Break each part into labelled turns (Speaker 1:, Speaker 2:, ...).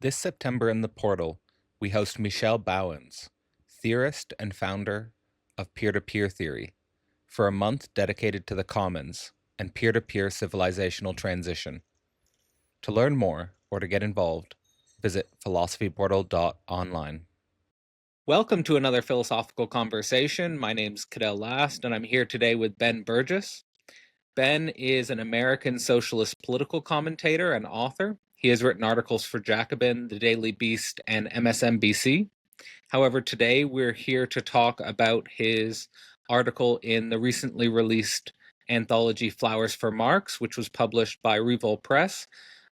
Speaker 1: This September in the Portal, we host Michel Bowens, theorist and founder of peer-to-peer theory, for a month dedicated to the commons and peer-to-peer civilizational transition. To learn more or to get involved, visit philosophyportal.online. Welcome to another philosophical conversation. My name's Cadell Last, and I'm here today with Ben Burgis. Ben is an American socialist political commentator and author. He has written articles for Jacobin, The Daily Beast, and MSNBC. However, today we're here to talk about his article in the recently released anthology Flowers for Marx, which was published by Revol Press.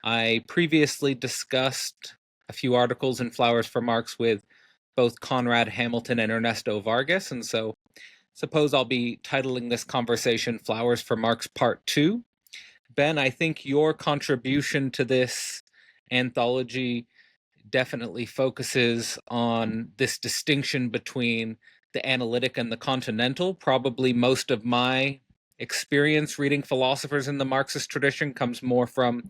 Speaker 1: I previously discussed a few articles in Flowers for Marx with both Conrad Hamilton and Ernesto Vargas, and so suppose I'll be titling this conversation Flowers for Marx Part 2. Ben, I think your contribution to this anthology definitely focuses on this distinction between the analytic and the continental. Probably most of my experience reading philosophers in the Marxist tradition comes more from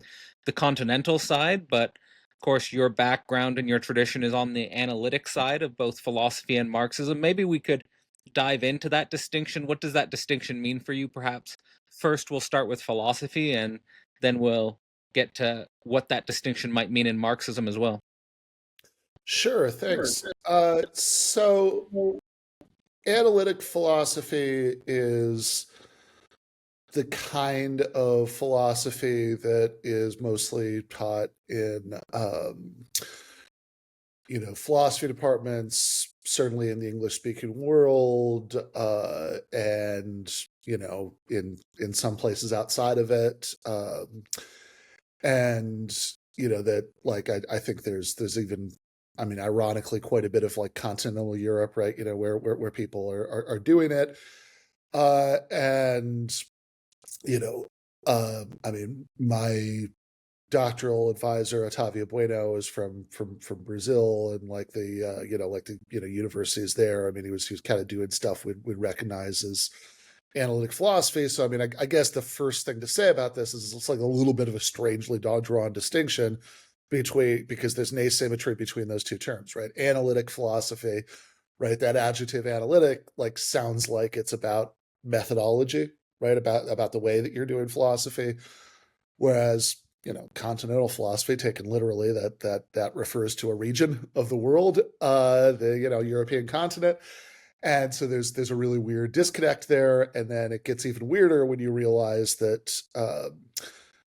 Speaker 1: the continental side, but of course your background and your tradition is on the analytic side of both philosophy and Marxism. Maybe we could dive into that distinction. What does that distinction mean for you, perhaps? First, we'll start with philosophy, and then we'll get to what that distinction might mean in Marxism as well.
Speaker 2: Sure, thanks. So analytic philosophy is the kind of philosophy that is mostly taught in, philosophy departments, certainly in the English-speaking world, and in some places outside of it, and that I think there's even, ironically, quite a bit of continental Europe, right? Where people are doing it, and my doctoral advisor Otavio Bueno is from Brazil, and the universities there. He was kind of doing stuff we'd recognize as analytic philosophy. So I guess the first thing to say about this is it's like a little bit of a strangely drawn distinction because there's an asymmetry between those two terms, right? Analytic philosophy, right? That adjective analytic sounds like it's about methodology, right? About the way that you're doing philosophy, whereas continental philosophy, taken literally, that refers to a region of the world, the European continent. And so there's a really weird disconnect there, and then it gets even weirder when you realize that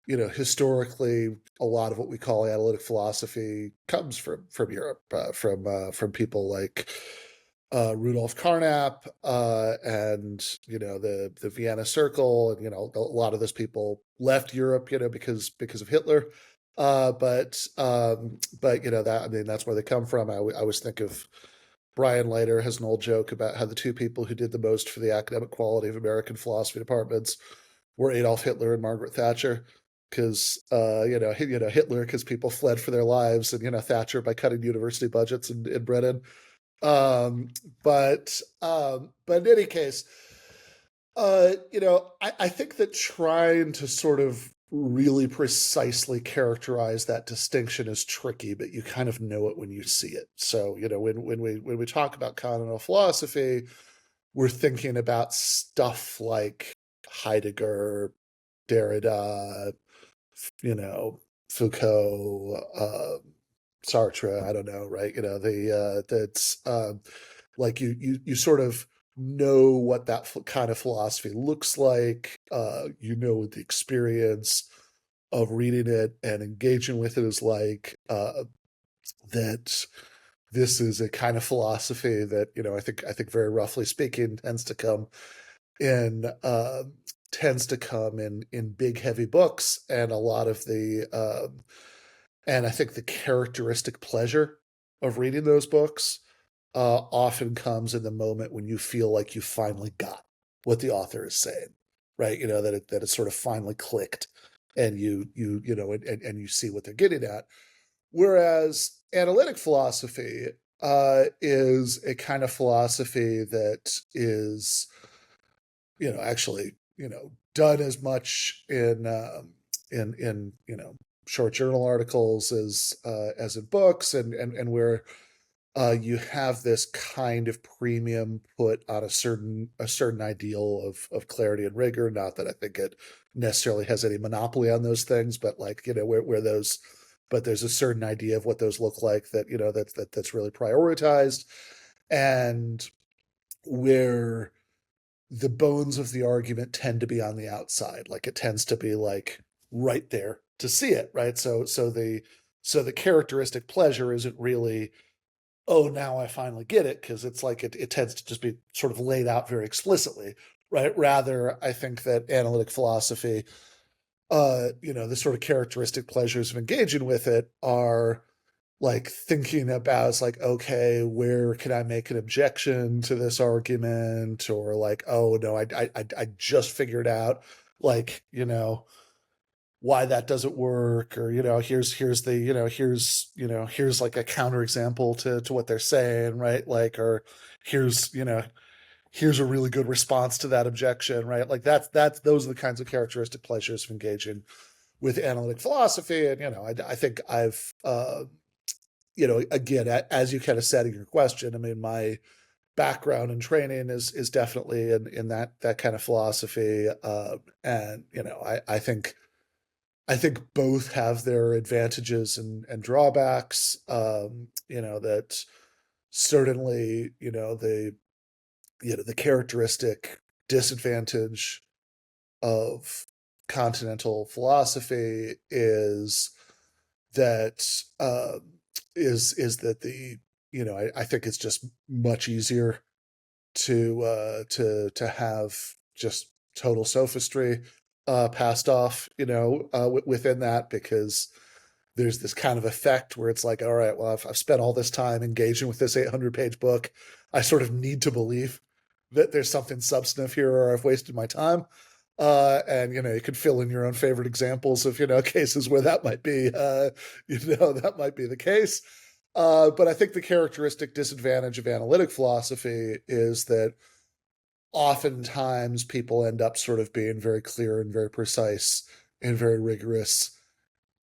Speaker 2: historically a lot of what we call analytic philosophy comes from Europe, from people like Rudolf Carnap, and the Vienna Circle, and a lot of those people left Europe because of Hitler, but that's where they come from. I always think of Brian Leiter has an old joke about how the two people who did the most for the academic quality of American philosophy departments were Adolf Hitler and Margaret Thatcher, because Hitler because people fled for their lives, and Thatcher by cutting university budgets in Britain. But in any case, I think that trying to sort of really precisely characterize that distinction is tricky, but you kind of know it when you see it. So, when we talk about continental philosophy, we're thinking about stuff like Heidegger, Derrida, Foucault, Sartre, I don't know, right? That's you sort of know what that kind of philosophy looks like. What the experience of reading it and engaging with it is like. That this is a kind of philosophy that I think very roughly speaking tends to come in big heavy books, and a lot of the and I think the characteristic pleasure of reading those books often comes in the moment when you feel like you finally got what the author is saying, right? That it sort of finally clicked, and you see what they're getting at. Whereas analytic philosophy is a kind of philosophy that is, actually, done as much in short journal articles as in books, and where you have this kind of premium put on a certain ideal of clarity and rigor. Not that I think it necessarily has any monopoly on those things, but like, where those, but there's a certain idea of what those look like that, that's really prioritized, and where the bones of the argument tend to be on the outside. Like it tends to be like right there to see it, right? So the characteristic pleasure isn't really, oh, now I finally get it, because it's like it tends to just be sort of laid out very explicitly, right? Rather, I think that analytic philosophy, the sort of characteristic pleasures of engaging with it are like thinking about, it's like, okay, where can I make an objection to this argument? Or like, oh no, I just figured out, like, why that doesn't work, or here's the here's like a counterexample to what they're saying, right? Like, or here's here's a really good response to that objection, right? Like that's those are the kinds of characteristic pleasures of engaging with analytic philosophy. And I think I've again, as you kind of said in your question, I mean, my background and training is definitely in that kind of philosophy, and I think both have their advantages and drawbacks. That certainly, the characteristic disadvantage of continental philosophy that is that I think it's just much easier to have just total sophistry passed off, within that, because there's this kind of effect where it's like, all right, well, I've spent all this time engaging with this 800-page book. I sort of need to believe that there's something substantive here, or I've wasted my time. And you could fill in your own favorite examples of cases where that might be that might be the case. But I think the characteristic disadvantage of analytic philosophy is that oftentimes people end up sort of being very clear and very precise and very rigorous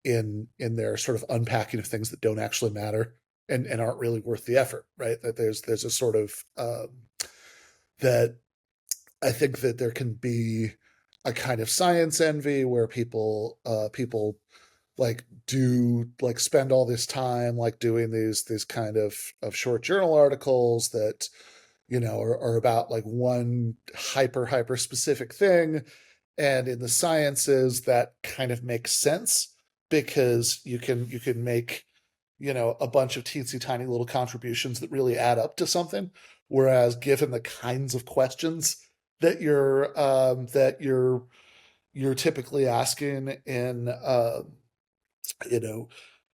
Speaker 2: in their sort of unpacking of things that don't actually matter and aren't really worth the effort, right? That there's a sort of that I think that there can be a kind of science envy where people like do like spend all this time like doing these kind of short journal articles that are about like one hyper specific thing. And in the sciences, that kind of makes sense because you can make a bunch of teensy tiny little contributions that really add up to something. Whereas given the kinds of questions that you're typically asking you know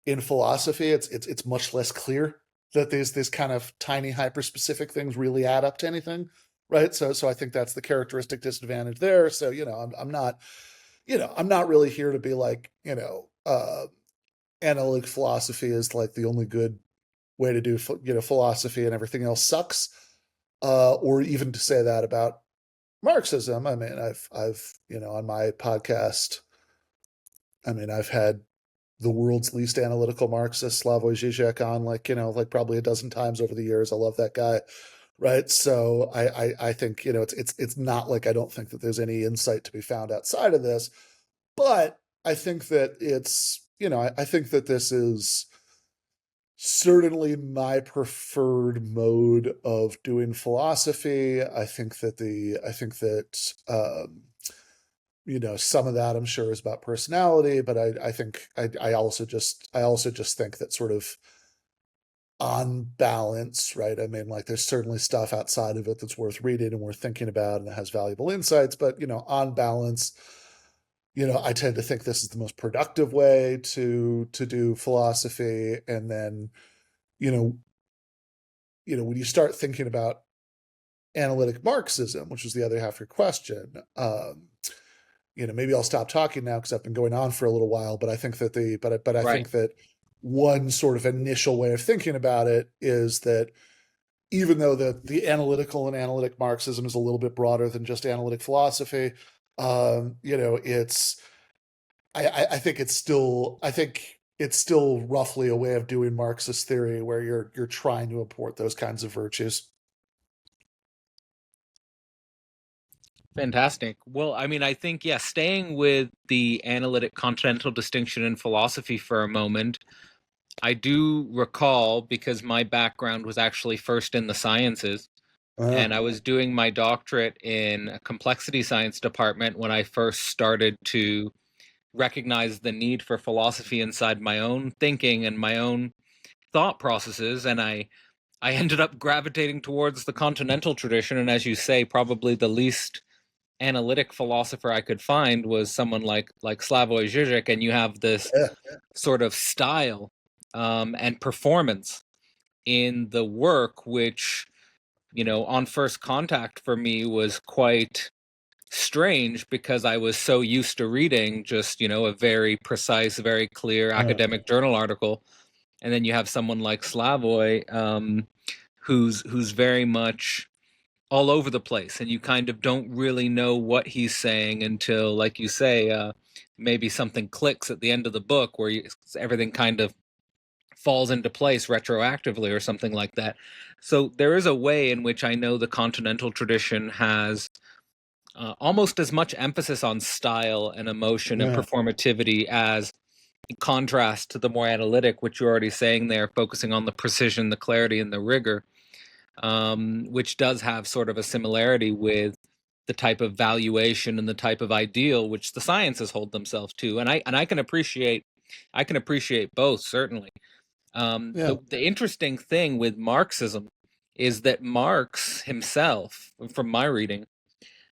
Speaker 2: in philosophy, it's much less clear that these kind of tiny hyper specific things really add up to anything, right? So I think that's the characteristic disadvantage there. So I'm not really here to be like analytic philosophy is like the only good way to do philosophy and everything else sucks, or even to say that about Marxism. I mean, I've on my podcast, I mean, I've had the world's least analytical Marxist, Slavoj Žižek, on like probably a dozen times over the years. I love that guy, right? So I think it's not like I don't think that there's any insight to be found outside of this, but I think that I think that this is certainly my preferred mode of doing philosophy. I think that some of that I'm sure is about personality, but I also just think that sort of on balance, right? I mean, like there's certainly stuff outside of it that's worth reading and worth thinking about and that has valuable insights, but on balance, I tend to think this is the most productive way to do philosophy. And then, when you start thinking about analytic Marxism, which is the other half of your question, maybe I'll stop talking now because I've been going on for a little while. But I think that I
Speaker 1: Right.
Speaker 2: think that one sort of initial way of thinking about it is that even though the analytical and analytic Marxism is a little bit broader than just analytic philosophy, it's I think it's still roughly a way of doing Marxist theory where you're trying to import those kinds of virtues.
Speaker 1: Fantastic. Well, I mean, I think, yeah, staying with the analytic continental distinction in philosophy for a moment, I do recall, because my background was actually first in the sciences,
Speaker 2: Uh,
Speaker 1: and I was doing my doctorate in a complexity science department when I first started to recognize the need for philosophy inside my own thinking and my own thought processes. And I ended up gravitating towards the continental tradition. And as you say, probably the least analytic philosopher I could find was someone like Slavoj Žižek. And you have this
Speaker 2: yeah,
Speaker 1: sort of style and performance in the work, which, on first contact for me was quite strange because I was so used to reading just, a very precise, very clear
Speaker 2: uh,
Speaker 1: academic journal article. And then you have someone like Slavoj, who's very much all over the place, and you kind of don't really know what he's saying until, like you say, maybe something clicks at the end of the book where everything kind of falls into place retroactively or something like that. So there is a way in which I know the continental tradition has almost as much emphasis on style and emotion and
Speaker 2: yeah,
Speaker 1: performativity as in contrast to the more analytic, which you're already saying there, focusing on the precision, the clarity, and the rigor, which does have sort of a similarity with the type of valuation and the type of ideal which the sciences hold themselves to. And I can appreciate both, certainly.
Speaker 2: yeah,
Speaker 1: The interesting thing with Marxism is that Marx himself, from my reading,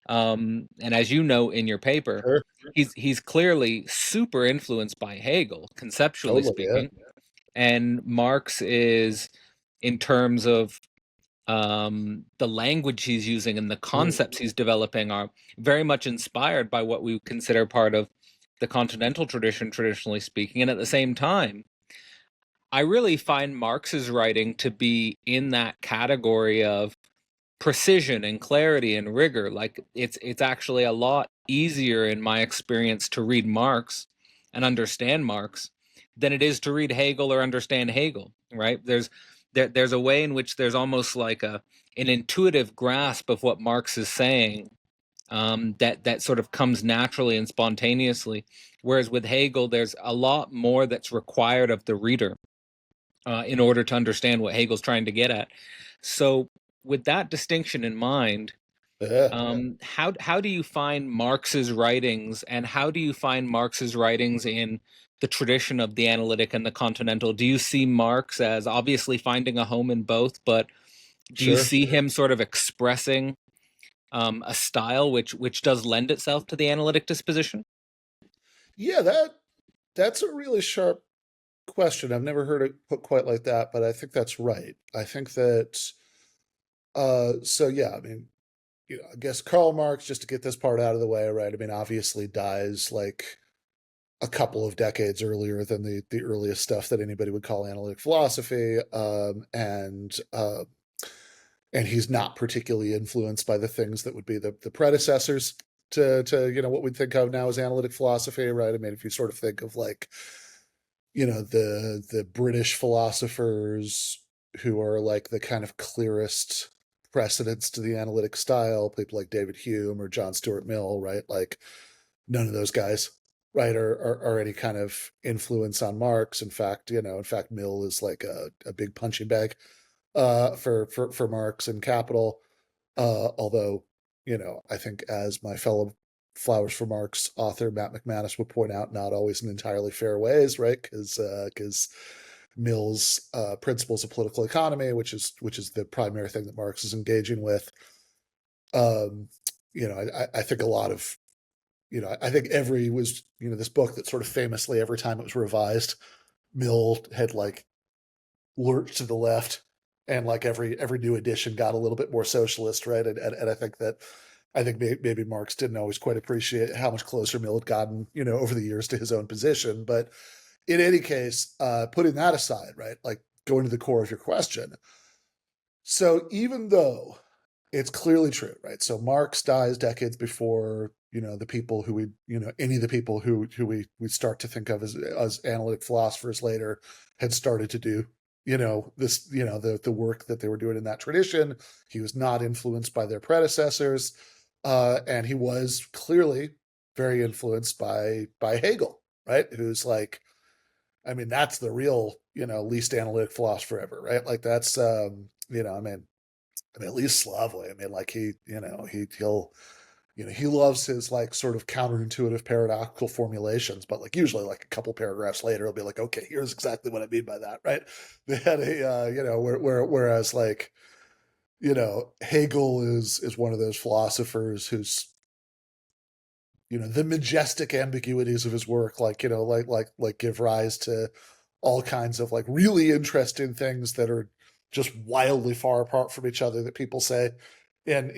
Speaker 1: and as you know in your paper,
Speaker 2: sure,
Speaker 1: he's clearly super influenced by Hegel, conceptually
Speaker 2: totally, yeah,
Speaker 1: speaking. And Marx is, in terms of the language he's using and the
Speaker 2: mm,
Speaker 1: concepts he's developing, are very much inspired by what we consider part of the continental tradition, traditionally speaking. And at the same time, I really find Marx's writing to be in that category of precision and clarity and rigor. Like it's actually a lot easier in my experience to read Marx and understand Marx than it is to read Hegel or understand Hegel, right? There's a way in which there's almost like an intuitive grasp of what Marx is saying, that sort of comes naturally and spontaneously, whereas with Hegel there's a lot more that's required of the reader in order to understand what Hegel's trying to get at. So, with that distinction in mind,
Speaker 2: yeah.
Speaker 1: how do you find Marx's writings, and how do you find Marx's writings in the tradition of the analytic and the continental? Do you see Marx as obviously finding a home in both, but do you
Speaker 2: Sure.
Speaker 1: see him sort of expressing a style which does lend itself to the analytic disposition?
Speaker 2: Yeah, that's a really sharp question. I've never heard it put quite like that, but I think that's right. I think that so yeah, I mean, I guess Karl Marx, just to get this part out of the way, right? I mean, obviously dies like a couple of decades earlier than the earliest stuff that anybody would call analytic philosophy, and he's not particularly influenced by the things that would be the predecessors to what we'd think of now as analytic philosophy, right? I mean, if you sort of think of like the British philosophers who are like the kind of clearest precedents to the analytic style, people like David Hume or John Stuart Mill, right? Like none of those guys, right, are any kind of influence on Marx. In fact, Mill is like a big punching bag for Marx and Capital. Although, I think as my fellow Flowers for Marx author Matt McManus would point out, not always in entirely fair ways, right? Because Mill's principles of political economy, which is the primary thing that Marx is engaging with. Um, I think a lot of I think every was this book that sort of famously every time it was revised, Mill had like lurched to the left, and like every new edition got a little bit more socialist, right? And I think maybe Marx didn't always quite appreciate how much closer Mill had gotten, over the years to his own position. But in any case, putting that aside, right, like going to the core of your question. So even though it's clearly true, right? So Marx dies decades before the people who we, any of the people who we start to think of as analytic philosophers later had started to do, this, the work that they were doing in that tradition. He was not influenced by their predecessors, and he was clearly very influenced by Hegel, right? Who's like, I mean, that's the real, least analytic philosopher ever, right? Like that's, at least Slavoj. I mean, like he loves his like sort of counterintuitive paradoxical formulations, but like usually like a couple paragraphs later, he'll be like, okay, here's exactly what I mean by that, right? They had whereas like, Hegel is one of those philosophers who's, the majestic ambiguities of his work, like, give rise to all kinds of like really interesting things that are just wildly far apart from each other that people say in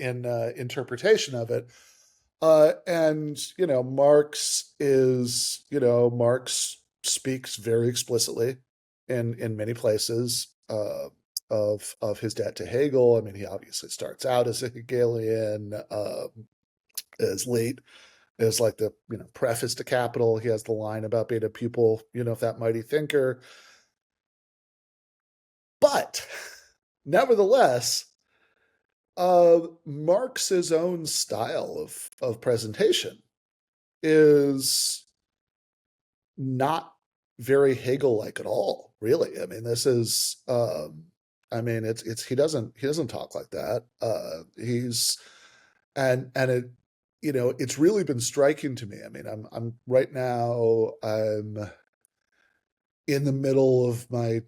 Speaker 2: interpretation of it. And Marx speaks very explicitly in many places of his debt to Hegel. I mean, he obviously starts out as a Hegelian, as late as like the preface to Capital. He has the line about being a pupil, of that mighty thinker. But nevertheless, Marx's own style of presentation is not very Hegel-like at all, really. I mean, this is, it's he doesn't talk like that. He's and it, it's really been striking to me. I mean, I'm right now I'm in the middle of my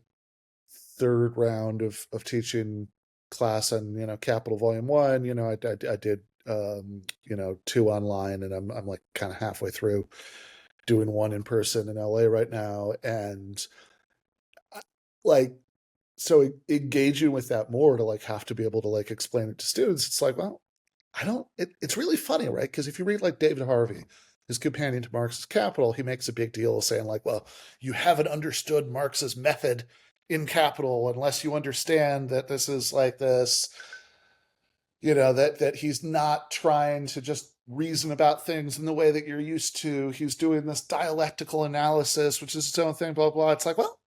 Speaker 2: third round of teaching class on Capital Volume 1. I did two online, and I'm like kind of halfway through doing one in person in LA right now, and like so engaging with that more to like have to be able to like explain it to students. It's like, well, it's really funny, right? Because if you read like David Harvey, his companion to Marx's Capital, he makes a big deal of saying like, well, you haven't understood Marx's method in Capital unless you understand that this is like this, that he's not trying to just reason about things in the way that you're used to. He's doing this dialectical analysis, which is its own thing, blah, blah. It's like, well,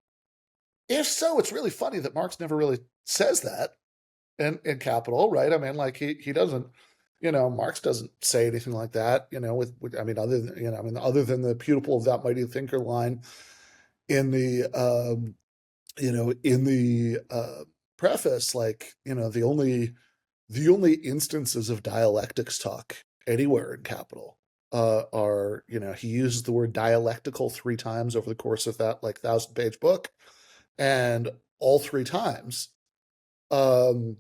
Speaker 2: if so, it's really funny that Marx never really says that in Capital, right? I mean, like he doesn't, Marx doesn't say anything like that, I mean, other than the pupil of that mighty thinker line in the, in the preface, like, the only instances of dialectics talk anywhere in Capital are, he uses the word dialectical 3 times over the course of that like 1,000-page book, and all 3 times um,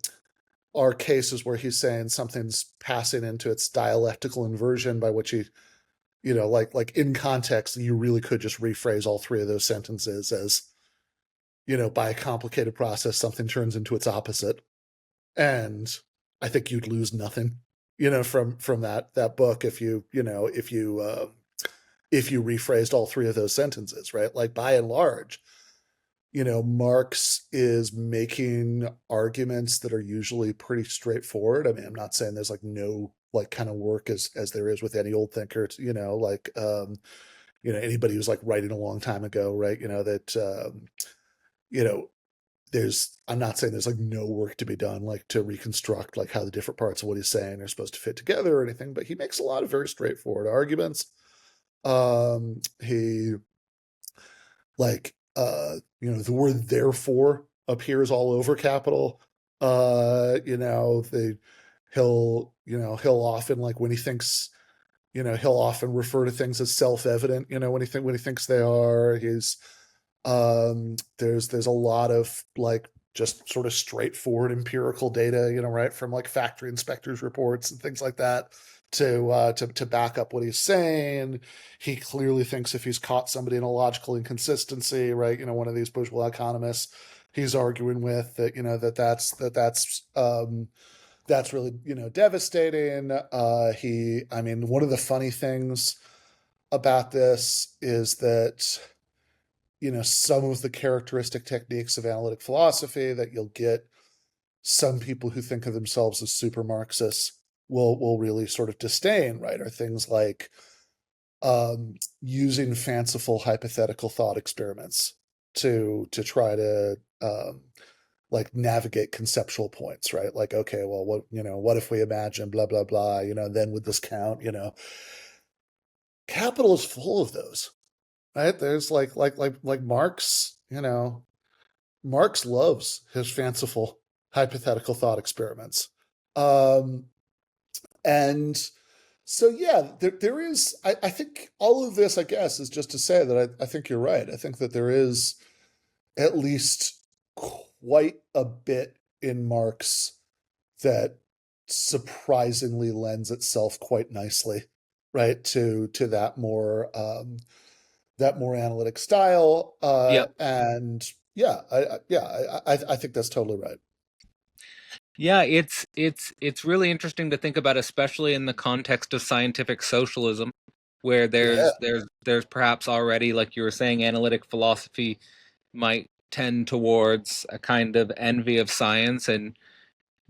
Speaker 2: are cases where he's saying something's passing into its dialectical inversion, by which he, like in context, you really could just rephrase all 3 of those sentences as, by a complicated process, something turns into its opposite. And I think you'd lose nothing, from that book if you rephrased all 3 of those sentences, right? Like by and large, Marx is making arguments that are usually pretty straightforward. I mean, I'm not saying there's like no like kind of work as there is with any old thinker, like anybody who's like writing a long time ago, right? That you know, I'm not saying there's like no work to be done, like to reconstruct like how the different parts of what he's saying are supposed to fit together or anything, but he makes a lot of very straightforward arguments. He like the word therefore appears all over Capital. The he'll often, like when he thinks, he'll often refer to things as self-evident, when he thinks they are. There's a lot of like just sort of straightforward empirical data, right, from like factory inspectors reports and things like that to back up what he's saying. He clearly thinks if he's caught somebody in a logical inconsistency, right, one of these bourgeois economists he's arguing with, that that's really devastating. I mean, one of the funny things about this is that some of the characteristic techniques of analytic philosophy that you'll get some people who think of themselves as super Marxists will really sort of disdain, right, are things like using fanciful hypothetical thought experiments to try to like navigate conceptual points, right? Like, okay, well, what if we imagine blah blah blah, then would this count? Capital is full of those, right? There's like Marx, Marx loves his fanciful hypothetical thought experiments. Um, and so, yeah, there is, I think all of this, I guess, is just to say that I think you're right. I think that there is at least quite a bit in Marx that surprisingly lends itself quite nicely, right, to that more analytic style.
Speaker 1: Yeah.
Speaker 2: And yeah, I think that's totally right.
Speaker 1: Yeah, it's really interesting to think about, especially in the context of scientific socialism, where
Speaker 2: Yeah,
Speaker 1: there's perhaps already, like you were saying, analytic philosophy might tend towards a kind of envy of science, and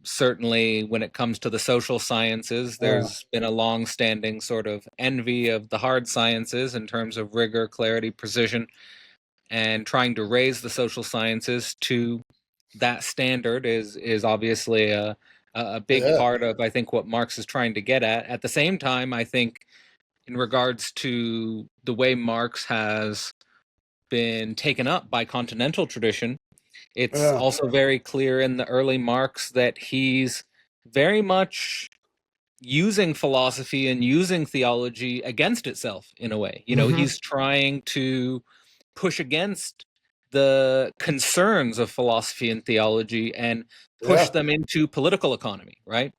Speaker 1: certainly when it comes to the social sciences,
Speaker 2: yeah,
Speaker 1: there's been a long-standing sort of envy of the hard sciences in terms of rigor, clarity, precision, and trying to raise the social sciences to that standard is obviously a big
Speaker 2: yeah,
Speaker 1: part of, I think, what Marx is trying to get at. At the same time, I think in regards to the way Marx has been taken up by continental tradition, it's
Speaker 2: yeah,
Speaker 1: also very clear in the early Marx that he's very much using philosophy and using theology against itself in a way.
Speaker 2: hmm,
Speaker 1: He's trying to push against the concerns of philosophy and theology and push
Speaker 2: yeah,
Speaker 1: them into political economy, right?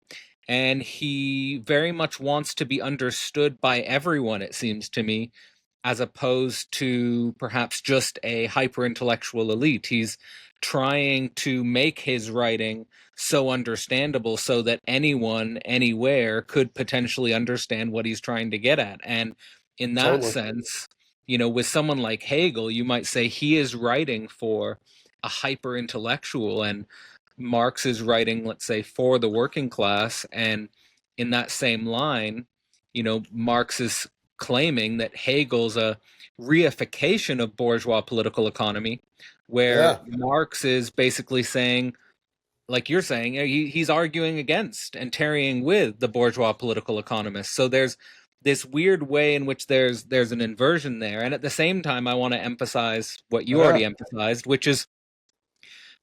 Speaker 1: And he very much wants to be understood by everyone, it seems to me, as opposed to perhaps just a hyper intellectual elite. He's trying to make his writing so understandable so that anyone, anywhere could potentially understand what he's trying to get at. And in that
Speaker 2: totally,
Speaker 1: sense, with someone like Hegel, you might say he is writing for a hyper intellectual, and Marx is writing, let's say, for the working class. And in that same line, Marx is claiming that Hegel's a reification of bourgeois political economy, where
Speaker 2: yeah,
Speaker 1: Marx is basically saying, like you're saying, he's arguing against and tarrying with the bourgeois political economists. So there's this weird way in which there's an inversion there. And at the same time, I want to emphasize what you
Speaker 2: yeah,
Speaker 1: already emphasized, which is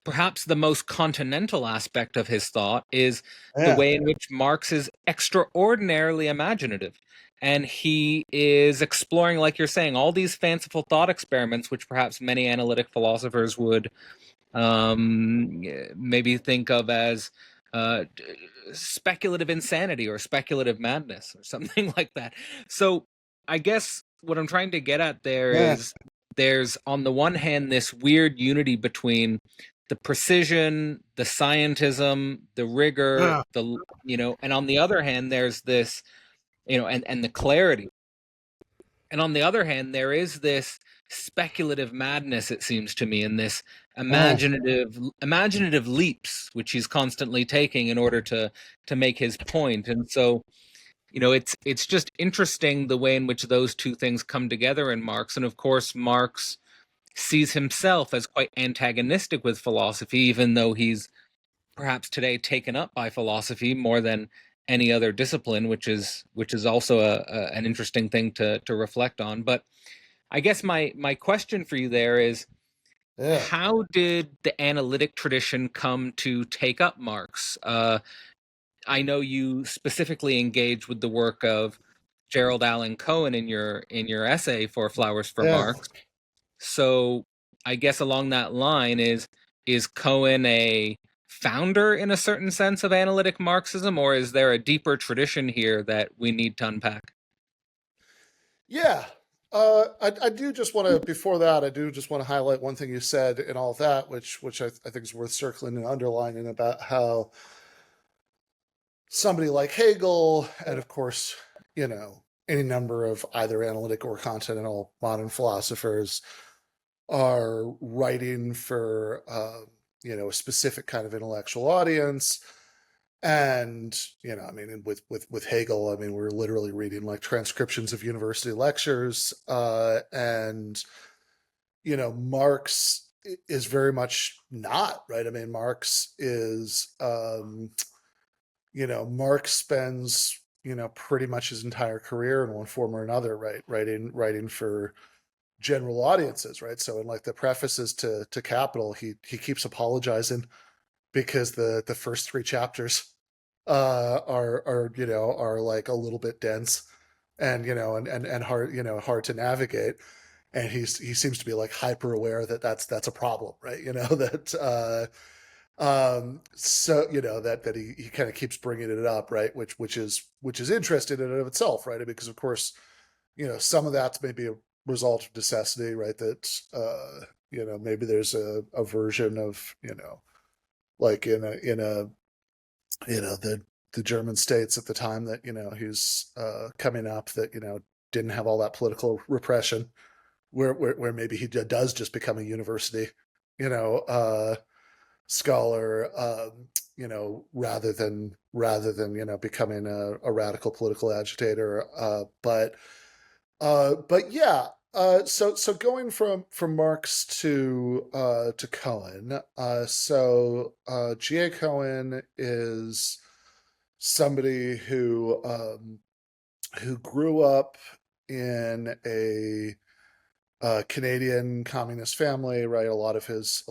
Speaker 1: perhaps the most continental aspect of his thought is the
Speaker 2: yeah,
Speaker 1: way in which Marx is extraordinarily imaginative. And he is exploring, like you're saying, all these fanciful thought experiments, which perhaps many analytic philosophers would maybe think of as uh, speculative insanity or speculative madness or something like that. So I guess what I'm trying to get at there
Speaker 2: yeah,
Speaker 1: is there's, on the one hand, this weird unity between the precision, the scientism, the rigor,
Speaker 2: yeah,
Speaker 1: and on the other hand, there's this, and the clarity. And on the other hand, there is this speculative madness, it seems to me, and this
Speaker 2: uh,
Speaker 1: imaginative leaps, which he's constantly taking in order to make his point. And so, it's just interesting the way in which those two things come together in Marx. And of course, Marx sees himself as quite antagonistic with philosophy, even though he's perhaps today taken up by philosophy more than any other discipline, which is also an interesting thing to reflect on. But I guess my question for you there is,
Speaker 2: yeah,
Speaker 1: how did the analytic tradition come to take up Marx? I know you specifically engage with the work of Gerald Allen Cohen in your essay for Flowers for
Speaker 2: yeah.
Speaker 1: Marx. So I guess along that line is Cohen a founder in a certain sense of analytic Marxism, or is there a deeper tradition here that we need to unpack?
Speaker 2: Yeah. I do just want to, before that, I do just want to highlight one thing you said in all of that, which I think is worth circling and underlining about how somebody like Hegel, and of course, any number of either analytic or continental modern philosophers are writing for, a specific kind of intellectual audience. And, I mean, with Hegel, I mean, we're literally reading like transcriptions of university lectures, and Marx is very much not, right. I mean, Marx is, Marx spends, pretty much his entire career in one form or another, right, writing for general audiences, right. So in like the prefaces to Capital, he keeps apologizing because the first three chapters are like a little bit dense, and and hard, hard to navigate, and he seems to be like hyper aware that that's a problem, right. That so that he kind of keeps bringing it up, right, which is interesting in and of itself, right, because of course some of that's maybe a result of necessity, right, that maybe there's a version of like in a the German states at the time that he's coming up, that didn't have all that political repression, where maybe he does just become a university you know uh scholar, rather than becoming a radical political agitator, but yeah. So going from Marx to Cohen. G.A. Cohen is somebody who grew up in a Canadian communist family, right? A lot of his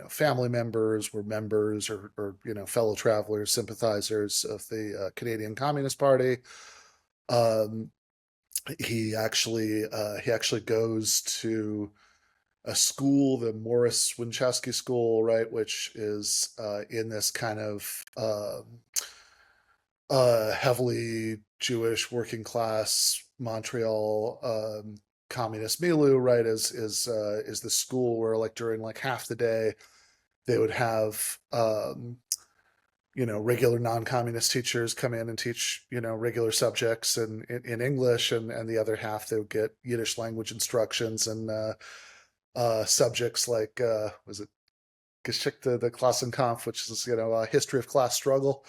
Speaker 2: family members were members, or fellow travelers, sympathizers of the Canadian Communist Party. Um, he actually goes to a school, the Morris Winchesky School, right, which is in this kind of heavily Jewish working class Montreal communist milieu, right? Is the school where like during like half the day they would have regular non-communist teachers come in and teach regular subjects in English, and the other half they would get Yiddish language instructions, and subjects like was it Geschichte der Klassenkampf, which is a history of class struggle,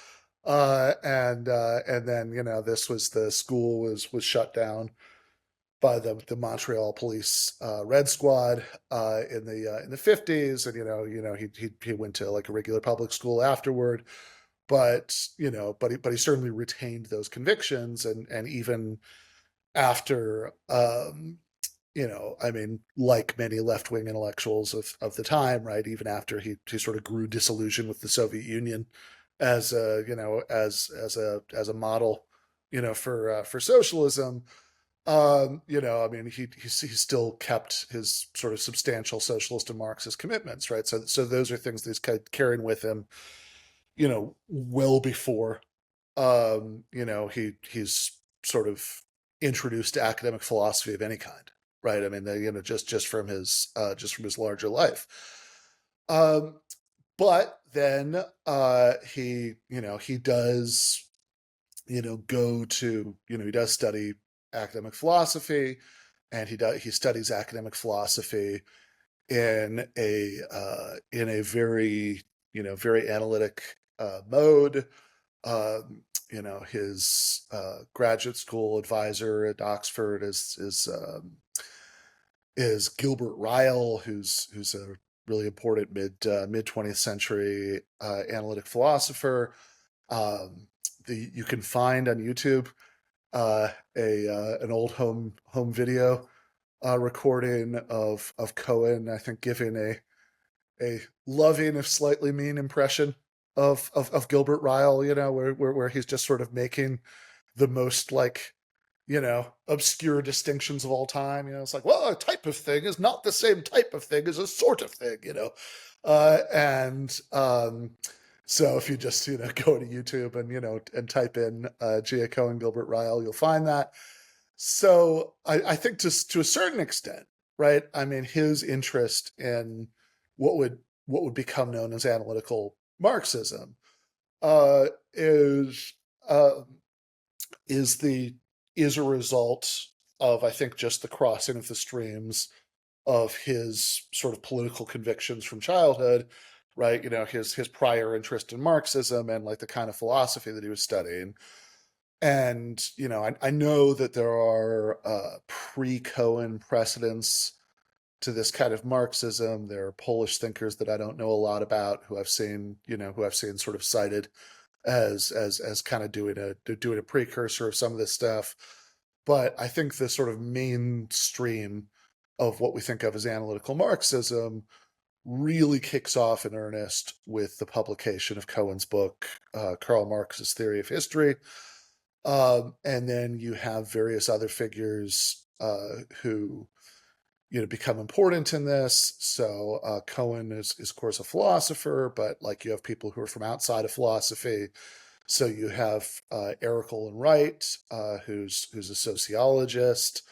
Speaker 2: and then the school was shut down by the Montreal police Red Squad in the 50s, and he went to like a regular public school afterward, but he certainly retained those convictions, and even after I mean, like many left-wing intellectuals of the time, right? Even after he sort of grew disillusioned with the Soviet Union as a as a model, for socialism. I mean, he still kept his sort of substantial socialist and Marxist commitments, right? So those are things that he's carrying with him, well before he's sort of introduced to academic philosophy of any kind, right? I mean, just from his larger life. Um, but then he does go to he does study academic philosophy, and he studies academic philosophy in a very very analytic mode. His graduate school advisor at Oxford is Gilbert Ryle, who's a really important mid 20th century analytic philosopher. You can find on YouTube a an old home video recording of Cohen, I think, giving a loving, if slightly mean, impression of Gilbert Ryle, where he's just sort of making the most like obscure distinctions of all time. It's like, well, a type of thing is not the same type of thing as a sort of thing. And so if you just go to YouTube and type in G.A. Cohen, Gilbert Ryle, you'll find that. So I think to a certain extent, right? I mean, his interest in what would become known as analytical Marxism uh, is uh, is a result of, I think, just the crossing of the streams of his sort of political convictions from childhood, right? His prior interest in Marxism and like the kind of philosophy that he was studying. And I know that there are pre-Cohen precedents to this kind of Marxism. There are Polish thinkers that I don't know a lot about who I've seen, sort of cited as kind of doing a precursor of some of this stuff. But I think the sort of mainstream of what we think of as analytical Marxism really kicks off in earnest with the publication of Cohen's book, Karl Marx's Theory of History. And then you have various other figures who become important in this. So Cohen is of course a philosopher, but like you have people who are from outside of philosophy. So you have Eric Olin Wright, who's a sociologist.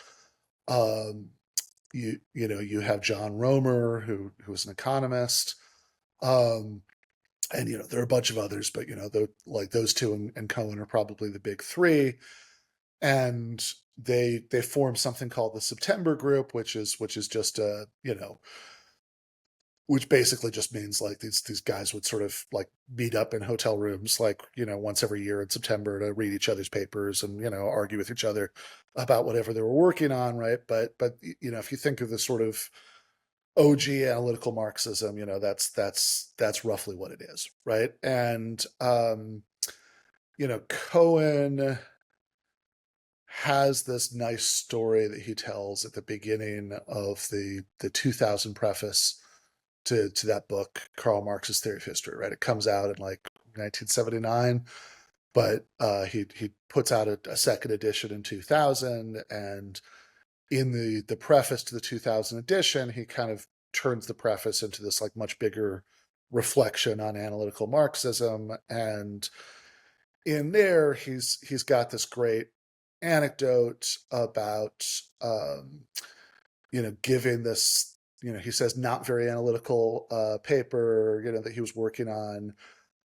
Speaker 2: Um, you have John Romer, who's an economist. Um, and there are a bunch of others, but like those two and Cohen are probably the big three. And they form something called the September Group, which is just a which basically just means like these guys would sort of like meet up in hotel rooms like once every year in September to read each other's papers and argue with each other about whatever they were working on, right? But if you think of the sort of OG analytical Marxism, that's roughly what it is, right? And Cohen has this nice story that he tells at the beginning of the 2000 preface to that book, Karl Marx's Theory of History, right? It comes out in like 1979, but he puts out a second edition in 2000, and in the preface to the 2000 edition, he kind of turns the preface into this like much bigger reflection on analytical Marxism. And in there, he's got this great anecdote about giving this he says not very analytical paper that he was working on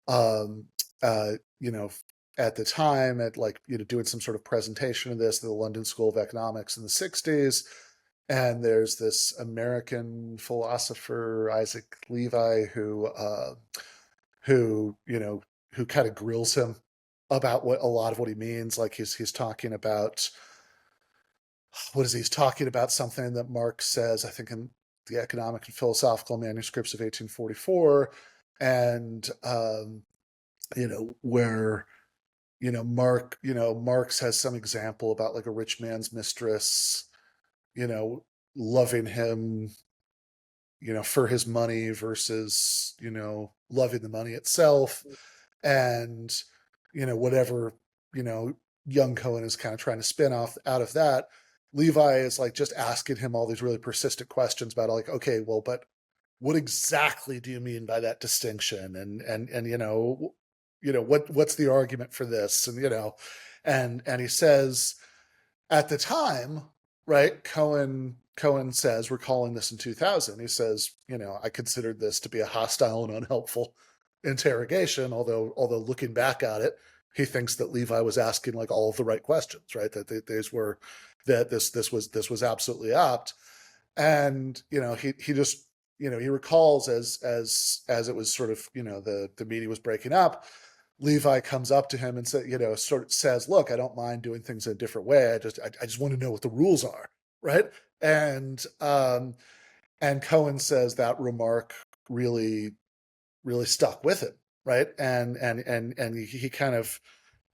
Speaker 2: um uh you know at the time at like doing some sort of presentation of this at the London School of Economics in the 60s. And there's this American philosopher Isaac Levi who kind of grills him about what a lot of what he means. Like he's talking about what is he? He's talking about something that Marx says, I think, in the Economic and Philosophical Manuscripts of 1844, and where Marx has some example about like a rich man's mistress, loving him, for his money versus loving the money itself. And whatever young Cohen is kind of trying to spin off out of that, Levi is like just asking him all these really persistent questions about like, okay, well, but what exactly do you mean by that distinction? And what's the argument for this? And and he says at the time, right, Cohen says, recalling this in 2000, he says, I considered this to be a hostile and unhelpful interrogation, although looking back at it, he thinks that Levi was asking like all of the right questions, right? That these were that this was absolutely apt. And he just he recalls as it was sort of the meeting was breaking up, Levi comes up to him and sort of says, look, I don't mind doing things in a different way. I just want to know what the rules are, right? And Cohen says that remark really really stuck with him, right? And he kind of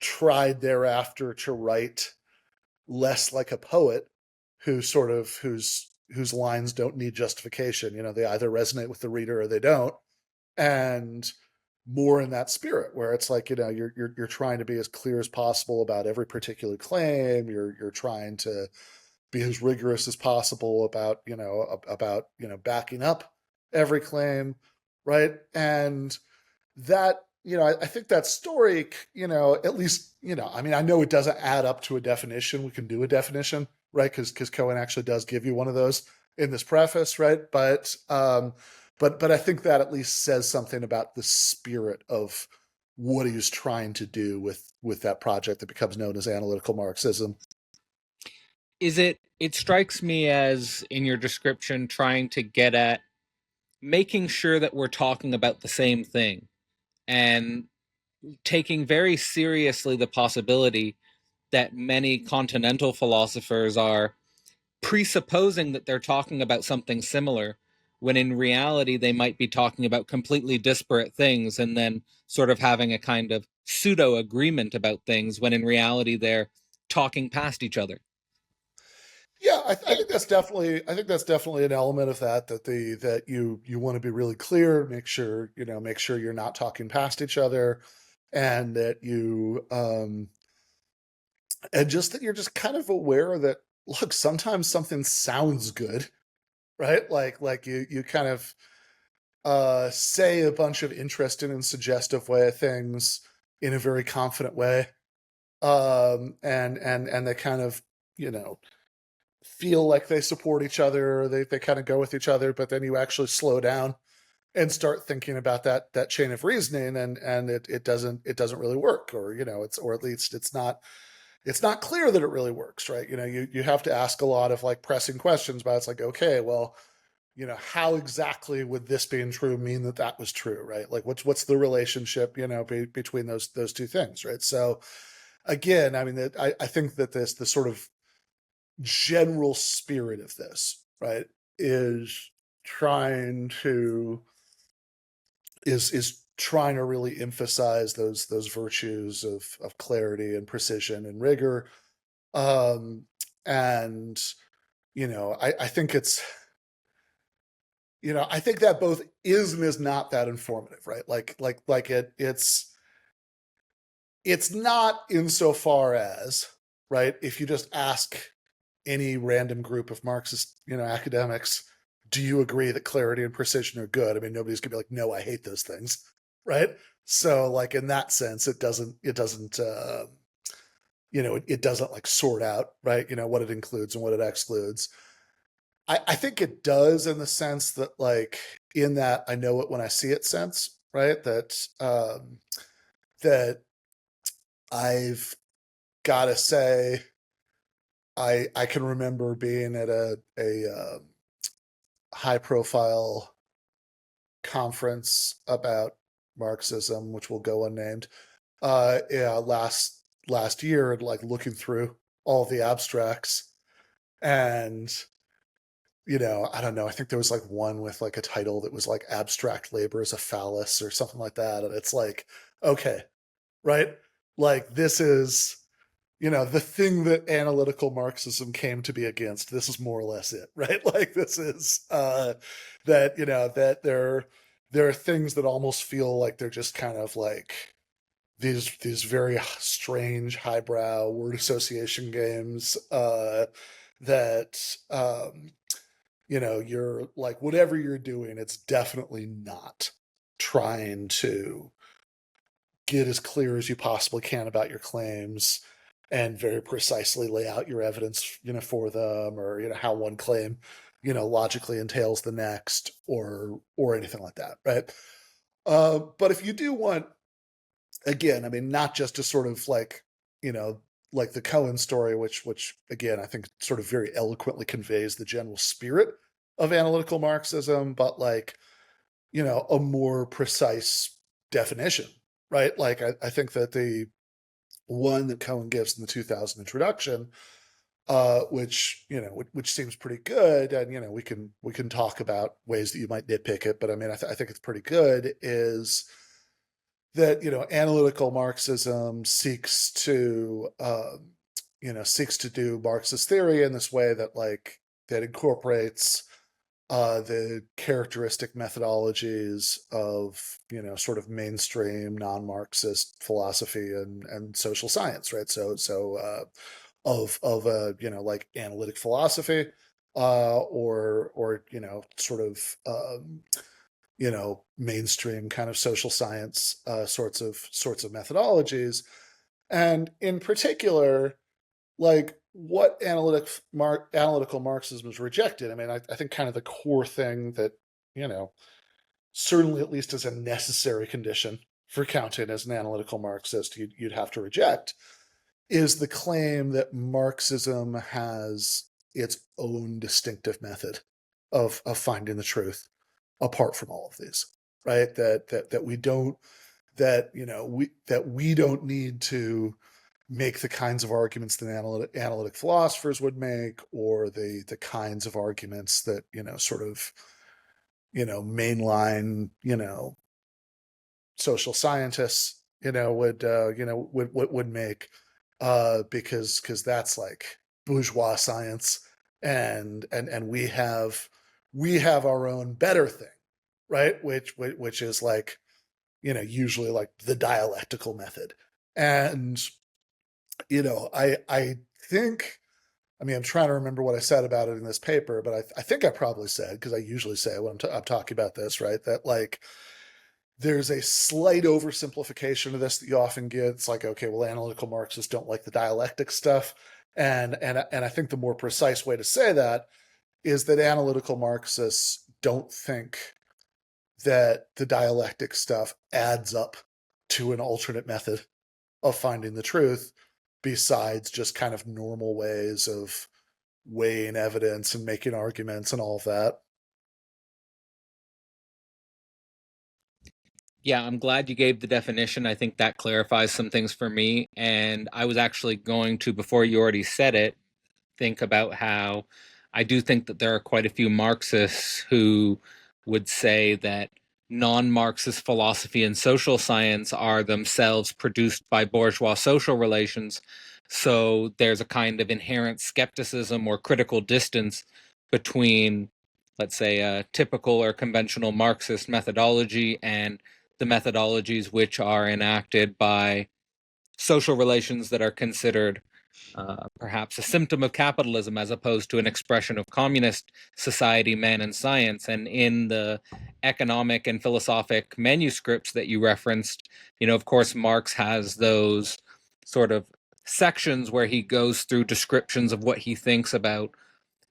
Speaker 2: tried thereafter to write less like a poet whose lines don't need justification. They either resonate with the reader or they don't. And more in that spirit where it's like you're trying to be as clear as possible about every particular claim. You're trying to be as rigorous as possible about backing up every claim, right? And that I think that story at least I mean I know it doesn't add up to a definition. We can do a definition, right? Because Cohen actually does give you one of those in this preface, right? But I think that at least says something about the spirit of what he was trying to do with that project that becomes known as analytical Marxism.
Speaker 1: It strikes me as in your description trying to get at making sure that we're talking about the same thing and taking very seriously the possibility that many continental philosophers are presupposing that they're talking about something similar when in reality they might be talking about completely disparate things, and then sort of having a kind of pseudo agreement about things when in reality they're talking past each other.
Speaker 2: Yeah, I think that's definitely an element of that, that you want to be really clear, make sure you're not talking past each other, and that and just that you're just kind of aware that, look, sometimes something sounds good, right? Like you kind of say a bunch of interesting and suggestive way of things in a very confident way, and they kind of, you know, feel like they support each other, or they kind of go with each other, but then you actually slow down and start thinking about that chain of reasoning, and it doesn't really work, or it's, or at least it's not clear that it really works, right? You have to ask a lot of like pressing questions about, it's like, okay, well, how exactly would this being true mean that that was true, right? Like what's the relationship, between those two things, right? So again, I mean, I think that the sort of general spirit of this, right, is trying to is trying to really emphasize those virtues of clarity and precision and rigor. Um, and I think I think that both is and is not that informative, right? It's not, insofar as, right, if you just ask any random group of Marxist, academics, do you agree that clarity and precision are good? I mean, nobody's gonna be like, no, I hate those things, right? So, like, in that sense, it doesn't like sort out, right? What it includes and what it excludes. I think it does, in the sense that, like, in that I know it when I see it sense, right? That I've got to say, I can remember being at a high profile conference about Marxism, which will go unnamed, yeah, last year, and like looking through all the abstracts, and I don't know, I think there was like one with like a title that was like "Abstract Labor is a Phallus" or something like that, and it's like, okay, right, like this is the thing that analytical Marxism came to be against. This is more or less it, right? Like this is that that there are things that almost feel like they're just kind of like these very strange highbrow word association games, that you're like, whatever you're doing, it's definitely not trying to get as clear as you possibly can about your claims and very precisely lay out your evidence, for them, or how one claim, logically entails the next, or anything like that, right? But if you do want, again, I mean, not just to sort of like, you know, like the Cohen story, which again I think sort of very eloquently conveys the general spirit of analytical Marxism, but like, a more precise definition, right? Like I think that the one that Cohen gives in the 2000 introduction, which which seems pretty good, and we can talk about ways that you might nitpick it, but I mean I think it's pretty good, is that analytical Marxism seeks to do Marxist theory in this way that like that incorporates the characteristic methodologies of sort of mainstream non-Marxist philosophy and social science, right? Of like analytic philosophy, or sort of mainstream kind of social science sorts of methodologies, and in particular, like what analytical Marxism is rejected. I mean, I think kind of the core thing that you know certainly, at least as a necessary condition for counting as an analytical Marxist, you'd have to reject, is the claim that Marxism has its own distinctive method of finding the truth. apart from all of these, right? That we don't, that we don't need to make the kinds of arguments that analytic philosophers would make, or the kinds of arguments that sort of mainline social scientists would make, because that's like bourgeois science, and we have our own better thing, right? Which is like usually like the dialectical method. And I think, I mean, I'm trying to remember what I said about it in this paper, but I think I probably said, because I usually say when I'm talking about this, right, that like there's a slight oversimplification of this that you often get. It's like, okay, well, analytical Marxists don't like the dialectic stuff, and I think the more precise way to say that is that analytical Marxists don't think that the dialectic stuff adds up to an alternate method of finding the truth, besides just kind of normal ways of weighing evidence and making arguments and all of that.
Speaker 1: Yeah, I'm glad you gave the definition. I think that clarifies some things for me. And I was actually going to, before you already said it, think about how I do think that there are quite a few Marxists who would say that non-Marxist philosophy and social science are themselves produced by bourgeois social relations. So there's a kind of inherent skepticism or critical distance between, let's say, a typical or conventional Marxist methodology and the methodologies which are enacted by social relations that are considered perhaps a symptom of capitalism as opposed to an expression of communist society, man, and science. And in the economic and philosophic manuscripts that you referenced, of course, Marx has those sort of sections where he goes through descriptions of what he thinks about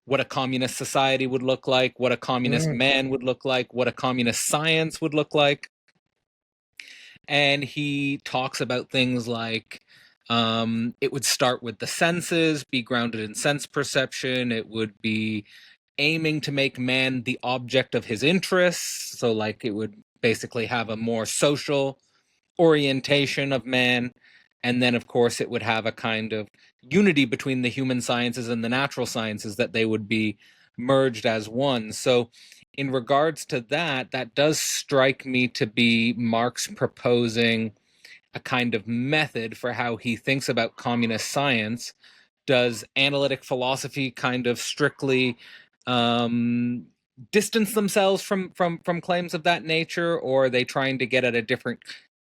Speaker 1: what a communist society would look like, what a communist
Speaker 2: Mm.
Speaker 1: man would look like, what a communist science would look like. And he talks about things like it would start with the senses, be grounded in sense perception. It would be aiming to make man the object of his interests. So, like, it would basically have a more social orientation of man. And then, of course, it would have a kind of unity between the human sciences and the natural sciences, that they would be merged as one. So, in regards to that, that does strike me to be Marx proposing a kind of method for how he thinks about communist science. Does analytic philosophy kind of strictly um, distance themselves from claims of that nature, or are they trying to get at a different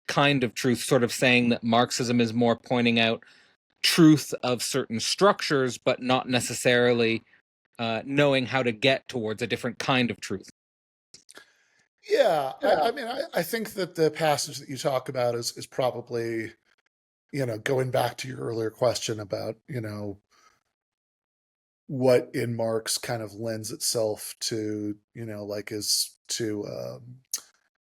Speaker 1: kind of truth, sort of saying that Marxism is more pointing out truth of certain structures, but not necessarily knowing how to get towards a different kind of truth?
Speaker 2: Yeah, I,
Speaker 1: Yeah.
Speaker 2: I mean, I think that the passage that you talk about is probably, going back to your earlier question about, what in Marx kind of lends itself to, like is to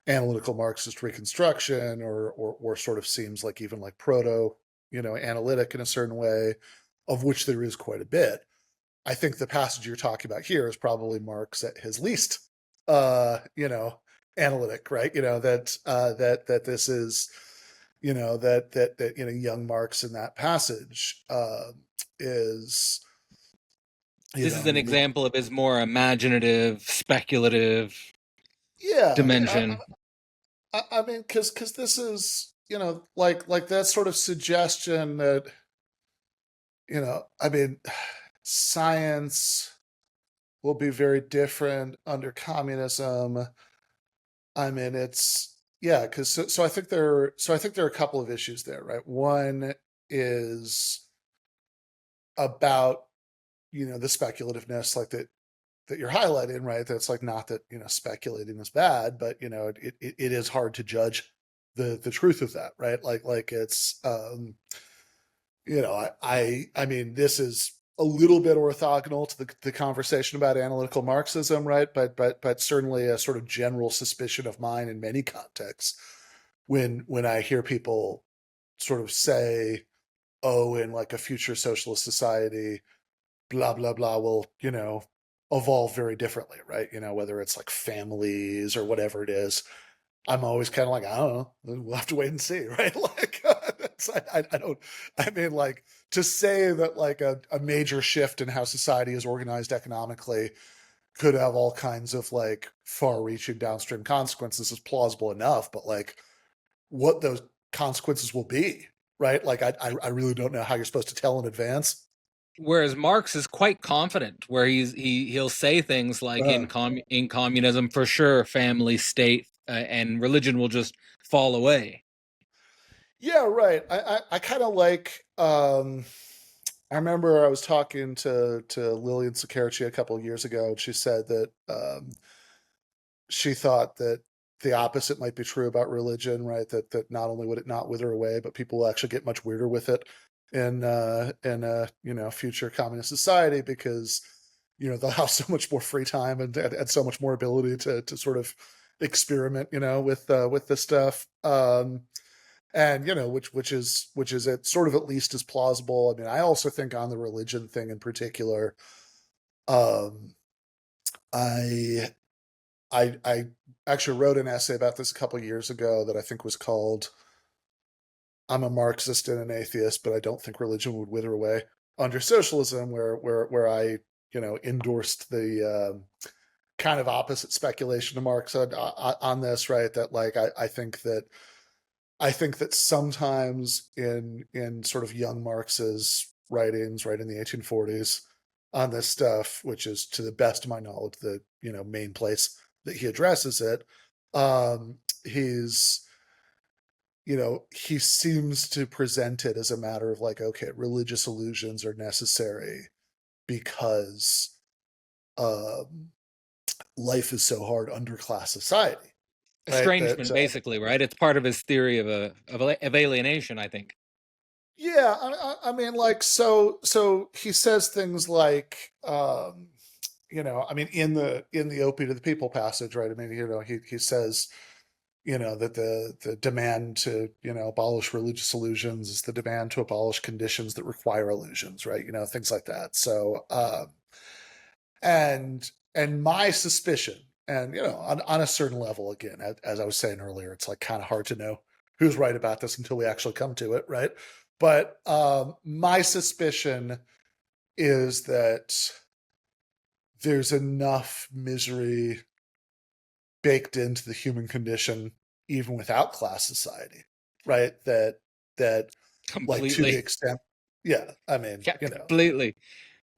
Speaker 2: analytical Marxist reconstruction, or sort of seems like even like proto, analytic in a certain way, of which there is quite a bit. I think the passage you're talking about here is probably Marx at his least, uh, you know, analytic, right? That this is, that young Marx in that passage is,
Speaker 1: This is
Speaker 2: I
Speaker 1: an
Speaker 2: mean,
Speaker 1: example of his more imaginative, speculative
Speaker 2: yeah,
Speaker 1: dimension.
Speaker 2: I mean, because this is, like that sort of suggestion that, I mean, science will be very different under communism. I mean, it's yeah, because so I think there are a couple of issues there, right? One is about the speculativeness, like that you're highlighting, right? That's like, not that speculating is bad, but it is hard to judge the truth of that, right? Like it's I mean, this is a little bit orthogonal to the conversation about analytical Marxism, right? But certainly a sort of general suspicion of mine in many contexts, when I hear people sort of say, "Oh, in like a future socialist society, blah blah blah," well, evolve very differently, right? Whether it's like families or whatever it is. I'm always kind of like, I don't know. We'll have to wait and see, right? Like, I don't. I mean, like to say that like a major shift in how society is organized economically could have all kinds of like far-reaching downstream consequences is plausible enough, but like what those consequences will be, right? Like, I really don't know how you're supposed to tell in advance.
Speaker 1: Whereas Marx is quite confident, where he'll say things like
Speaker 2: Uh,
Speaker 1: in communism for sure, family, state, and religion will just fall away.
Speaker 2: yeah, right. I kind of like. I remember I was talking to Lillian Sakarici a couple of years ago, and she said that she thought that the opposite might be true about religion, right? That not only would it not wither away, but people will actually get much weirder with it in a future communist society because they'll have so much more free time and so much more ability to sort of experiment with this stuff. And which is it sort of at least as plausible. I mean, I also think on the religion thing in particular, um, I I actually wrote an essay about this a couple of years ago that I think was called "I'm a Marxist and an atheist, but I don't think religion would wither away under socialism," where I endorsed the kind of opposite speculation to Marx on this, right? That like I think that sometimes in sort of young Marx's writings, right in the 1840s, on this stuff, which is to the best of my knowledge the main place that he addresses it, he's he seems to present it as a matter of like, okay, religious illusions are necessary because um, life is so hard under class society, right? That
Speaker 1: Estrangement, basically, right? It's part of his theory of alienation, I think.
Speaker 2: Yeah, I mean, like, so he says things like, I mean, in the "Opie to the People" passage, right? I mean, he says, that the demand to abolish religious illusions is the demand to abolish conditions that require illusions, right? Things like that. So, and my suspicion, and on a certain level, again, as I was saying earlier, it's like kind of hard to know who's right about this until we actually come to it, right? But my suspicion is that there's enough misery baked into the human condition, even without class society, right? That like to the
Speaker 1: Completely.
Speaker 2: extent, yeah. I mean,
Speaker 1: Yeah, completely.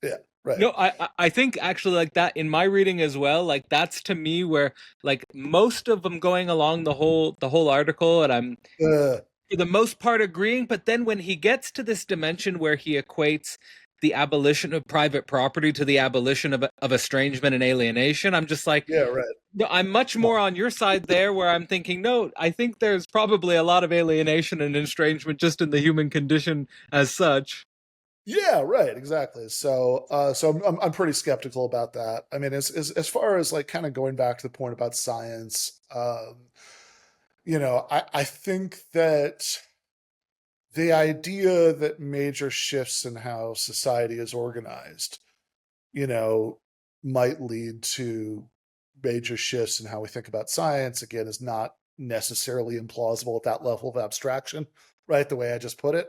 Speaker 2: yeah, right.
Speaker 1: No, I think actually like that in my reading as well. Like that's to me where like most of them going along the whole article, and I'm
Speaker 2: Uh,
Speaker 1: for the most part agreeing. But then when he gets to this dimension where he equates the abolition of private property to the abolition of estrangement and alienation, I'm just like,
Speaker 2: yeah, right.
Speaker 1: no, I'm much more on your side there, where I'm thinking, no, I think there's probably a lot of alienation and estrangement just in the human condition as such.
Speaker 2: Yeah, right, exactly. So I'm pretty skeptical about that. I mean, as far as like kind of going back to the point about science, I think that the idea that major shifts in how society is organized, you know, might lead to major shifts in how we think about science, again, is not necessarily implausible at that level of abstraction, right? The way I just put it,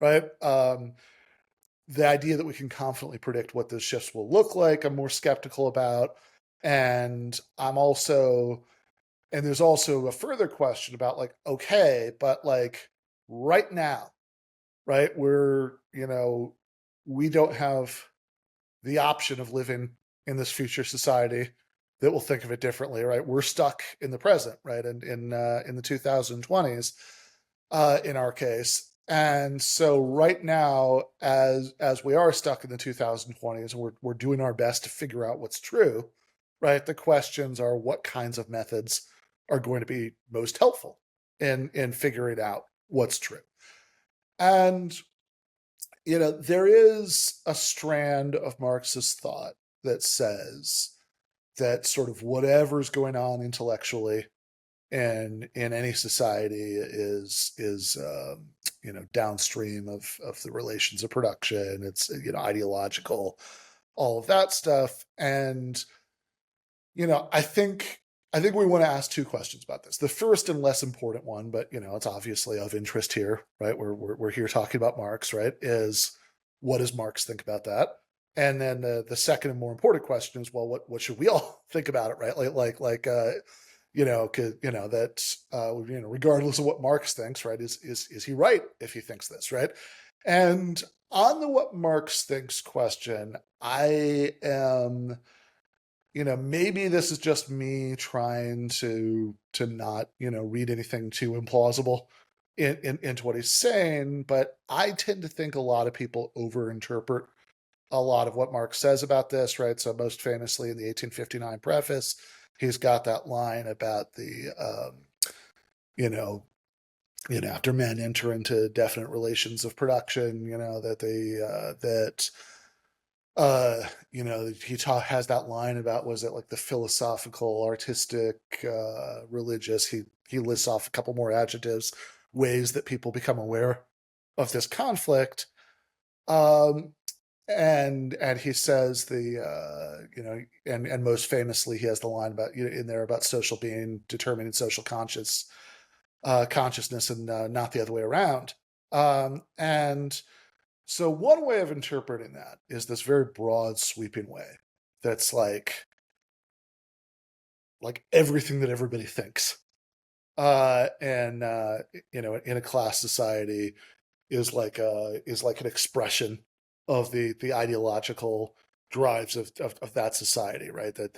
Speaker 2: right? The idea that we can confidently predict what those shifts will look like, I'm more skeptical about. And there's also a further question about like, okay, but like right now, right, we don't have the option of living in this future society that will think of it differently, right? We're stuck in the present, right? And in the 2020s, in our case. And so right now, as we are stuck in the 2020s, and we're doing our best to figure out what's true, right? The questions are what kinds of methods are going to be most helpful in figuring out what's true. And there is a strand of Marxist thought that says that sort of whatever's going on intellectually in any society is downstream of the relations of production. It's ideological, all of that stuff. And, I think we want to ask two questions about this. The first and less important one, but it's obviously of interest here, right? We're here talking about Marx, right? Is what does Marx think about that? And then the second and more important question is, well, what should we all think about it, right? Regardless of what Marx thinks, right? Is he right if he thinks this, right? And on the what Marx thinks question, I am maybe this is just me trying to not, read anything too implausible into what he's saying, but I tend to think a lot of people overinterpret a lot of what Marx says about this, right? So most famously in the 1859 preface, he's got that line about the, after men enter into definite relations of production, that they, has that line about, was it like the philosophical, artistic, religious? He lists off a couple more adjectives, ways that people become aware of this conflict. And he says and most famously he has the line about in there about social being determining social consciousness and not the other way around. And so one way of interpreting that is this very broad, sweeping way that's like everything that everybody thinks, and in a class society is like an expression of the ideological drives of that society, right? I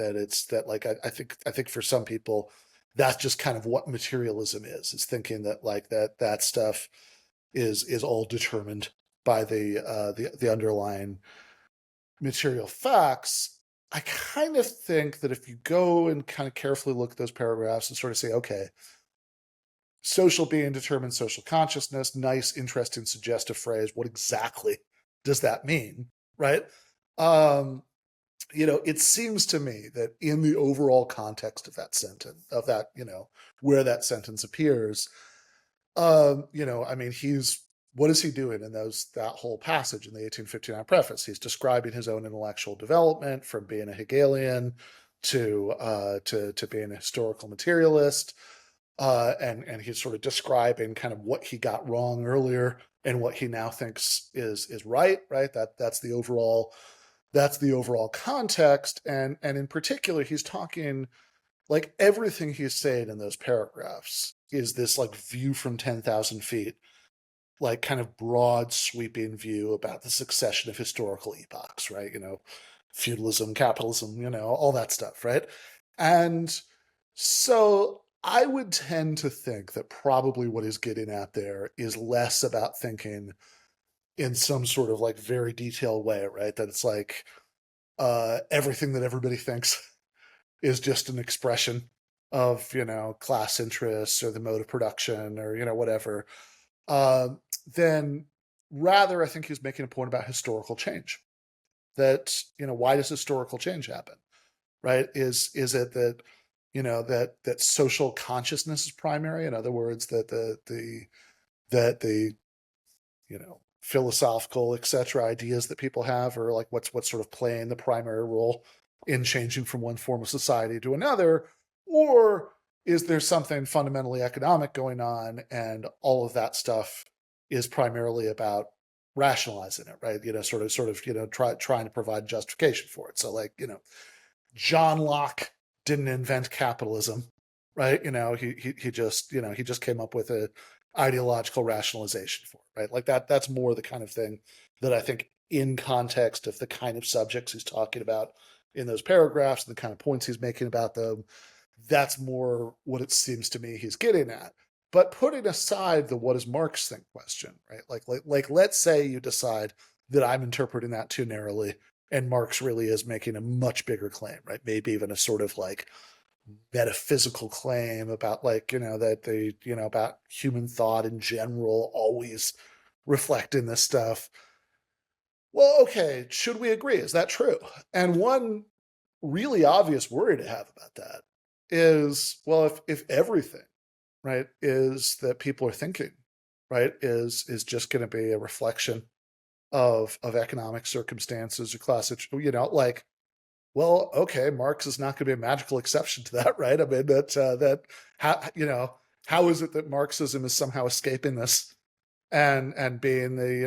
Speaker 2: think for some people that's just kind of what materialism is. It's thinking that that stuff is all determined by the underlying material facts. I kind of think that if you go and kind of carefully look at those paragraphs and sort of say, okay, social being determines social consciousness, nice, interesting, suggestive phrase. What exactly does that mean, right? It seems to me that in the overall context of that sentence, where that sentence appears, what is he doing in that whole passage in the 1859 preface? He's describing his own intellectual development from being a Hegelian to being a historical materialist, and he's sort of describing kind of what he got wrong earlier and what he now thinks is right. That's the overall context, and in particular, he's talking everything he's saying in those paragraphs is this view from 10,000 feet, kind of broad sweeping view about the succession of historical epochs, right? Feudalism, capitalism, all that stuff, right? And so I would tend to think that probably what he's getting at there is less about thinking in some sort of very detailed way, right? That it's everything that everybody thinks is just an expression of, class interests or the mode of production or, whatever. Then rather, I think he's making a point about historical change. That, why does historical change happen? Right? Is it that, that social consciousness is primary? In other words, that the philosophical, etc. ideas that people have are what's sort of playing the primary role in changing from one form of society to another? Or is there something fundamentally economic going on, and all of that stuff is primarily about rationalizing it, right? Trying to provide justification for it. So John Locke didn't invent capitalism, right? He just came up with a ideological rationalization for it, right? That's more the kind of thing that I think, in context of the kind of subjects he's talking about in those paragraphs and the kind of points he's making about them, that's more what it seems to me he's getting at. But putting aside the what does Marx think question, right? Let's say you decide that I'm interpreting that too narrowly, and Marx really is making a much bigger claim, right? Maybe even a sort of metaphysical claim about about human thought in general always reflecting this stuff. Well, okay, should we agree? Is that true? And one really obvious worry to have about that is, well, if everything, right, is that people are thinking, right, is just going to be a reflection of economic circumstances or class, like, well, okay, Marx is not going to be a magical exception to that, right? I mean, that how how is it that Marxism is somehow escaping this and being the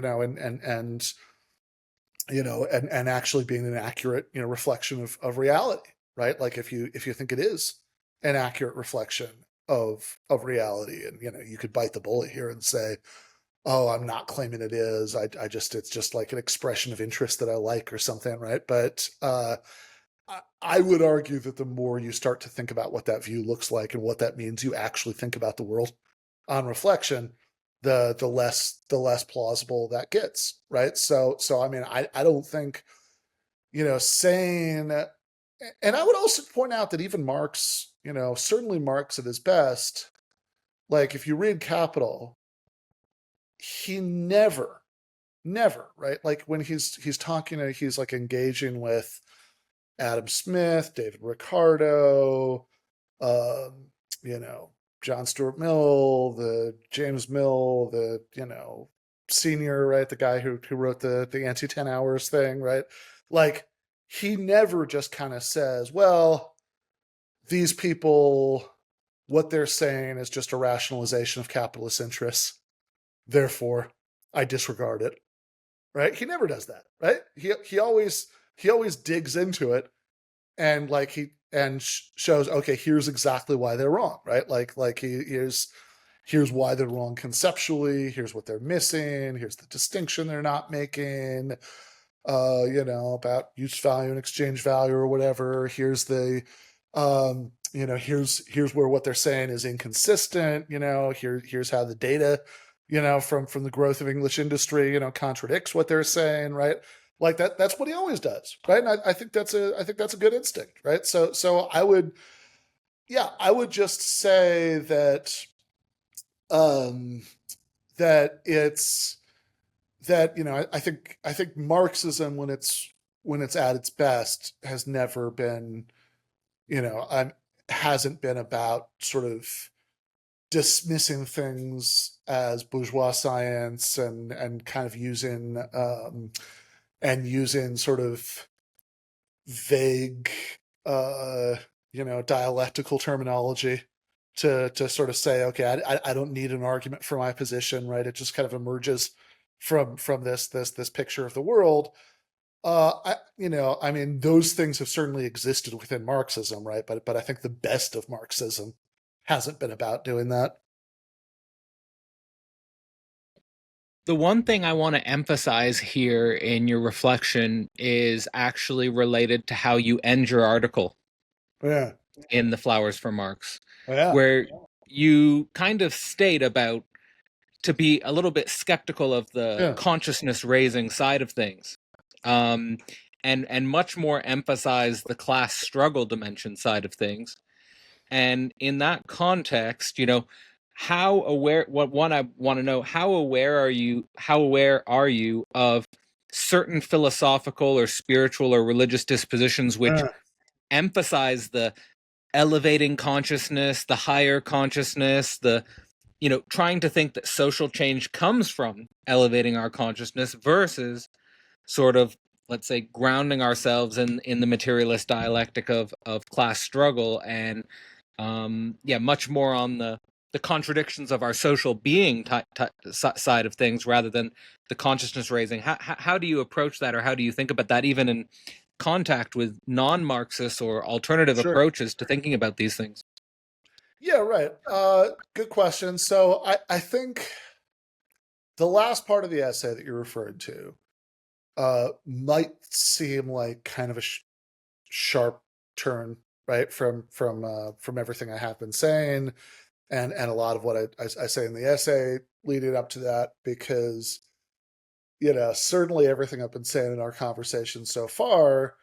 Speaker 2: and and actually being an accurate reflection of reality, right? Like if you think it is an accurate reflection of reality, and you could bite the bullet here and say, oh, I'm not claiming it is. I just it's just like an expression of interest that I like or something, right? But I would argue that the more you start to think about what that view looks like and what that means, you actually think about the world on reflection, the less plausible that gets, right? So I mean, I don't think saying, and I would also point out that even Marx, certainly Marx at his best, like if you read Capital, he never, right? Like when he's talking, he's like engaging with Adam Smith, David Ricardo, um, you know, John Stuart Mill, the James Mill, the senior, right, the guy who wrote the anti 10 hours thing, right? Like he never just kind of says, well, these people, what they're saying is just a rationalization of capitalist interests. Therefore, I disregard it. Right? He never does that. Right? He always digs into it and like shows, okay, here's exactly why they're wrong. Right? Here's why they're wrong conceptually. Here's what they're missing. Here's the distinction they're not making. About use value and exchange value or whatever. Here's the here's where what they're saying is inconsistent. Here's how the data from the growth of English industry contradicts what they're saying, right? Like that's what he always does, right? And I think that's a good instinct, right? So I would just say that um that it's that I think Marxism when it's at its best has never been hasn't been about sort of dismissing things as bourgeois science and kind of using sort of vague uh dialectical terminology to sort of say, okay, I don't need an argument for my position, right? It just kind of emerges from this picture of the world. I mean, those things have certainly existed within Marxism, right? But I think the best of Marxism hasn't been about doing that.
Speaker 1: The one thing I want to emphasize here in your reflection is actually related to how you end your article
Speaker 2: Yeah,
Speaker 1: in The Flowers for Marx,
Speaker 2: yeah,
Speaker 1: where you kind of state about to be a little bit skeptical of the
Speaker 2: yeah,
Speaker 1: consciousness raising side of things, um, and much more emphasize the class struggle dimension side of things. And in that context, how aware? What one I want to know: how aware are you? How aware are you of certain philosophical or spiritual or religious dispositions which
Speaker 2: yeah,
Speaker 1: emphasize the elevating consciousness, the higher consciousness, the trying to think that social change comes from elevating our consciousness versus sort of, let's say, grounding ourselves in the materialist dialectic of class struggle and much more on the contradictions of our social being side of things rather than the consciousness raising. How do you approach that, or how do you think about that, even in contact with non-Marxist or alternative
Speaker 2: sure.
Speaker 1: approaches to thinking about these things?
Speaker 2: Yeah, right. Good question. So I think the last part of the essay that you referred to might seem like kind of a sharp turn, right, from everything I have been saying, and a lot of what I say in the essay leading up to that, because certainly everything I've been saying in our conversation so far,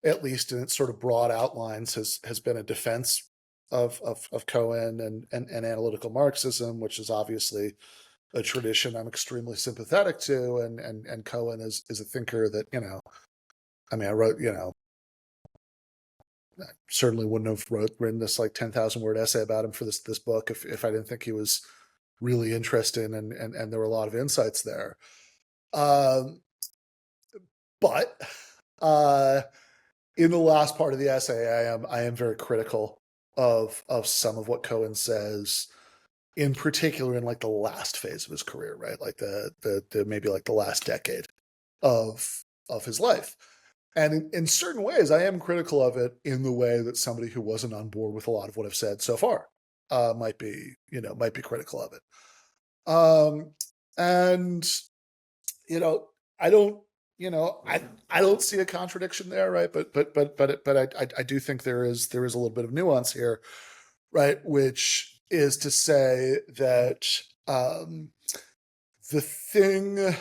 Speaker 2: at least in its sort of broad outlines, has been a defense of Cohen and analytical Marxism, which is obviously a tradition I'm extremely sympathetic to, and Cohen is a thinker that I mean, I wrote I certainly wouldn't have written this like 10,000 word essay about him for this book if I didn't think he was really interesting and there were a lot of insights there. Um, But uh, in the last part of the essay, I am very critical of some of what Cohen says, in particular in like the last phase of his career, right? Like the maybe like the last decade of his life. And in certain ways, I am critical of it in the way that somebody who wasn't on board with a lot of what I've said so far might be, might be critical of it. Um, and you know, I don't, I don't see a contradiction there, right? But I do think there is a little bit of nuance here, right? Which is to say that the thing,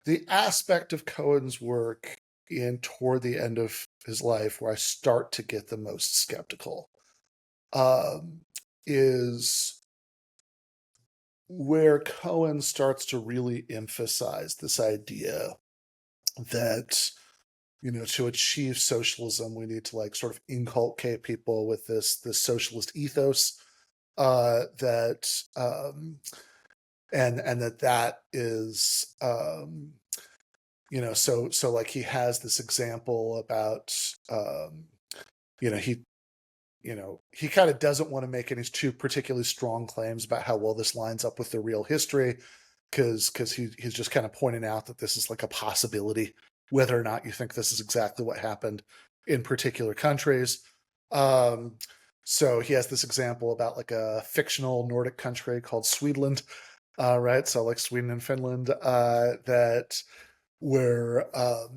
Speaker 2: the aspect of Cohen's work in toward the end of his life where I start to get the most skeptical um, is where Cohen starts to really emphasize this idea that, to achieve socialism, we need to like sort of inculcate people with this socialist ethos that and that is so like he has this example about he he kind of doesn't want to make any too particularly strong claims about how well this lines up with the real history, because he's just kind of pointing out that this is like a possibility, whether or not you think this is exactly what happened in particular countries. Um, so he has this example about like a fictional Nordic country called Sweden, right? So like Sweden and Finland, that where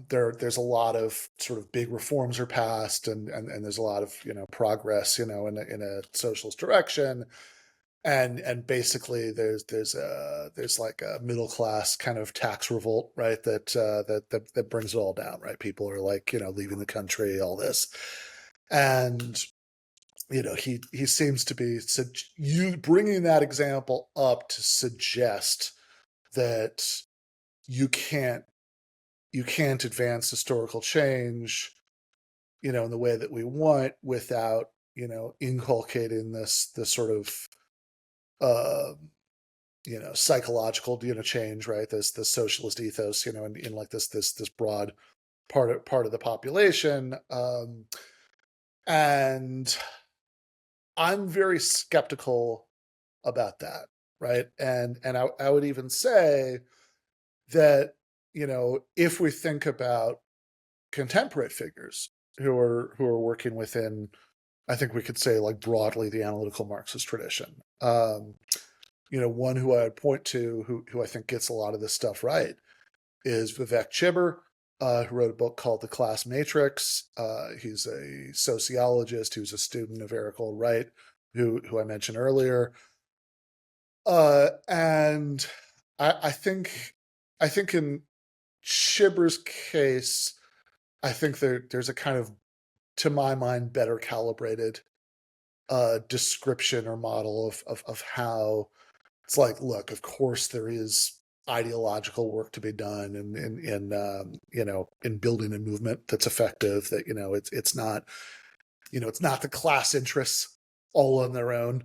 Speaker 2: there's a lot of sort of big reforms are passed, and there's a lot of progress in a socialist direction, and basically there's like a middle class kind of tax revolt, right? That brings it all down, right? People are like leaving the country, all this, and he seems to be you bringing that example up to suggest that you can't advance historical change, in the way that we want without, inculcating this sort of, uh, psychological, change, right? This socialist ethos, in like this broad part of the population. And I'm very skeptical about that, right? And I would even say that, if we think about contemporary figures who are working within, I think we could say like broadly the analytical Marxist tradition. One who I would point to who I think gets a lot of this stuff right is Vivek Chibber, who wrote a book called The Class Matrix. He's a sociologist who's a student of Eric Wright, who I mentioned earlier. And I think in Chibber's case, I think there's a kind of, to my mind, better calibrated description or model of how it's like, look, of course there is ideological work to be done in building a movement that's effective, that it's not the class interests all on their own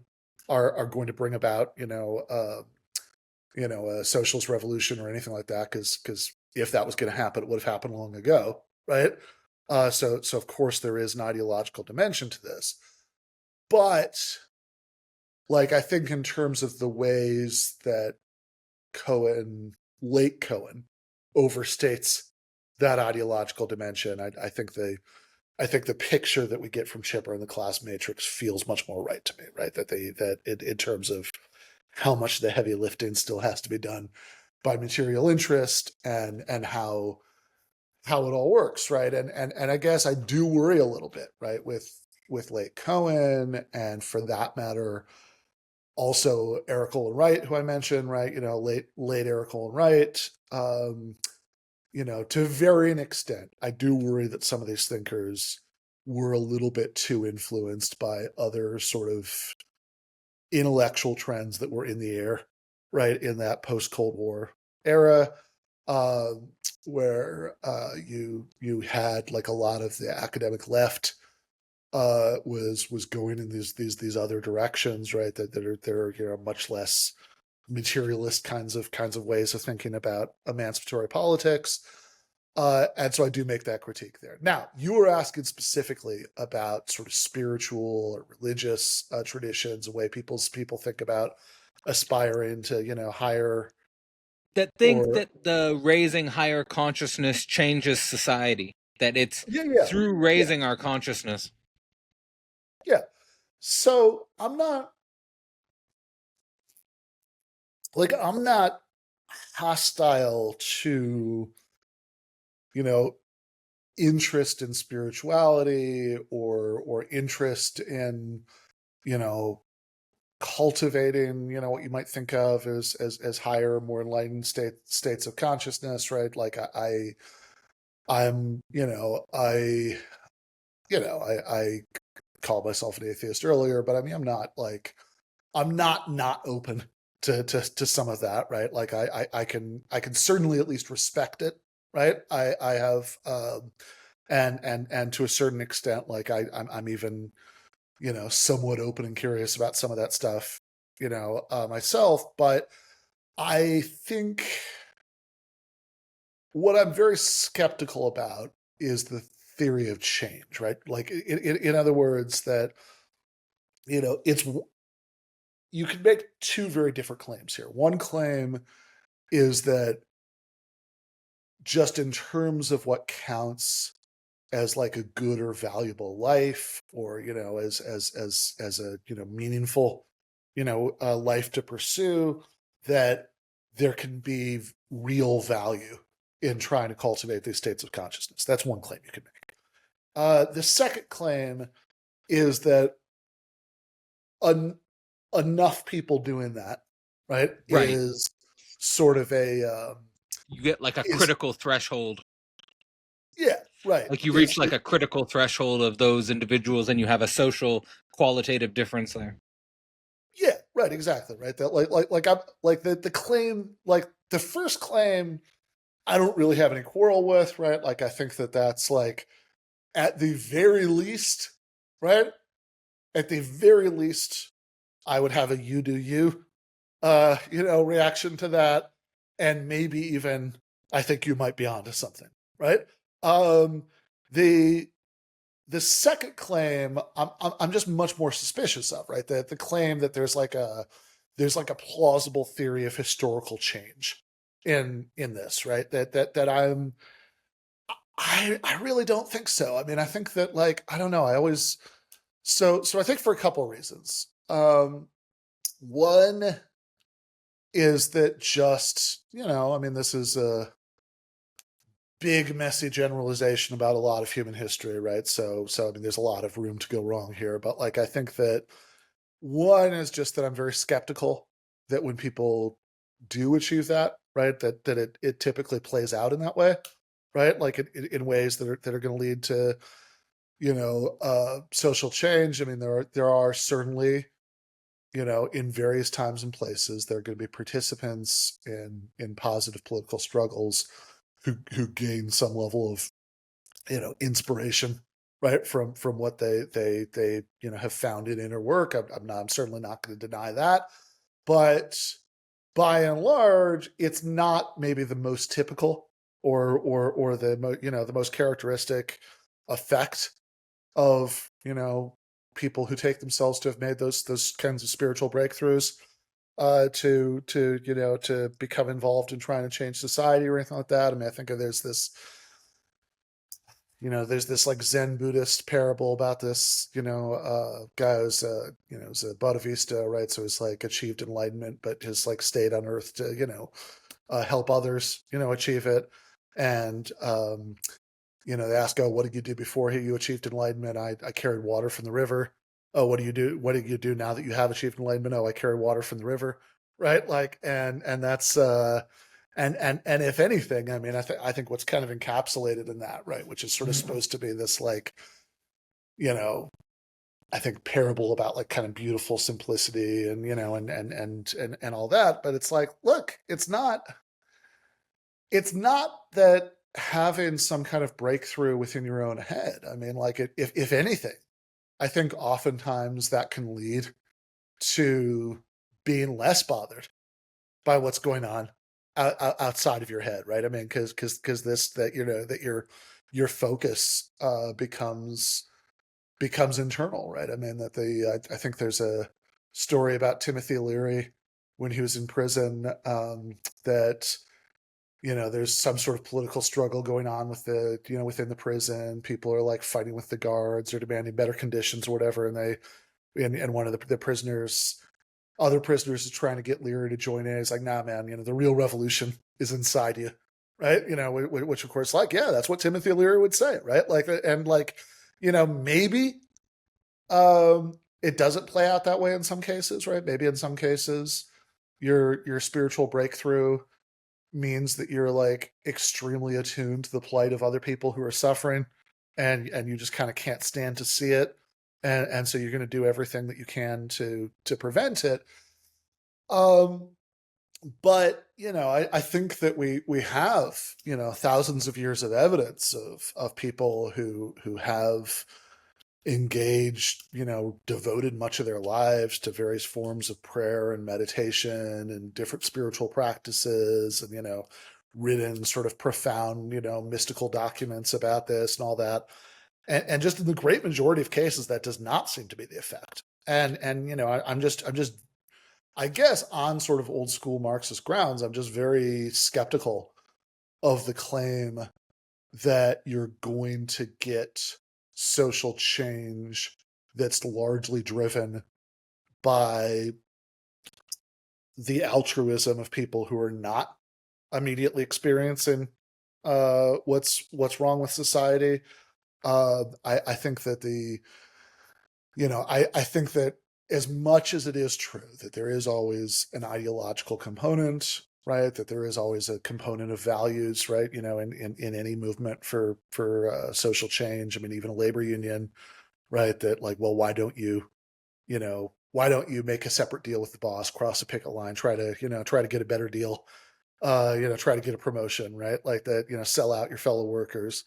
Speaker 2: are going to bring about a socialist revolution or anything like that, because if that was going to happen, it would have happened long ago, right? So of course there is an ideological dimension to this, but like I think in terms of the ways that late Cohen, overstates that ideological dimension, I think the picture that we get from Chipper in the Class Matrix feels much more right to me, right? In terms of how much the heavy lifting still has to be done by material interest, and how it all works, right? And I guess I do worry a little bit, right, with late Cohen, and for that matter, also Eric Olin Wright, who I mentioned, right? Late Eric Olin Wright. To varying extent, I do worry that some of these thinkers were a little bit too influenced by other sort of intellectual trends that were in the air, right, in that post-Cold War era, uh, where you had like a lot of the academic left was going in these other directions, right? That are much less materialist kinds of ways of thinking about emancipatory politics. And so I do make that critique there. Now, you were asking specifically about sort of spiritual or religious traditions, the way people think about aspiring to, higher
Speaker 1: That think
Speaker 2: or
Speaker 1: that the raising higher consciousness changes society. That it's
Speaker 2: yeah, yeah,
Speaker 1: through
Speaker 2: yeah,
Speaker 1: raising our consciousness.
Speaker 2: yeah. So I'm not hostile to, you know, interest in spirituality or interest in, you know, cultivating, what you might think of as higher, more enlightened states of consciousness, right? Like I'm, I called myself an atheist earlier, but I mean, I'm not open to some of that, right? Like I can certainly at least respect it, right? I have, and to a certain extent, like I'm even, somewhat open and curious about some of that stuff, myself. But I think what I'm very skeptical about is the theory of change, right? Like, in other words, that, it's, you can make two very different claims here. One claim is that just in terms of what counts as like a good or valuable life, or as a meaningful life to pursue, that there can be real value in trying to cultivate these states of consciousness. That's one claim you can make. The second claim is that enough people doing that, right,
Speaker 1: Right.
Speaker 2: is sort of a
Speaker 1: You get like a
Speaker 2: is
Speaker 1: critical threshold.
Speaker 2: yeah, right,
Speaker 1: Like you reach
Speaker 2: is
Speaker 1: like a critical threshold of those individuals and you have a social qualitative difference there.
Speaker 2: yeah, right, exactly, right. That I'm like the claim, like the first claim, I don't really have any quarrel with, right? Like I think that that's like at the very least, right? At the very least, I would have a you do you, reaction to that, and maybe even I think you might be onto something, right? Um, the the second claim, I'm just much more suspicious of, right? The claim that there's like a plausible theory of historical change in this, right? That I really don't think so. I mean, I think that, like, I don't know. I always so I think for a couple of reasons. One is that just, I mean, this is a big messy generalization about a lot of human history, right? So I mean, there's a lot of room to go wrong here, but like I think that one is just that I'm very skeptical that when people do achieve that, right, that it typically plays out in that way, right? Like in ways that are going to lead to, social change. I mean, there are certainly, in various times and places, there are going to be participants in positive political struggles who gain some level of, inspiration, right, from what they have found in inner work. I'm certainly not going to deny that, but by and large, it's not maybe the most typical or the most characteristic effect of, people who take themselves to have made those kinds of spiritual breakthroughs, to become involved in trying to change society or anything like that. I mean, I think there's this like Zen Buddhist parable about this, guy who's, is a Bodhisattva, right? So he's like achieved enlightenment, but has like stayed on earth to, help others, achieve it. And, they ask, oh, what did you do before you achieved enlightenment? I carried water from the river. Oh, what do you do? What do you do now that you have achieved enlightenment? Oh, I carry water from the river. Right. Like, and that's, and if anything, I mean, I think what's kind of encapsulated in that, right, which is sort of supposed to be this, like, you know, I think parable about like kind of beautiful simplicity and, and all that. But it's like, look, it's not that having some kind of breakthrough within your own head. I mean, like, if anything, I think oftentimes that can lead to being less bothered by what's going on outside of your head, right? I mean, because this that that your focus becomes internal, right? I mean, that I think there's a story about Timothy Leary when he was in prison, that there's some sort of political struggle going on with within the prison. People are like fighting with the guards or demanding better conditions or whatever, and and one of the prisoners, other prisoners, is trying to get Leary to join in. He's like, nah, man, the real revolution is inside you, right? Which of course, like, yeah, that's what Timothy Leary would say, right? Like, and like, maybe it doesn't play out that way in some cases, right? Maybe in some cases, your spiritual breakthrough means that you're like extremely attuned to the plight of other people who are suffering, and you just kind of can't stand to see it, and so you're going to do everything that you can to prevent it. Um, but I think that we have thousands of years of evidence of people who have engaged, devoted much of their lives to various forms of prayer and meditation and different spiritual practices, and written sort of profound, mystical documents about this and all that. And just in the great majority of cases, that does not seem to be the effect. And I'm just I guess on sort of old school Marxist grounds, I'm just very skeptical of the claim that you're going to get social change that's largely driven by the altruism of people who are not immediately experiencing what's wrong with society. I think that I think that as much as it is true that there is always an ideological component, right? That there is always a component of values, right? In any movement for social change. I mean, even a labor union, right? That like, well, why don't you make a separate deal with the boss, cross a picket line, try to get a better deal, try to get a promotion, right? Like that, sell out your fellow workers,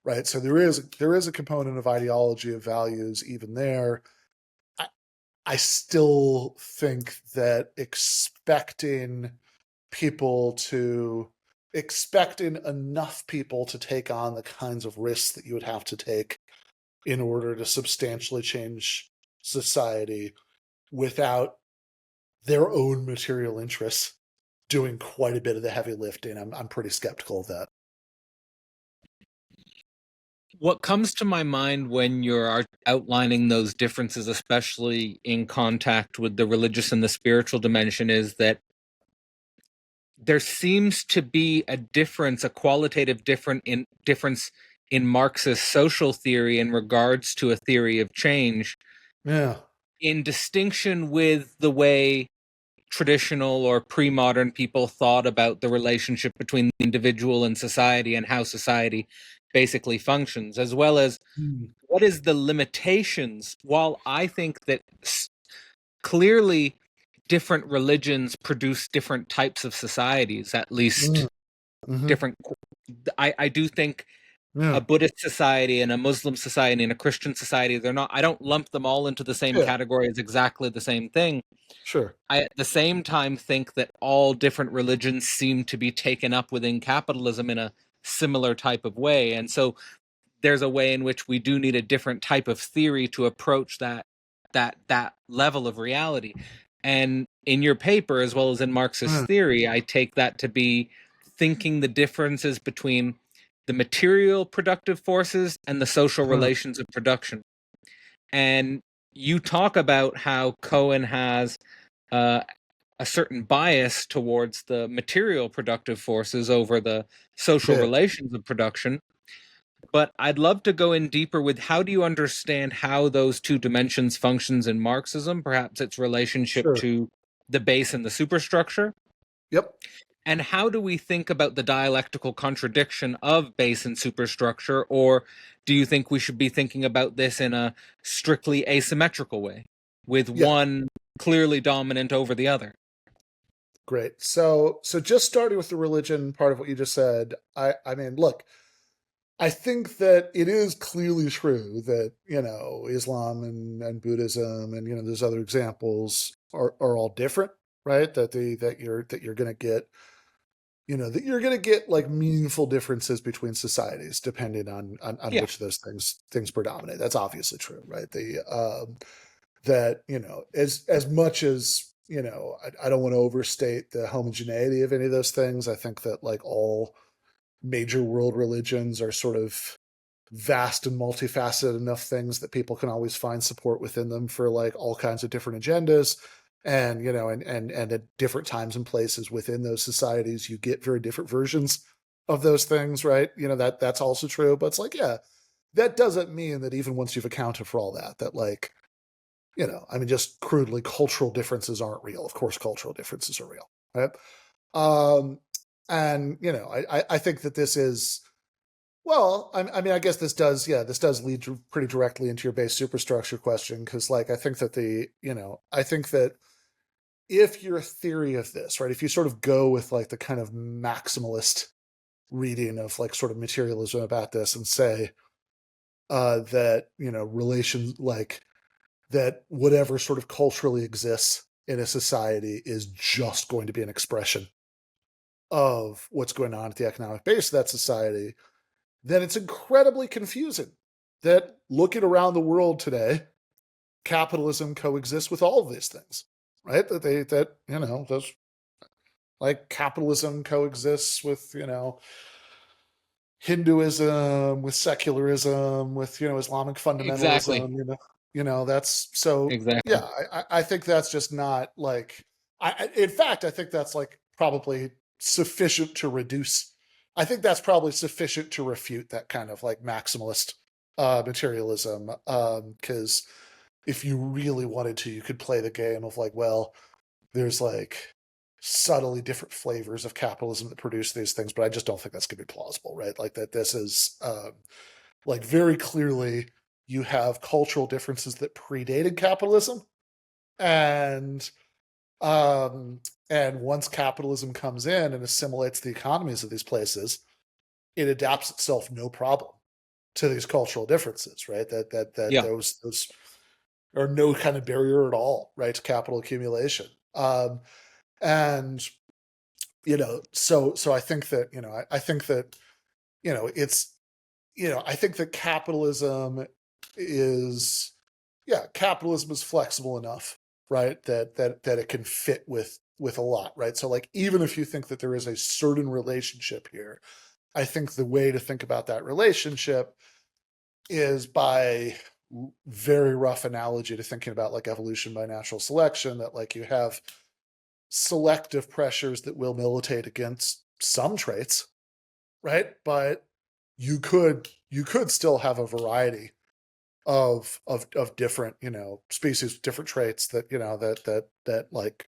Speaker 2: right? So there is a component of ideology, of values even there. I, I still think that people to expecting enough people to take on the kinds of risks that you would have to take in order to substantially change society without their own material interests doing quite a bit of the heavy lifting. I'm pretty skeptical of that.
Speaker 1: What comes to my mind when you're outlining those differences, especially in contact with the religious and the spiritual dimension, is that there seems to be a difference, a qualitative difference in Marxist social theory in regards to a theory of change,
Speaker 2: Yeah.
Speaker 1: in distinction with the way traditional or pre-modern people thought about the relationship between the individual and society and how society basically functions, as well as
Speaker 2: Mm.
Speaker 1: what is the limitations. While I think that clearly different religions produce different types of societies, at
Speaker 2: Mm.
Speaker 1: least
Speaker 2: Hmm.
Speaker 1: different, I do think a
Speaker 2: Yeah.
Speaker 1: Buddhist society and a Muslim society and a Christian society, they're not, I don't lump them all into the same
Speaker 2: Yeah.
Speaker 1: category as exactly the same thing.
Speaker 2: Sure.
Speaker 1: I at the same time think that all different religions seem to be taken up within capitalism in a similar type of way. And so there's a way in which we do need a different type of theory to approach that level of reality. And in your paper, as well as in Marxist
Speaker 2: Mm.
Speaker 1: theory, I take that to be thinking the differences between the material productive forces and the social
Speaker 2: Mm.
Speaker 1: relations of production. And you talk about how Cohen has uh, a certain bias towards the material productive forces over the social
Speaker 2: Yeah.
Speaker 1: relations of production. But I'd love to go in deeper with how do you understand how those two dimensions functions in Marxism, perhaps its relationship
Speaker 2: Sure.
Speaker 1: to the base and the superstructure,
Speaker 2: Yep.
Speaker 1: and how do we think about the dialectical contradiction of base and superstructure, or do you think we should be thinking about this in a strictly asymmetrical way, with
Speaker 2: Yeah.
Speaker 1: one clearly dominant over the other?
Speaker 2: Great. So just starting with the religion part of what you just said, I mean, look, I think that it is clearly true that, Islam and Buddhism and, there's other examples are all different, right? That you're going to get that you're going to get like meaningful differences between societies depending on
Speaker 1: Yeah.
Speaker 2: which of those things predominate. That's obviously true, right? That as much as I don't want to overstate the homogeneity of any of those things. I think that like all major world religions are sort of vast and multifaceted enough things that people can always find support within them for like all kinds of different agendas. And and at different times and places within those societies you get very different versions of those things, right? That's also true, but it's like, yeah, that doesn't mean that even once you've accounted for all that like, just crudely cultural differences aren't real. Of course cultural differences are real, right? um and I think that this is, well, I guess this does lead pretty directly into your base superstructure question, because like I think that I think that if your theory of this, right, if you sort of go with like the kind of maximalist reading of like sort of materialism about this and say that relations like that whatever sort of culturally exists in a society is just going to be an expression of what's going on at the economic base of that society, then it's incredibly confusing that looking around the world today, capitalism coexists with all of these things, right? Those like capitalism coexists with, Hinduism, with secularism, with, Islamic
Speaker 1: Exactly.
Speaker 2: fundamentalism, that's so,
Speaker 1: Exactly.
Speaker 2: yeah, I think that's just not like, in fact, I think that's like probably sufficient to reduce. I think that's probably sufficient to refute that kind of like maximalist materialism. Because if you really wanted to, you could play the game of like, well, there's like subtly different flavors of capitalism that produce these things, but I just don't think that's going to be plausible, right? Like that this is like very clearly you have cultural differences that predated capitalism, and um and once capitalism comes in and assimilates the economies of these places, it adapts itself no problem to these cultural differences, right? That
Speaker 1: Yeah.
Speaker 2: those are no kind of barrier at all, right, to capital accumulation. And so I think that I think that it's I think that is capitalism is flexible enough, right, that it can fit with a lot, right? So like even if you think that there is a certain relationship here, I think the way to think about that relationship is by very rough analogy to thinking about like evolution by natural selection, that like you have selective pressures that will militate against some traits, right? But you could still have a variety of different species, different traits that that like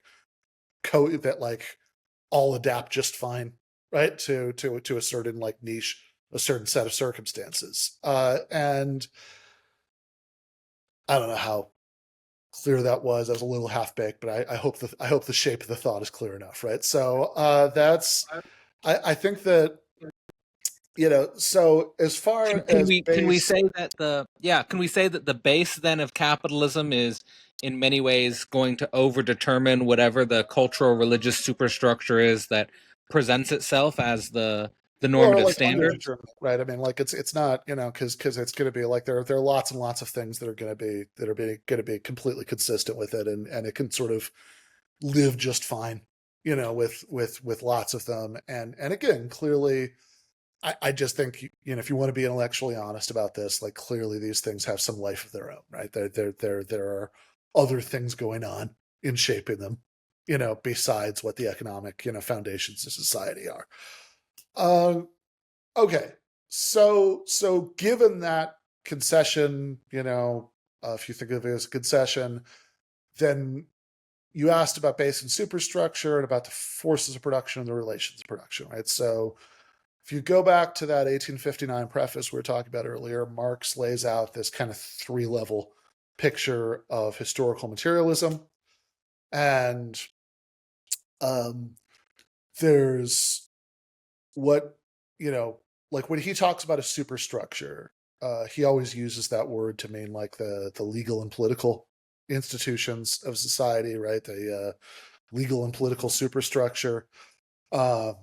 Speaker 2: all adapt just fine, right, to a certain like niche, a certain set of circumstances. And I don't know how clear that was. I was a little half baked, but I hope the shape of the thought is clear enough, right? So that's I think that so as far
Speaker 1: Can
Speaker 2: as
Speaker 1: we
Speaker 2: base,
Speaker 1: say that can we say that the base then of capitalism is in many ways going to overdetermine whatever the cultural religious superstructure is that presents itself as the
Speaker 2: or
Speaker 1: normative
Speaker 2: like
Speaker 1: standard?
Speaker 2: underdetermined, right? I mean, like it's not because it's going to be like there are lots and lots of things that are going to be going to be completely consistent with it, and it can sort of live just fine, with lots of them, and again, clearly, I just think if you want to be intellectually honest about this, like clearly these things have some life of their own, right? There are other things going on in shaping them, besides what the economic foundations of society are. Um, okay, so given that concession, if you think of it as a concession, then you asked about base and superstructure and about the forces of production and the relations of production, right? So if you go back to that 1859 preface we were talking about earlier, Marx lays out this kind of three-level picture of historical materialism. And um, there's what, like when he talks about a superstructure, he always uses that word to mean like the legal and political institutions of society, right? The legal and political superstructure. Um,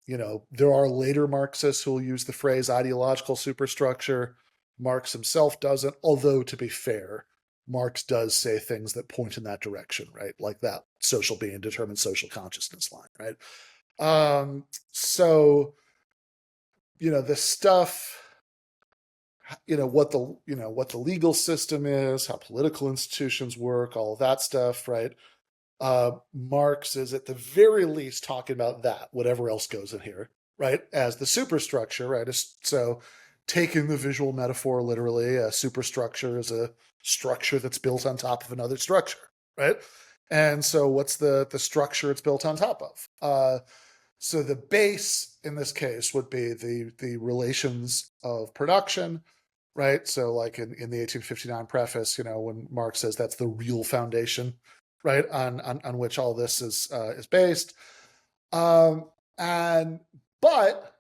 Speaker 2: there are later Marxists who will use the phrase ideological superstructure. Marx himself doesn't, although to be fair, Marx does say things that point in that direction, right? Like that social being determined social consciousness line, right? So, the stuff, what the legal system is, how political institutions work, all of that stuff, right? Marx is at the very least talking about that, whatever else goes in here, right? As the superstructure, right? So taking the visual metaphor literally, a superstructure is a structure that's built on top of another structure, right? And so what's the structure it's built on top of? So the base in this case would be the relations of production, right? So like in the 1859 preface, when Marx says that's the real foundation, right, on which all this is based. And but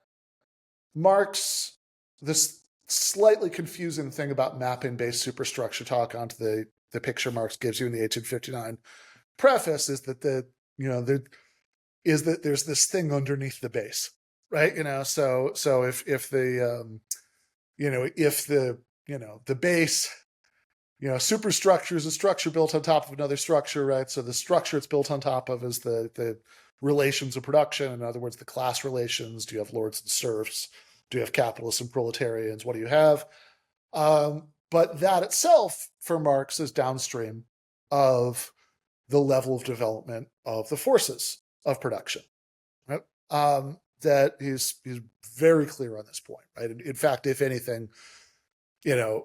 Speaker 2: Marx, this slightly confusing thing about mapping base superstructure talk onto the picture Marx gives you in the 1859 preface is that there's this thing underneath the base, right? So if the the base, superstructure is a structure built on top of another structure, right? So the structure it's built on top of is the relations of production. In other words, the class relations. Do you have lords and serfs? Do you have capitalists and proletarians? What do you have? But that itself, for Marx, is downstream of the level of development of the forces of production. Right? That he's very clear on this point, right? In fact, if anything, I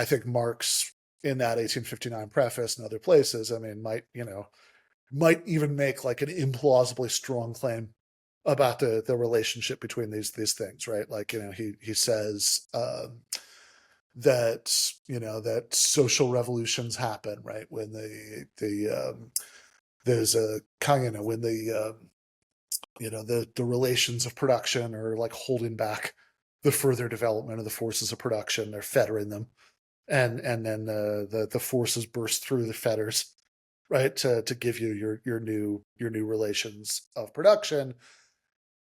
Speaker 2: think Marx in that 1859 preface and other places, might even make like an implausibly strong claim about the relationship between these things, right? Like, he says that social revolutions happen, right? When there's a kind of when the relations of production are like holding back the further development of the forces of production. They're fettering them, and then the forces burst through the fetters, right, to give you your new relations of production.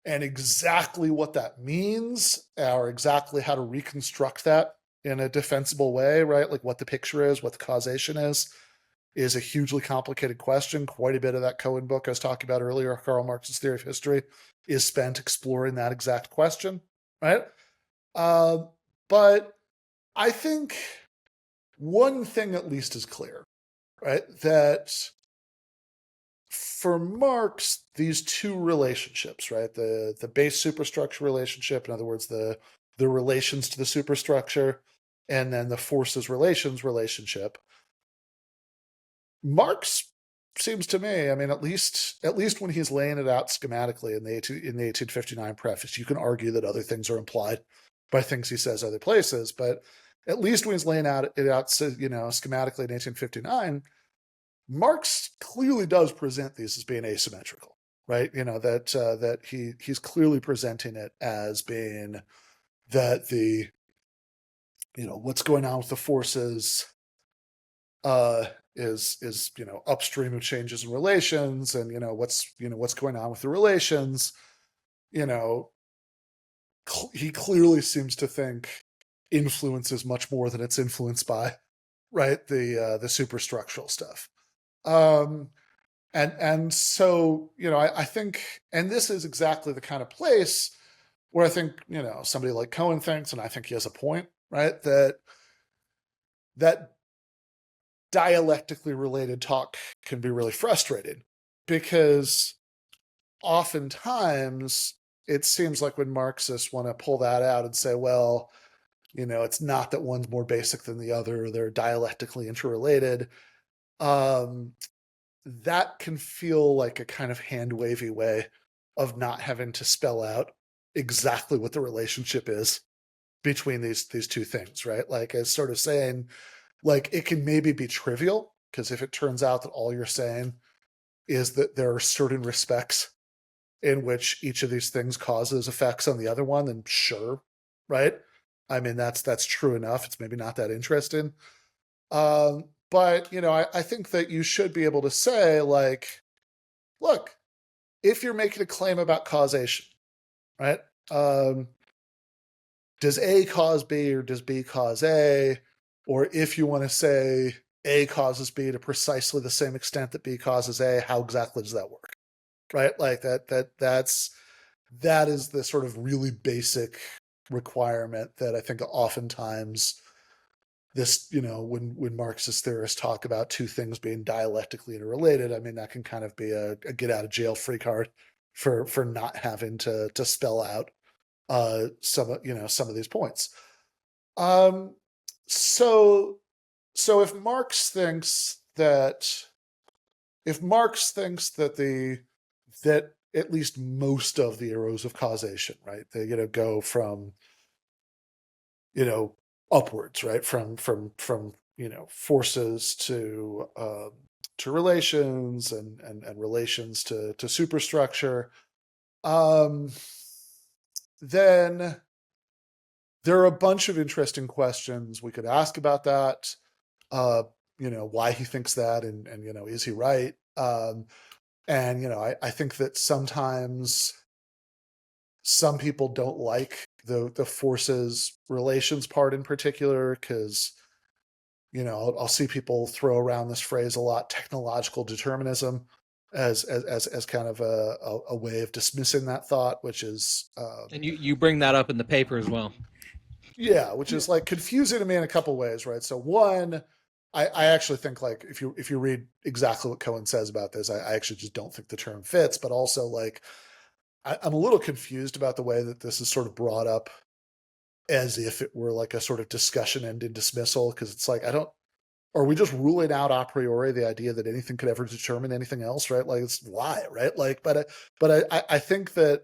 Speaker 2: And exactly what that means, or exactly how to reconstruct that in a defensible way, right? Like what the picture is, what the causation is a hugely complicated question. Quite a bit of that Cohen book I was talking about earlier, Karl Marx's Theory of History, is spent exploring that exact question, right? But I think one thing at least is clear, right? That for Marx, these two relationships, right? The base superstructure relationship, in other words, the relations to the superstructure, and then the forces relations relationship. Marx seems to me, at least when he's laying it out schematically in the 1859 preface, you can argue that other things are implied by things he says other places, but at least when he's laying it out schematically in 1859, Marx clearly does present these as being asymmetrical, right? That he's clearly presenting it as being that what's going on with the forces is upstream of changes in relations, and what's going on with the relations. He clearly seems to think influences much more than it's influenced by, right? The superstructural stuff. And so I think, and this is exactly the kind of place where I think somebody like Cohen thinks, and I think he has a point, right? That dialectically related talk can be really frustrating, because oftentimes it seems like when Marxists want to pull that out and say, well, it's not that one's more basic than the other, they're dialectically interrelated, that can feel like a kind of hand-wavy way of not having to spell out exactly what the relationship is between these two things, right? Like, as sort of saying, like, it can maybe be trivial, because if it turns out that all you're saying is that there are certain respects in which each of these things causes effects on the other one, then sure, right? That's true enough. It's maybe not that interesting. But I think that you should be able to say, like, look, if you're making a claim about causation, right? Um, does A cause B or does B cause A? Or if you want to say A causes B to precisely the same extent that B causes A, how exactly does that work? Right? Like that is the sort of really basic requirement that I think oftentimes this, when Marxist theorists talk about two things being dialectically interrelated, I mean, that can kind of be a get out of jail free card for not having to spell out some of these points. Um, so so if Marx thinks that that at least most of the arrows of causation, right, they go from you know upwards, right, from forces to relations and relations to superstructure, um, then there are a bunch of interesting questions we could ask about that. Uh, why he thinks that, and is he right? And I think that sometimes some people don't like the forces relations part in particular because I'll see people throw around this phrase a lot, technological determinism, as kind of a way of dismissing that thought, which is
Speaker 3: And you bring that up in the paper as well.
Speaker 2: yeah, which is like confusing to me in a couple ways, right? So one, I actually think like if you read exactly what Cohen says about this, I actually just don't think the term fits. But also like I'm a little confused about the way that this is sort of brought up as if it were like a sort of discussion ended dismissal, because it's like I don't. Are we just ruling out a priori the idea that anything could ever determine anything else, right? Like it's why, right? Like, but I think that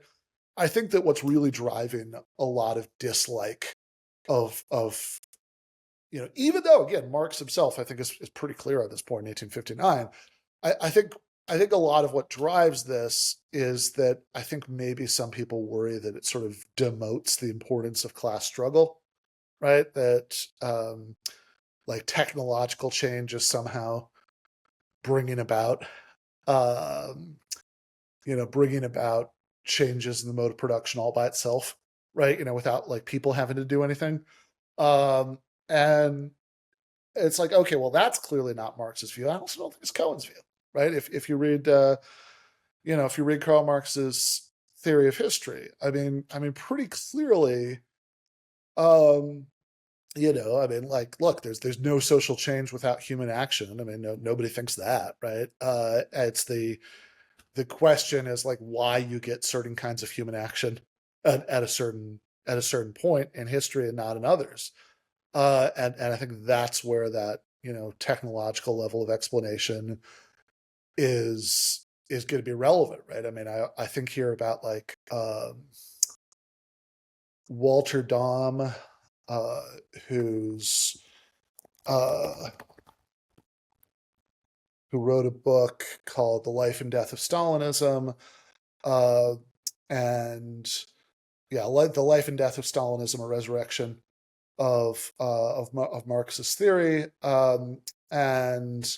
Speaker 2: what's really driving a lot of dislike of even though again Marx himself I think is pretty clear on this point in 1859, I think a lot of what drives this is that I think maybe some people worry that it sort of demotes the importance of class struggle, right? That like technological change is somehow bringing about um, bringing about changes in the mode of production all by itself, right? Without like people having to do anything. Um, and it's like, okay, well, that's clearly not Marx's view. I also don't think it's Cohen's view, right? If you read, if you read Karl Marx's theory of history, I mean, pretty clearly, um, I mean, like, look, there's no social change without human action. I mean, nobody thinks that, right? It's the question is like why you get certain kinds of human action at a certain point in history and not in others. And I think that's where that technological level of explanation is going to be relevant, right? I mean, I think here about like Walter Dahm, uh, who's uh, who wrote a book called The Life and Death of Stalinism, uh, and yeah, like The Life and Death of Stalinism: A Resurrection of Marxist theory, and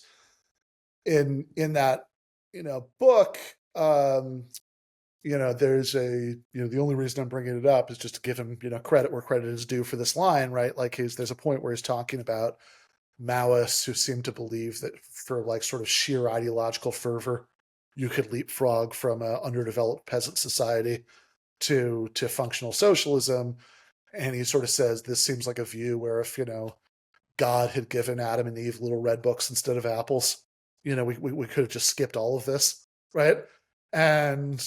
Speaker 2: in that book, there's the only reason I'm bringing it up is just to give him credit where credit is due for this line, right? Like there's a point where he's talking about Maoists who seem to believe that for like sort of sheer ideological fervor, you could leapfrog from an underdeveloped peasant society to functional socialism. And he sort of says this seems like a view where if God had given Adam and Eve little red books instead of apples, we could have just skipped all of this, right? And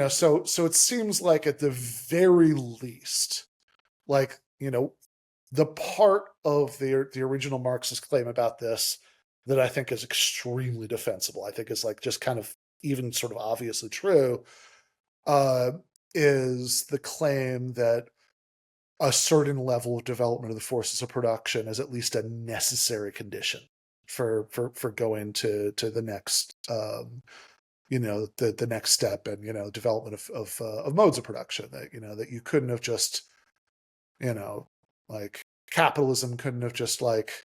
Speaker 2: so it seems like at the very least, like the part of the original Marxist claim about this that I think is extremely defensible, I think is like just kind of even sort of obviously true, uh, is the claim that a certain level of development of the forces of production is at least a necessary condition for going to the next the next step and development of modes of production, that that you couldn't have just like capitalism couldn't have just like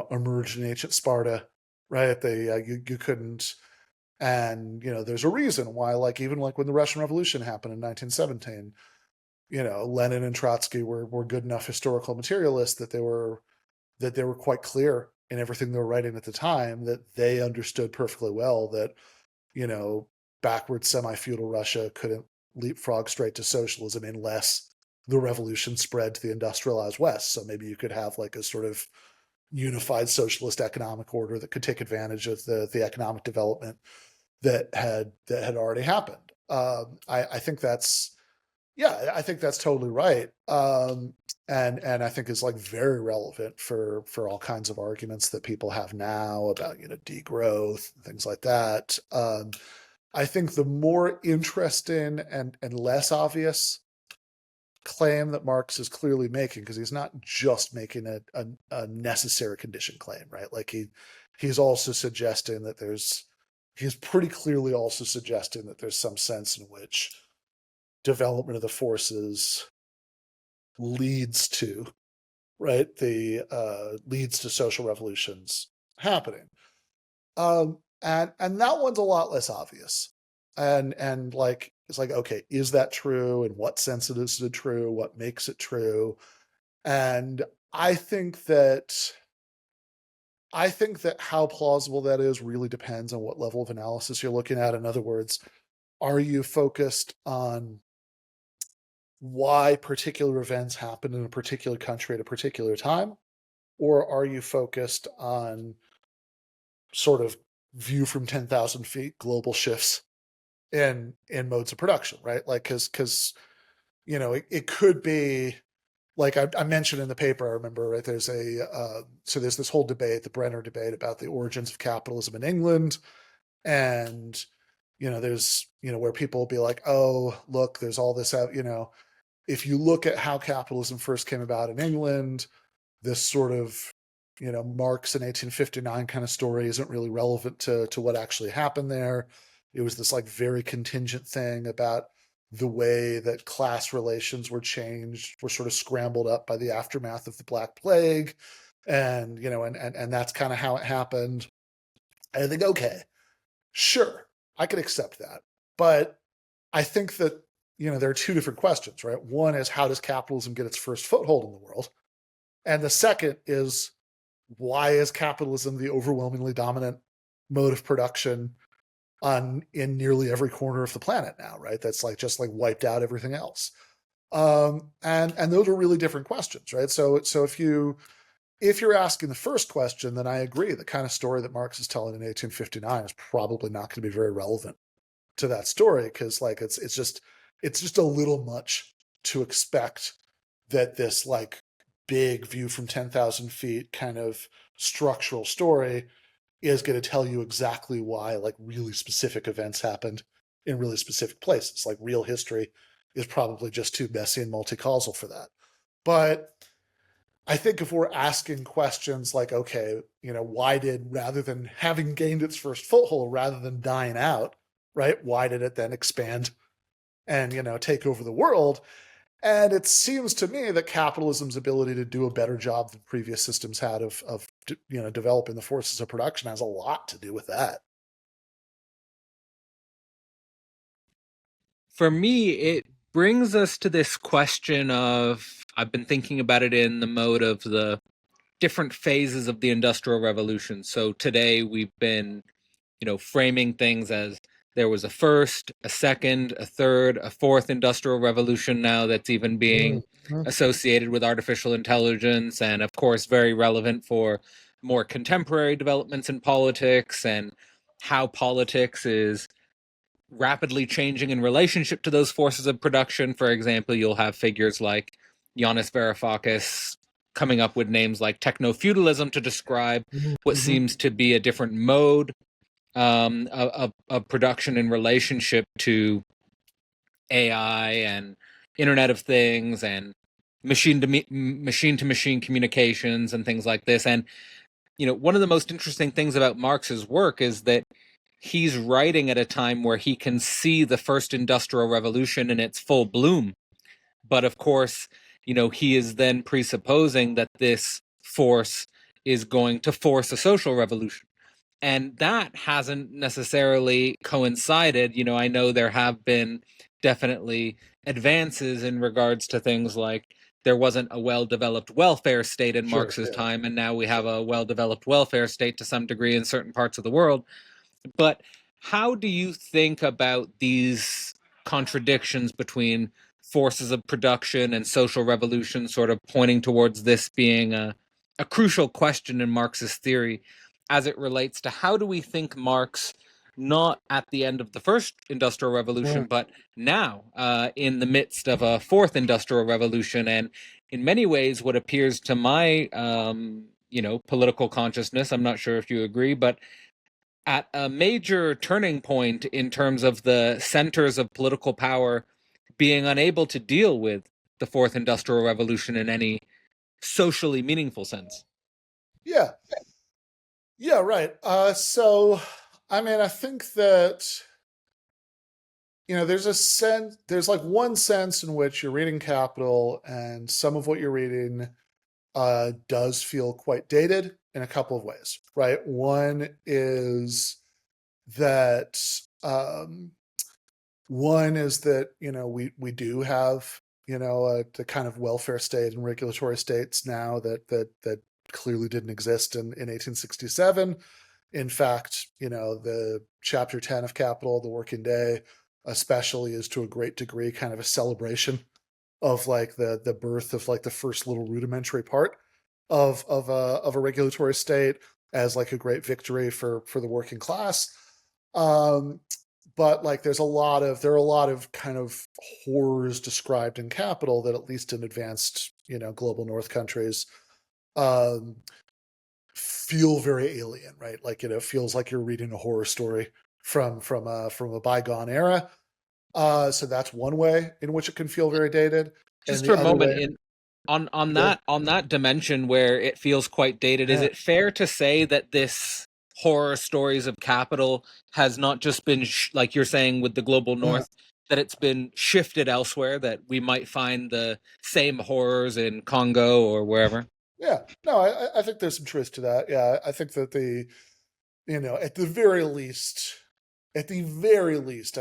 Speaker 2: emerged in ancient Sparta, right? You couldn't And, there's a reason why, like, even like when the Russian Revolution happened in 1917, Lenin and Trotsky were good enough historical materialists that they were quite clear in everything they were writing at the time, that they understood perfectly well that, backward semi-feudal Russia couldn't leapfrog straight to socialism unless the revolution spread to the industrialized West. So maybe you could have like a sort of unified socialist economic order that could take advantage of the economic development that had already happened. I think that's I think that's totally right. And I think is like very relevant for all kinds of arguments that people have now about degrowth and things like that. I think the more interesting and less obvious claim that Marx is clearly making, because he's not just making a necessary condition claim, right? Like he's also suggesting that he's pretty clearly also suggesting that there's some sense in which development of the forces leads to, right? Leads to social revolutions happening. And that one's a lot less obvious. And like, it's like, okay, is that true? In what sense is it true? What makes it true? And I think that how plausible that is really depends on what level of analysis you're looking at. In other words, are you focused on why particular events happen in a particular country at a particular time? Or are you focused on sort of view from 10,000 feet global shifts in modes of production, right? Like, because it could be like I mentioned in the paper. I remember, right? There's there's this whole debate, the Brenner debate, about the origins of capitalism in England, and there's where people will be like, oh, look, there's all this out. If you look at how capitalism first came about in England, this sort of Marx in 1859 kind of story isn't really relevant to what actually happened there. It was this like very contingent thing about the way that class relations were sort of scrambled up by the aftermath of the Black Plague. And, and that's kind of how it happened. And I think, okay, sure, I could accept that. But I think that, there are two different questions, right? One is, how does capitalism get its first foothold in the world? And the second is, why is capitalism the overwhelmingly dominant mode of production in nearly every corner of the planet now, right? That's like just like wiped out everything else. And those are really different questions, right? So if you're asking the first question, then I agree. The kind of story that Marx is telling in 1859 is probably not going to be very relevant to that story, because like it's just a little much to expect that this like big view from 10,000 feet kind of structural story is going to tell you exactly why like really specific events happened in really specific places. Like real history is probably just too messy and multi-causal for that. But I think if we're asking questions like, okay, why did, rather than having gained its first foothold, rather than dying out, right, why did it then expand and, take over the world? And it seems to me that capitalism's ability to do a better job than previous systems had of developing the forces of production has a lot to do with that.
Speaker 3: For me, it brings us to this question of, I've been thinking about it in the mode of the different phases of the Industrial Revolution. So today we've been, framing things as there was a first, a second, a third, a fourth Industrial Revolution now that's even being associated with artificial intelligence, and of course very relevant for more contemporary developments in politics and how politics is rapidly changing in relationship to those forces of production. For example, you'll have figures like Yanis Varoufakis coming up with names like techno-feudalism to describe what seems to be a different mode of production in relationship to AI and Internet of Things and machine to machine communications and things like this. And one of the most interesting things about Marx's work is that he's writing at a time where he can see the first industrial revolution in its full bloom. But of course, he is then presupposing that this force is going to force a social revolution. And that hasn't necessarily coincided. I know there have been definitely advances in regards to things like there wasn't a well-developed welfare state in
Speaker 2: Sure,
Speaker 3: Marx's
Speaker 2: yeah,
Speaker 3: time, and now we have
Speaker 2: sure.
Speaker 3: a well-developed welfare state to some degree in certain parts of the world. But how do you think about these contradictions between forces of production and social revolution, sort of pointing towards this being a crucial question in Marx's theory as it relates to how do we think Marx, not at the end of the first industrial revolution,
Speaker 2: Mm.
Speaker 3: but now in the midst of a fourth industrial revolution, and in many ways, what appears to my political consciousness, I'm not sure if you agree, but at a major turning point in terms of the centers of political power being unable to deal with the fourth industrial revolution in any socially meaningful sense.
Speaker 2: Yeah, yeah, right. So, I mean, I think that there's like one sense in which you're reading Capital, and some of what you're reading does feel quite dated in a couple of ways, right? One is that um, we do have the kind of welfare state and regulatory states now that clearly didn't exist in 1867. In fact, the chapter 10 of Capital, the working day, especially, is to a great degree kind of a celebration of like the birth of like the first little rudimentary part of a regulatory state as like a great victory for the working class. Um, but like there are a lot of kind of horrors described in Capital that, at least in advanced global North countries, um, feel very alien, right? Like it feels like you're reading a horror story from a bygone era. So that's one way in which it can feel very dated, and
Speaker 3: Just
Speaker 2: the
Speaker 3: for a
Speaker 2: other
Speaker 3: moment,
Speaker 2: way,
Speaker 3: in on
Speaker 2: yeah,
Speaker 3: that dimension where it feels quite dated, is
Speaker 2: yeah,
Speaker 3: it fair to say that this horror stories of capital has not just been like you're saying with the global
Speaker 2: yeah,
Speaker 3: north, that it's been shifted elsewhere, that we might find the same horrors in Congo or wherever?
Speaker 2: yeah. No, I think there's some truth to that. Yeah, I think that at the very least, I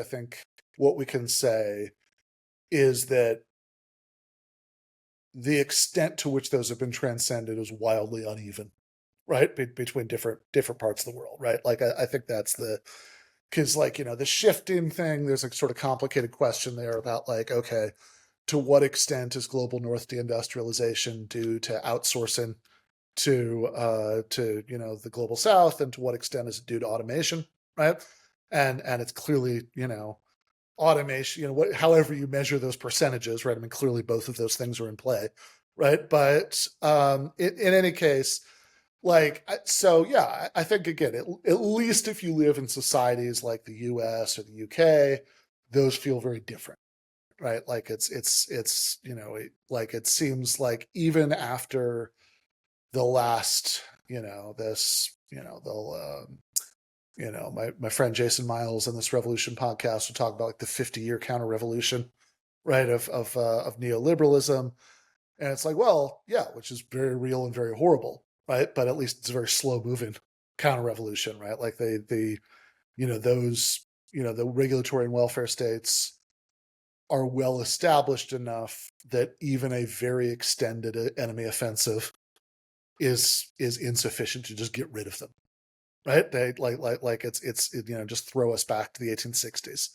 Speaker 2: think what we can say is that the extent to which those have been transcended is wildly uneven, right? Between different parts of the world, right? Like I think that's because like the shifting thing, there's a sort of complicated question there about like, okay, to what extent is global North deindustrialization due to outsourcing to the global South, and to what extent is it due to automation, right? And it's clearly automation, however you measure those percentages, right? I mean, clearly both of those things are in play, right? But in any case, like, so yeah, I think again, at least if you live in societies like the U.S. or the U.K., those feel very different, right? Like it's like it seems like even after the last, this, they'll my friend Jason Miles in this Revolution podcast will talk about like the 50-year counter revolution, right, of neoliberalism. And it's like, well, yeah, which is very real and very horrible, right? But at least it's a very slow moving counter revolution, right? Like those, the regulatory and welfare states are well established enough that even a very extended enemy offensive is insufficient to just get rid of them, right? They like it's just throw us back to the 1860s.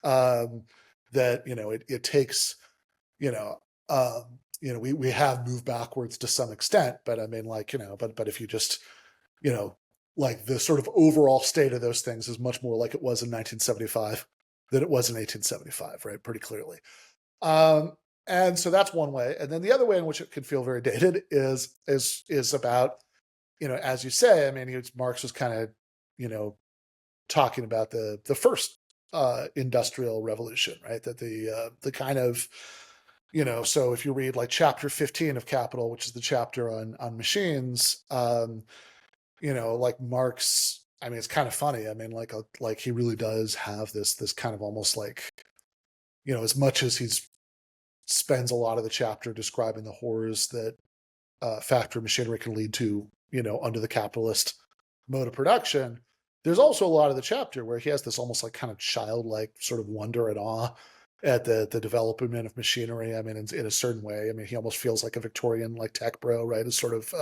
Speaker 2: Um, that it takes you know we have moved backwards to some extent, but I mean like but if you just you know like the sort of overall state of those things is much more like it was in 1975 than it was in 1875, right? Pretty clearly. Um, and so that's one way, and then the other way in which it could feel very dated is about as you say, I mean, Marx was kind of, talking about the first industrial revolution, right? That the kind of, so if you read like chapter 15 of Capital, which is the chapter on machines, like Marx, I mean, it's kind of funny. I mean, like he really does have this kind of almost like, as much as he's spends a lot of the chapter describing the horrors that factory machinery can lead to, under the capitalist mode of production. there's also a lot of the chapter where he has this almost like kind of childlike sort of wonder and awe at the development of machinery. I mean, in a certain way, I mean, he almost feels like a Victorian like tech bro, right? Is sort of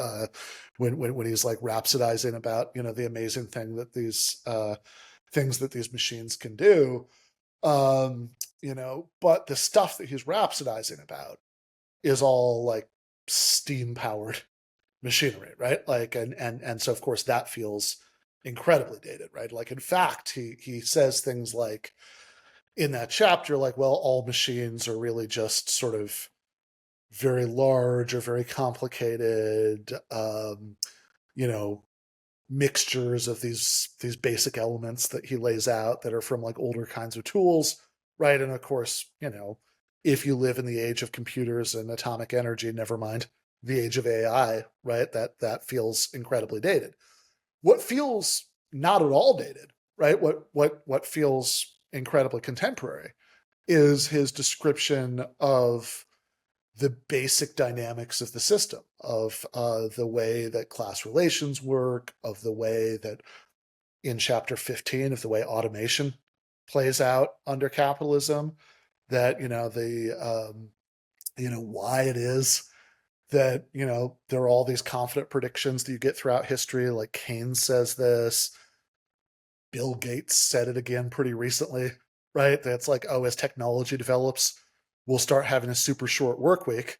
Speaker 2: when he's like rhapsodizing about the amazing things that these machines can do. But the stuff that he's rhapsodizing about is all like steam powered machinery, right? Like, and so of course that feels incredibly dated, right? Like, in fact, he says things like in that chapter, like, well, all machines are really just sort of very large or very complicated, you know, mixtures of these basic elements that he lays out that are from like older kinds of tools, right? And of course, if you live in the age of computers and atomic energy, never mind the age of AI, right? That feels incredibly dated. What feels not at all dated, right? What feels incredibly contemporary is his description of the basic dynamics of the system, of the way that class relations work, of the way that in chapter 15, of the way automation plays out under capitalism, that, why it is that, there are all these confident predictions that you get throughout history. Like Keynes says this, Bill Gates said it again pretty recently, right? That's like, oh, as technology develops, we'll start having a super short work week,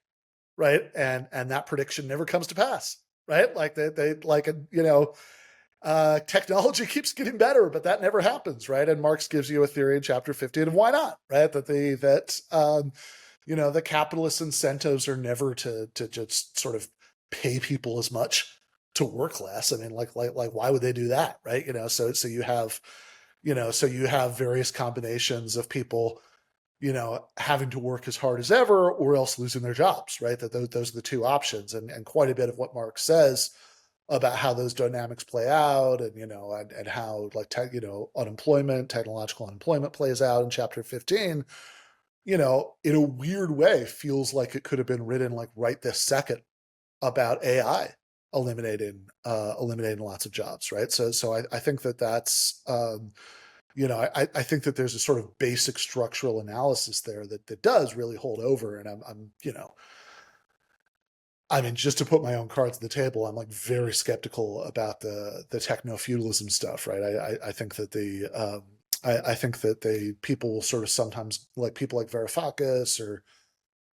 Speaker 2: right? And that prediction never comes to pass, right? Like they like, technology keeps getting better, but that never happens, right? And Marx gives you a theory in chapter 15 of why not, right? The capitalist incentives are never to just sort of pay people as much to work less. I mean, like why would they do that, right? So you have various combinations of people having to work as hard as ever or else losing their jobs, right? That those are the two options. And quite a bit of what Marx says about how those dynamics play out and how like, technological unemployment plays out in chapter 15, in a weird way feels like it could have been written like right this second about AI eliminating lots of jobs, right? So I think that's I think that there's a sort of basic structural analysis there that does really hold over. And I mean, just to put my own cards on the table, I'm like very skeptical about the techno-feudalism stuff, right? I think that I think that people will sort of sometimes, like people like Varoufakis or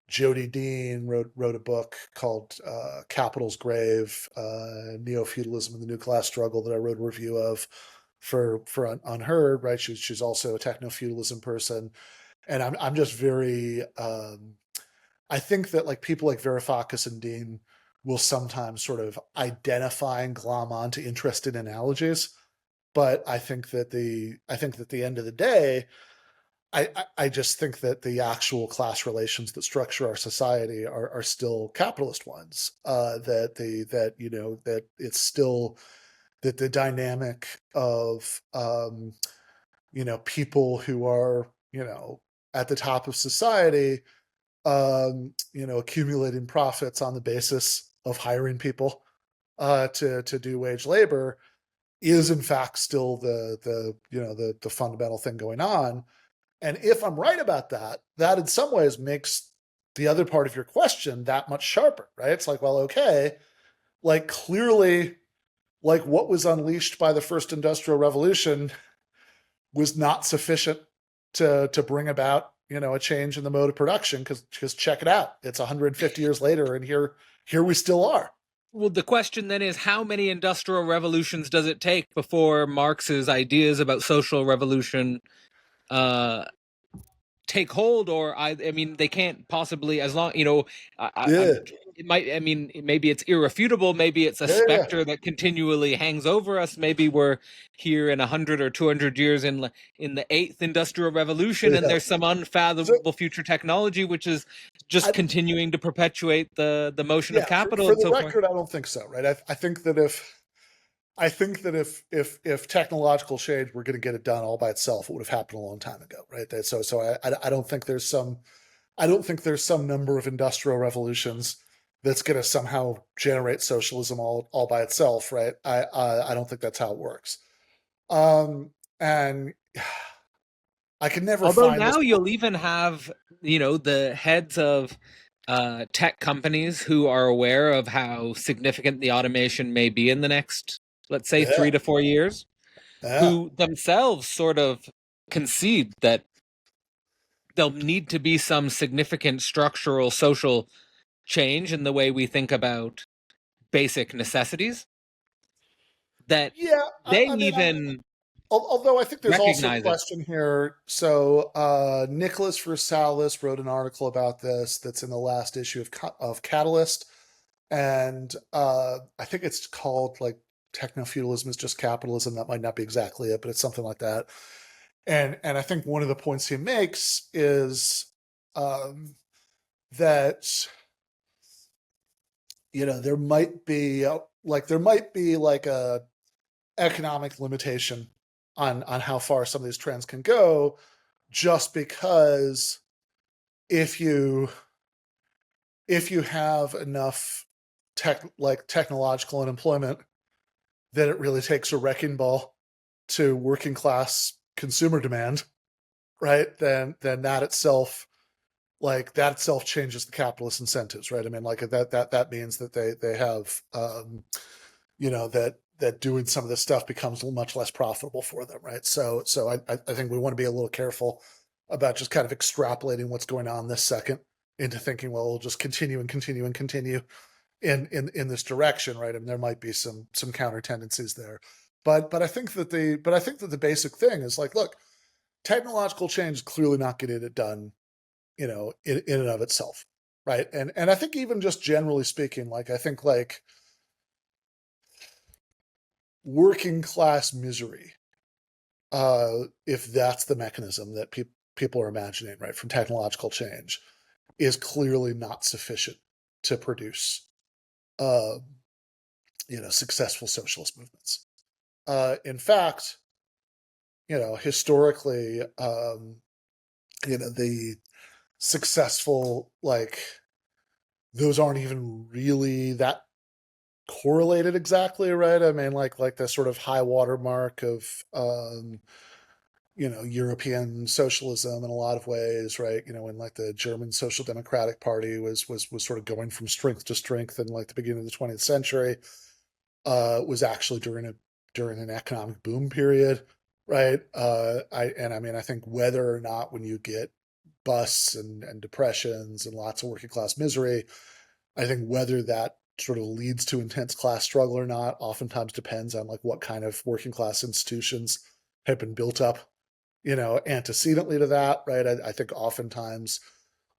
Speaker 2: Jody Dean wrote a book called Capital's Grave, Neo-Feudalism and the New Class Struggle that I wrote a review of for Unheard, right? She's also a techno-feudalism person. And I'm just very I think that like people like Varoufakis and Dean will sometimes sort of identify and glom onto interesting analogies. But I think that at the end of the day, I just think that the actual class relations that structure our society are still capitalist ones. That it's still that the dynamic of people who are at the top of society, accumulating profits on the basis of hiring people to do wage labor is in fact still the fundamental thing going on. And if I'm right about that, that in some ways makes the other part of your question that much sharper, right? It's like, well, okay, like clearly, like what was unleashed by the first industrial revolution was not sufficient to bring about a change in the mode of production, because check it out, it's 150 years later and here we still are.
Speaker 3: Well, the question then is, how many industrial revolutions does it take before Marx's ideas about social revolution take hold? Or I mean, they can't possibly, as long it might, I mean, maybe it's irrefutable, maybe it's a specter that continually hangs over us. Maybe we're here in 100 or 200 years in the 8th industrial revolution, and there's some unfathomable future technology which is just continuing to perpetuate the motion of capital.
Speaker 2: For the record, I don't think so, right? I think that if technological change were going to get it done all by itself, it would have happened a long time ago, right? So I don't think there's some number of industrial revolutions that's going to somehow generate socialism all by itself, right? I don't think that's how it works. And I can never
Speaker 3: Although
Speaker 2: find this.
Speaker 3: now you'll even have, the heads of tech companies who are aware of how significant the automation may be in the next, let's say,
Speaker 2: Yeah,
Speaker 3: 3 to 4 years,
Speaker 2: yeah,
Speaker 3: who themselves sort of concede that there'll need to be some significant structural social change in the way we think about basic necessities, that
Speaker 2: yeah.
Speaker 3: they
Speaker 2: I mean,
Speaker 3: even
Speaker 2: although I think there's also a
Speaker 3: recognize it.
Speaker 2: question here. So Nicholas Versalis wrote an article about this that's in the last issue of Catalyst, and I think it's called like techno-feudalism is just capitalism. That might not be exactly it, but it's something like that. And I think one of the points he makes is that there might be like a economic limitation on how far some of these trends can go, just because if you have enough technological unemployment that it really takes a wrecking ball to working class consumer demand, right? Then that itself changes the capitalist incentives, right? I mean, like that means that they have that doing some of this stuff becomes much less profitable for them, right? So I think we want to be a little careful about just kind of extrapolating what's going on this second into thinking, well, we'll just continue and continue and continue in this direction, right? And there might be some counter tendencies there, but I think that the basic thing is like, look, technological change is clearly not getting it done, in and of itself, right? And I think even just generally speaking, like I think like working class misery, if that's the mechanism that people are imagining, right, from technological change, is clearly not sufficient to produce, uh, successful socialist movements. In fact, historically, the successful, like, those aren't even really that correlated exactly, right? I mean, like the sort of high water mark of European socialism in a lot of ways, right? When like the German Social Democratic Party was sort of going from strength to strength in like the beginning of the 20th century, was actually during an economic boom period, right? I mean, I think whether or not when you get busts and depressions and lots of working class misery, I think whether that sort of leads to intense class struggle or not oftentimes depends on like what kind of working class institutions have been built up, antecedently to that, right? I think oftentimes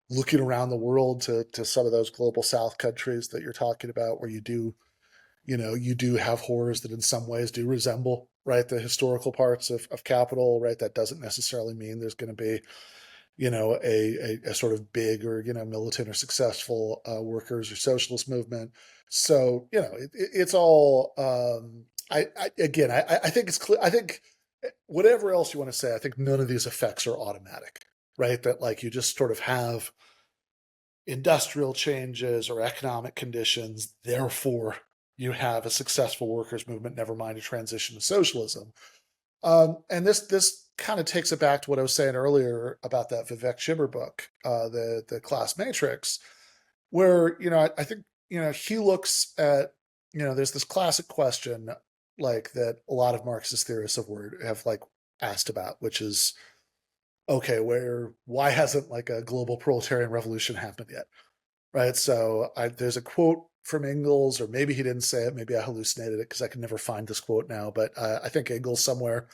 Speaker 2: looking around the world to some of those global South countries that you're talking about, where you do have horrors that in some ways do resemble, right, the historical parts of capital, right? That doesn't necessarily mean there's going to be, a sort of big or, militant or successful workers or socialist movement. So, it's all, I think it's clear. I think whatever else you want to say, I think none of these effects are automatic, right? That like you just sort of have industrial changes or economic conditions, therefore you have a successful workers movement, never mind a transition to socialism. And this kind of takes it back to what I was saying earlier about that Vivek Shibber book, the Class Matrix, where I think he looks at there's this classic question like that a lot of Marxist theorists have like asked about, which is, okay, why hasn't like a global proletarian revolution happened yet, right? So there's a quote from Engels, or maybe he didn't say it, maybe I hallucinated it because I can never find this quote now, but I think Engels somewhere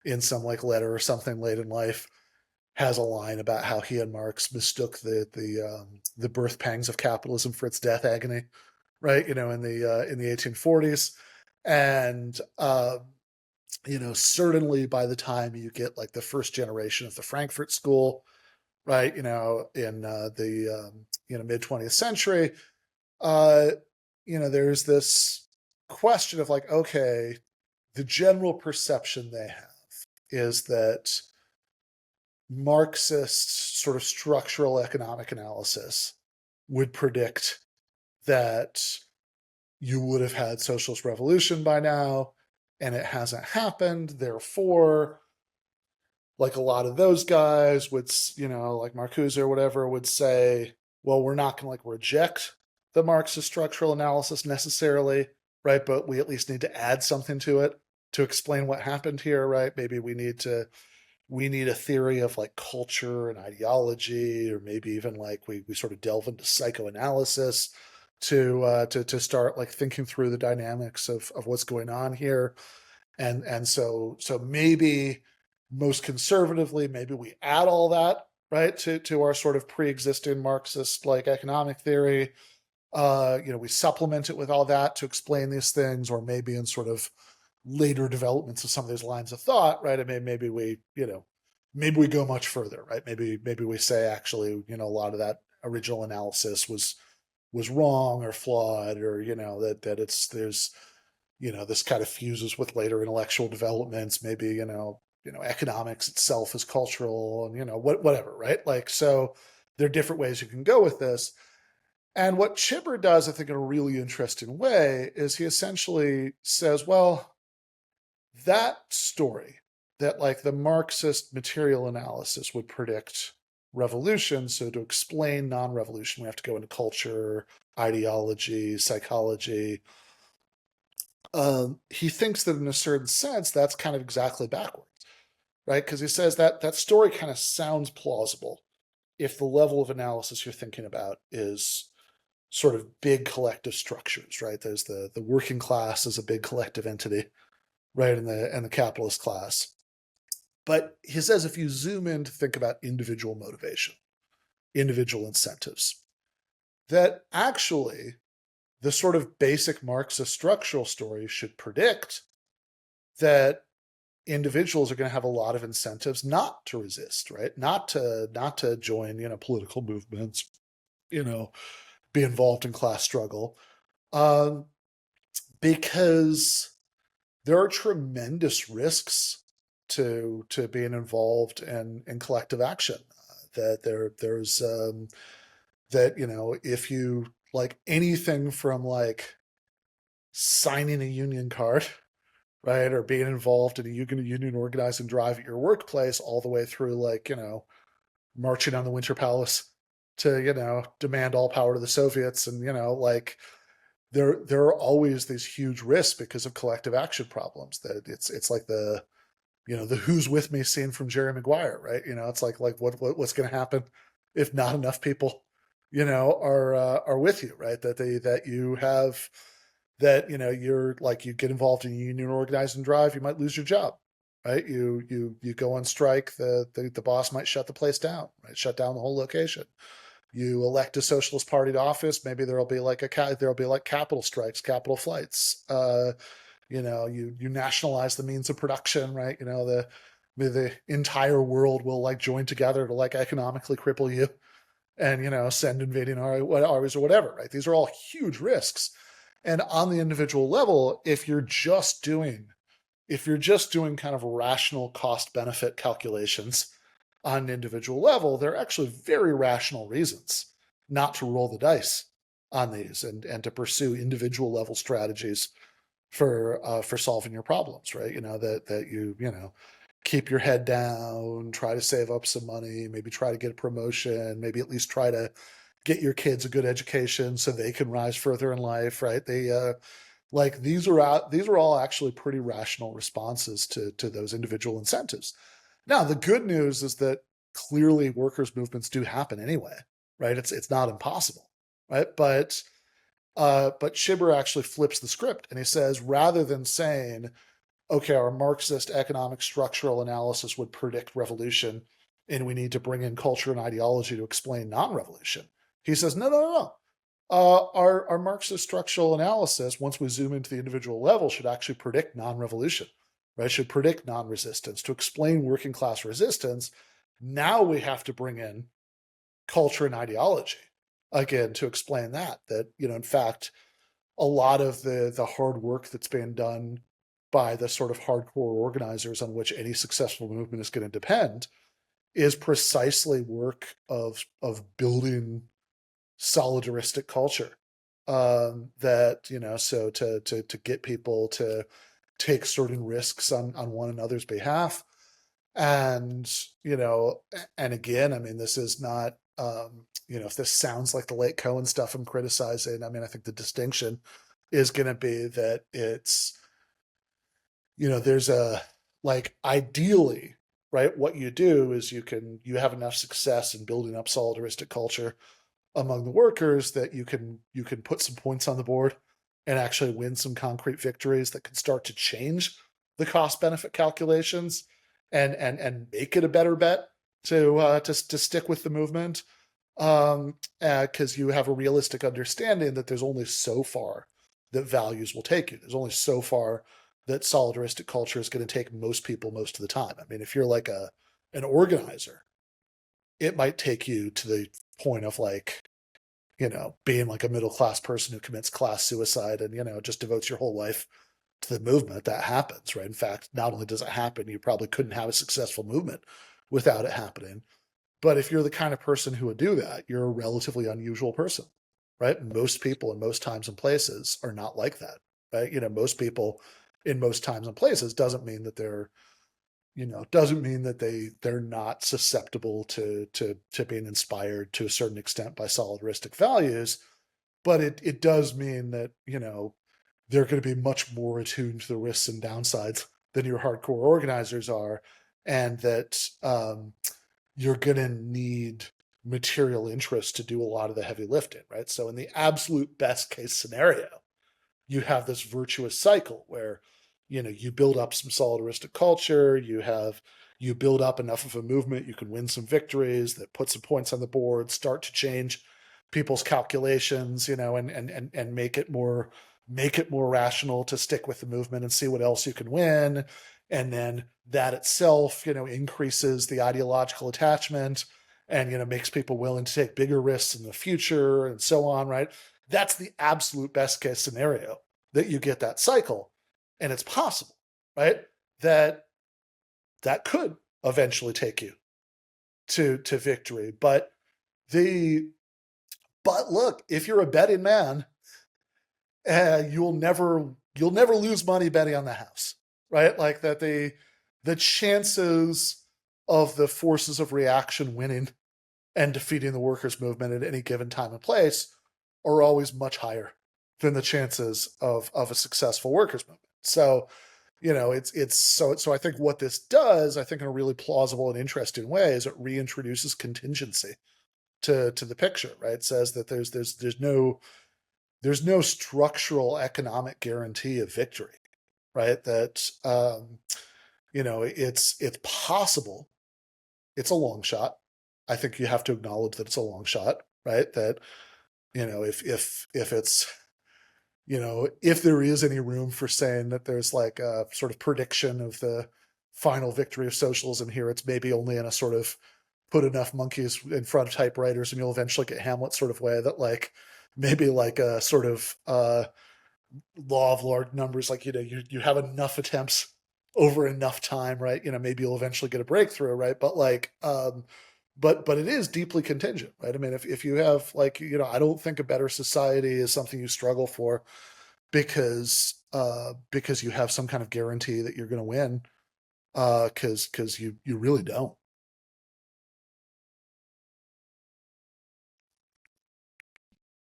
Speaker 2: in some like letter or something late in life has a line about how he and Marx mistook the birth pangs of capitalism for its death agony, right? In the 1840s, and certainly by the time you get like the first generation of the Frankfurt School, right? In the mid 20th century, uh, there's this question of like, okay, the general perception they have is that Marxist sort of structural economic analysis would predict that you would have had socialist revolution by now, and it hasn't happened. Therefore, like a lot of those guys would, like Marcuse or whatever, would say, well, we're not going to like reject the Marxist structural analysis necessarily, right? But we at least need to add something to it to explain what happened here, right? Maybe we need a theory of like culture and ideology, or maybe even like we sort of delve into psychoanalysis to start like thinking through the dynamics of what's going on here. And so maybe most conservatively, maybe we add all that, right, to our sort of pre-existing Marxist like economic theory. We supplement it with all that to explain these things, or maybe in sort of later developments of some of these lines of thought, right? I mean, maybe we go much further, right? Maybe we say actually, a lot of that original analysis was wrong or flawed, or that there's this kind of fuses with later intellectual developments. Maybe economics itself is cultural, and whatever, right? Like, so there are different ways you can go with this. And what Chibber does, I think, in a really interesting way, is he essentially says, well, that story that like the Marxist material analysis would predict revolution. So to explain non-revolution, we have to go into culture, ideology, psychology. He thinks that in a certain sense, that's kind of exactly backwards, right? Because he says that story kind of sounds plausible if the level of analysis you're thinking about is sort of big collective structures, right? There's the working class as a big collective entity, right, and the capitalist class. But he says if you zoom in to think about individual motivation, individual incentives, that actually the sort of basic Marxist structural story should predict that individuals are going to have a lot of incentives not to resist, right? Not to join, political movements, be involved in class struggle, because there are tremendous risks to being involved in collective action. There's if you like anything from like signing a union card, right, or being involved in a union organizing drive at your workplace, all the way through like marching on the Winter Palace to demand all power to the Soviets, and like there are always these huge risks because of collective action problems. That it's like the who's with me scene from Jerry Maguire, right? It's like what's going to happen if not enough people are with you, right? That you have that you're like you get involved in a union organizing drive, you might lose your job, right? You go on strike, the boss might shut the place down, right? Shut down the whole location. You elect a socialist party to office, maybe there'll be like capital strikes, capital flights. You nationalize the means of production, right? The entire world will like join together to like economically cripple you and send invading armies or whatever, right? These are all huge risks. And on the individual level, if you're just doing kind of rational cost benefit calculations on an individual level, there are actually very rational reasons not to roll the dice on these and to pursue individual level strategies for solving your problems, right? That you keep your head down, try to save up some money, maybe try to get a promotion, maybe at least try to get your kids a good education so they can rise further in life, right? These are all actually pretty rational responses to those individual incentives. Now, the good news is that clearly workers' movements do happen anyway, right? It's not impossible, right? But Chibber actually flips the script and he says, rather than saying, okay, our Marxist economic structural analysis would predict revolution and we need to bring in culture and ideology to explain non-revolution, he says, no. Our Marxist structural analysis, once we zoom into the individual level, should actually predict non-revolution, right? Should predict non-resistance. To explain working class resistance, now we have to bring in culture and ideology, again, to explain that in fact, a lot of the hard work that's being done by the sort of hardcore organizers on which any successful movement is going to depend is precisely work of building solidaristic culture, that so to get people to take certain risks on one another's behalf. And, you know, and again, I mean, this is not, you know, if this sounds like the late Cohen stuff I'm criticizing, I mean, I think the distinction is going to be that it's, you know, there's a, like, ideally, right, what you do is you have enough success in building up solidaristic culture among the workers that you can put some points on the board and actually win some concrete victories that can start to change the cost benefit calculations and make it a better bet to stick with the movement, because you have a realistic understanding that there's only so far that values will take you. There's only so far that solidaristic culture is going to take most people most of the time. I mean, if you're like an organizer, it might take you to the point of, like, you know, being like a middle class person who commits class suicide and, you know, just devotes your whole life to the movement. That happens, right? In fact, not only does it happen, you probably couldn't have a successful movement without it happening. But if you're the kind of person who would do that, you're a relatively unusual person, right? Most people in most times and places are not like that, right? You know, most people in most times and places doesn't mean that they're, you know, doesn't mean that they're not susceptible to being inspired to a certain extent by solidaristic values, but it does mean that, you know, they're going to be much more attuned to the risks and downsides than your hardcore organizers are, and that you're going to need material interest to do a lot of the heavy lifting, right? So in the absolute best case scenario, you have this virtuous cycle where, you know, you build up some solidaristic culture, you build up enough of a movement, you can win some victories that put some points on the board, start to change people's calculations, you know, and make it more rational to stick with the movement and see what else you can win. And then that itself, you know, increases the ideological attachment and, you know, makes people willing to take bigger risks in the future and so on, right? That's the absolute best case scenario, that you get that cycle. And it's possible, right, that could eventually take you to victory. But look, if you're a betting man, you'll never lose money betting on the house, right? Like that the chances of the forces of reaction winning and defeating the workers' movement at any given time and place are always much higher than the chances of a successful workers' movement. So, you know, so I think what this does, I think in a really plausible and interesting way, is it reintroduces contingency to the picture, right? It says that there's no structural economic guarantee of victory, right? That you know, it's possible. It's a long shot. I think you have to acknowledge that it's a long shot, right? That, you know, if it's, you know, if there is any room for saying that there's like a sort of prediction of the final victory of socialism here, it's maybe only in a sort of put enough monkeys in front of typewriters and you'll eventually get Hamlet sort of way, that like maybe like a sort of law of large numbers, like, you know, you have enough attempts over enough time, right? You know, maybe you'll eventually get a breakthrough, right? But like, but it is deeply contingent, right? I mean, if you have, like, you know, I don't think a better society is something you struggle for because you have some kind of guarantee that you're going to win, because you really don't.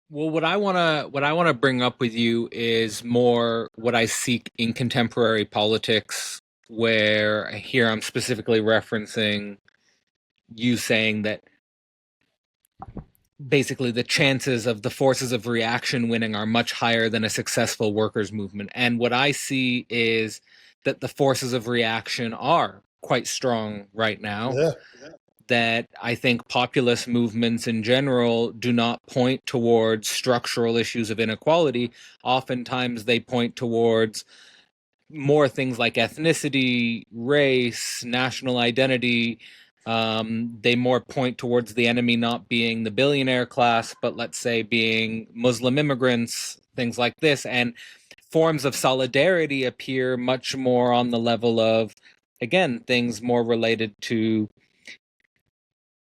Speaker 3: Well, what I want to bring up with you is more what I seek in contemporary politics, where here I'm specifically referencing you saying that basically the chances of the forces of reaction winning are much higher than a successful workers' movement. And what I see is that the forces of reaction are quite strong right now.
Speaker 2: Yeah.
Speaker 3: That I think populist movements in general do not point towards structural issues of inequality. Oftentimes they point towards more things like ethnicity, race, national identity. They more point towards the enemy not being the billionaire class, but let's say being Muslim immigrants, things like this. And forms of solidarity appear much more on the level of, again, things more related to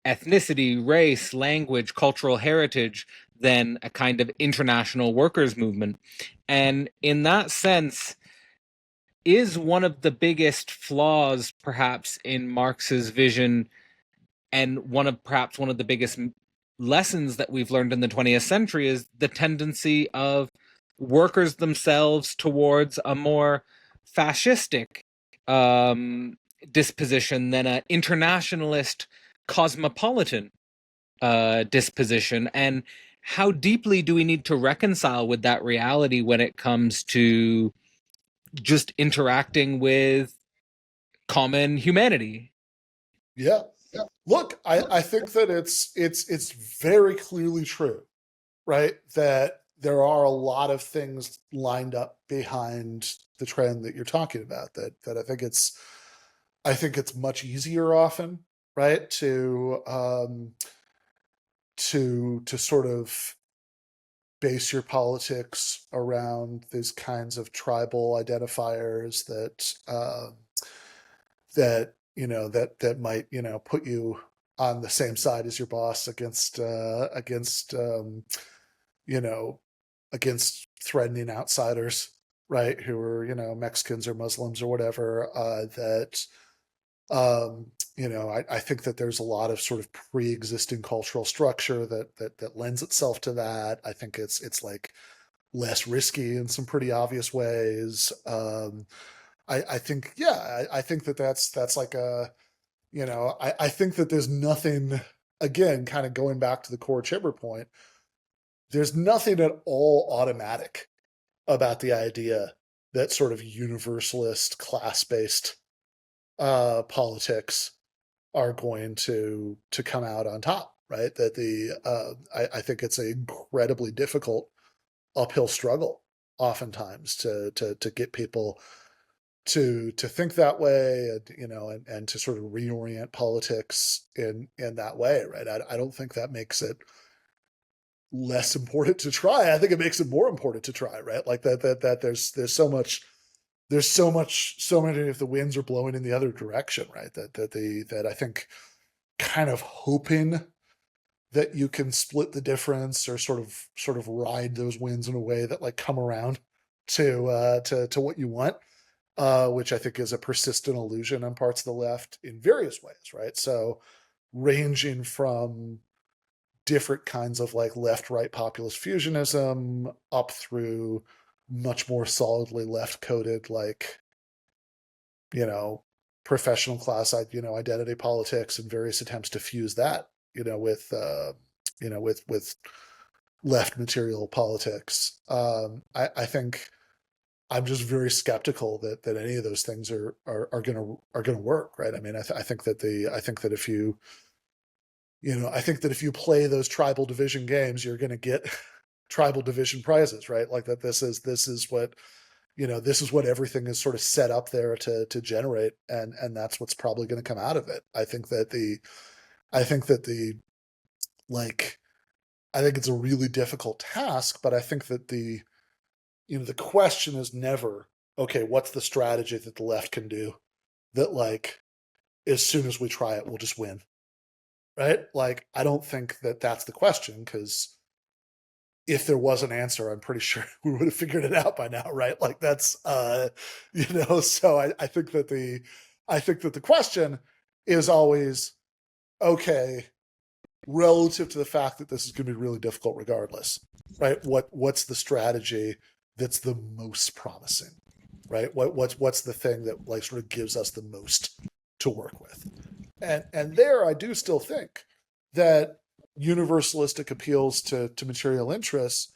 Speaker 3: ethnicity, race, language, cultural heritage than a kind of international workers' movement. And in that sense, is one of the biggest flaws, perhaps, in Marx's vision, and perhaps one of the biggest lessons that we've learned in the 20th century is the tendency of workers themselves towards a more fascistic disposition than an internationalist cosmopolitan disposition. And how deeply do we need to reconcile with that reality when it comes to just interacting with common humanity?
Speaker 2: Yeah. Look, I think that it's very clearly true, right? That there are a lot of things lined up behind the trend that you're talking about. That I think it's much easier often, right, to sort of base your politics around these kinds of tribal identifiers that might put you on the same side as your boss you know against threatening outsiders, right, who are Mexicans or Muslims or whatever. I think that there's a lot of sort of pre-existing cultural structure that lends itself to that. I think it's like less risky in some pretty obvious ways. I think, yeah, I think that's like I think that there's nothing, again, kind of going back to the core Chibber point, there's nothing at all automatic about the idea that sort of universalist class-based politics are going to come out on top, right? That I think it's an incredibly difficult uphill struggle oftentimes to get people to think that way, and to sort of reorient politics in that way, right? I don't think that makes it less important to try. I think it makes it more important to try, right? Like that there's so many of the winds are blowing in the other direction, right? That I think kind of hoping that you can split the difference or sort of ride those winds in a way that like come around to what you want, which I think is a persistent illusion on parts of the left in various ways, right? So ranging from different kinds of like left-right populist fusionism up through much more solidly left-coded, like, professional class, identity politics and various attempts to fuse that, with left material politics. I think I'm just very skeptical that any of those things are gonna work, right? I mean, I think that if you I think that if you play those tribal division games, you're going to get tribal division prizes, right? Like that. This is what everything is sort of set up there to generate, and that's what's probably going to come out of it. I think that I think it's a really difficult task, but I think that the question is never, okay, what's the strategy that the left can do that, like, as soon as we try it, we'll just win, right? Like, I don't think that that's the question, because if there was an answer, I'm pretty sure we would have figured it out by now, right? Like that's, so I think that the question is always, okay, relative to the fact that this is going to be really difficult regardless, right? What's the strategy that's the most promising, right? What's the thing that like sort of gives us the most to work with? And there I do still think that universalistic appeals to material interests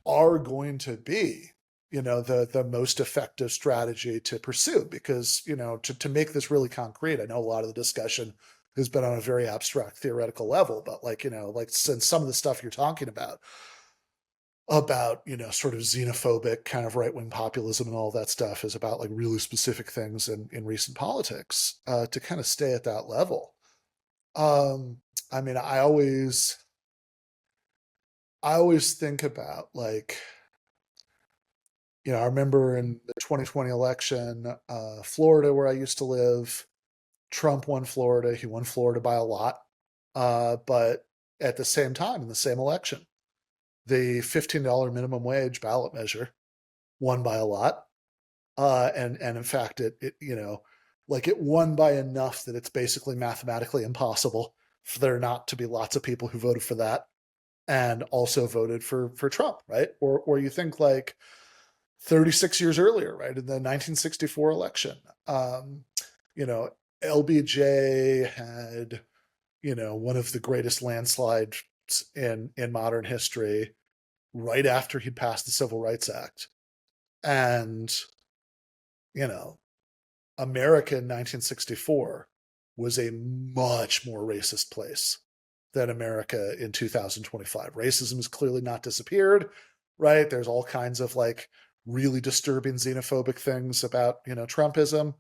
Speaker 2: are going to be, the most effective strategy to pursue, because, to make this really concrete, I know a lot of the discussion has been on a very abstract theoretical level, but like, like since some of the stuff you're talking about, sort of xenophobic kind of right-wing populism and all that stuff is about like really specific things in recent politics, to kind of stay at that level. I mean, I always think about like, I remember in the 2020 election, Florida, where I used to live, Trump won Florida. He won Florida by a lot. But at the same time, in the same election, the $15 minimum wage ballot measure won by a lot. and in fact, it like it won by enough that it's basically mathematically impossible for there not to be lots of people who voted for that and also voted for Trump, right? Or you think like 36 years earlier, right, in the 1964 election, you know, LBJ had, you know, one of the greatest landslides in modern history right after he'd passed the Civil Rights Act. And, you know, America in 1964 was a much more racist place than America in 2025. Racism has clearly not disappeared, right? There's all kinds of like really disturbing xenophobic things about, you know, Trumpism,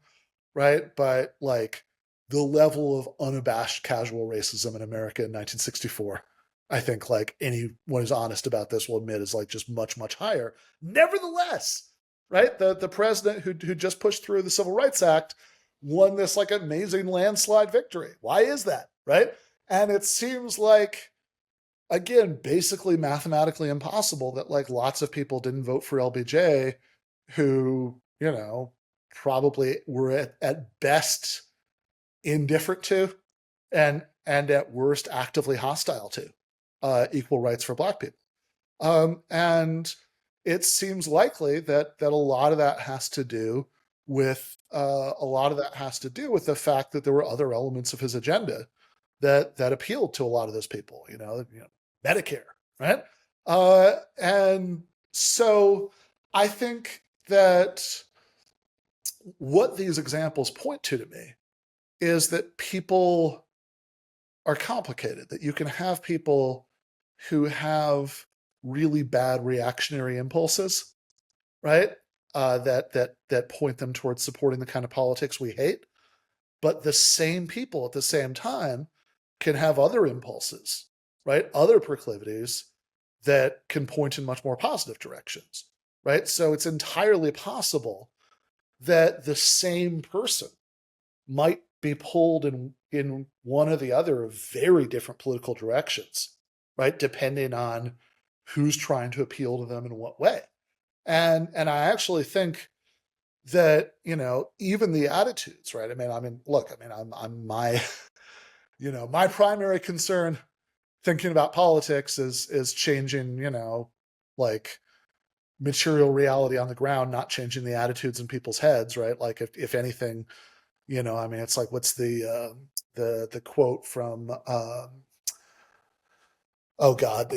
Speaker 2: right? But like the level of unabashed casual racism in America in 1964, I think like anyone who's honest about this will admit is like just much, much higher. Nevertheless, right? The president who just pushed through the Civil Rights Act won this like amazing landslide victory. Why is that, right? And it seems like, again, basically mathematically impossible that like lots of people didn't vote for LBJ who, you know, probably were at best indifferent to and at worst actively hostile to equal rights for Black people. And it seems likely that a lot of that has to do with the fact that there were other elements of his agenda that appealed to a lot of those people, you know, Medicare, right? And so I think that what these examples point to me is that people are complicated, that you can have people who have really bad reactionary impulses, right? That point them towards supporting the kind of politics we hate. But the same people at the same time can have other impulses, right? Other proclivities that can point in much more positive directions, right? So it's entirely possible that the same person might be pulled in one or the other of very different political directions, right? Depending on who's trying to appeal to them in what way. And I actually think that, you know, even the attitudes, right? Look, I'm my, you know, my primary concern thinking about politics is changing, you know, like material reality on the ground, not changing the attitudes in people's heads, right? Like if anything, you know, I mean, it's like, what's the quote from, oh God,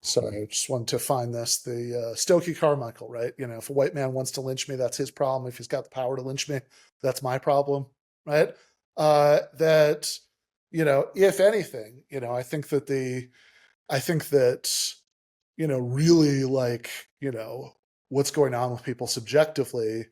Speaker 2: sorry, I just wanted to find this, the Stokely Carmichael, right? You know, if a white man wants to lynch me, that's his problem. If he's got the power to lynch me, that's my problem, right? That, you know, if anything, you know, I think that, you know, really like, you know, what's going on with people subjectively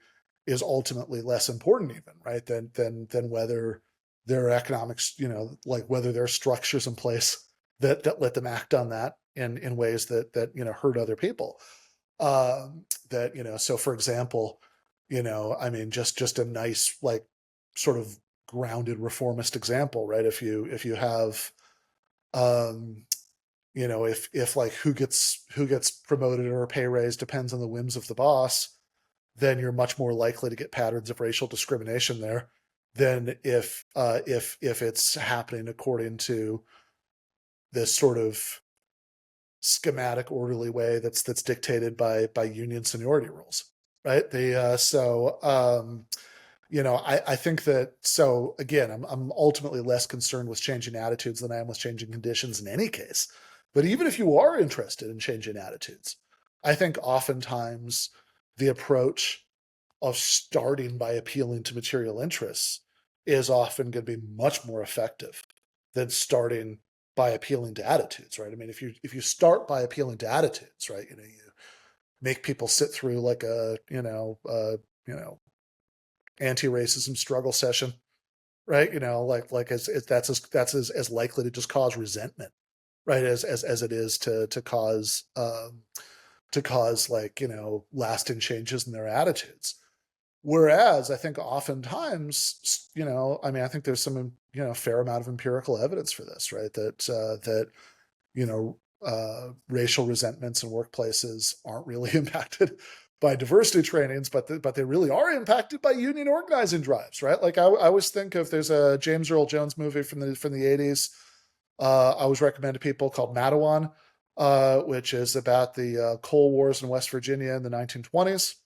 Speaker 2: is ultimately less important even, right? Than whether there are economics, you know, like whether there are structures in place that let them act on that in ways that, you know, hurt other people. That, you know, so for example, you know, I mean, just a nice, like sort of grounded reformist example, right? If you have, you know, if like who gets promoted or a pay raise depends on the whims of the boss, then you're much more likely to get patterns of racial discrimination there than if it's happening according to this sort of schematic, orderly way that's dictated by union seniority rules, right? You know, I think that, so again, I'm ultimately less concerned with changing attitudes than I am with changing conditions in any case. But even if you are interested in changing attitudes, I think oftentimes the approach of starting by appealing to material interests is often going to be much more effective than starting by appealing to attitudes, right? I mean, if you start by appealing to attitudes, right, you know, you make people sit through like a, you know, anti-racism struggle session, right? You know, like that's as likely to just cause resentment, right? As it is to cause like, you know, lasting changes in their attitudes. Whereas I think oftentimes, you know, I mean, I think there's some, you know, fair amount of empirical evidence for this, right? That you know, racial resentments in workplaces aren't really impacted by diversity trainings, but they really are impacted by union organizing drives, right? Like I always think of, there's a James Earl Jones movie from the 80s. I always recommend to people, called Mattawan, which is about the coal wars in West Virginia in the 1920s.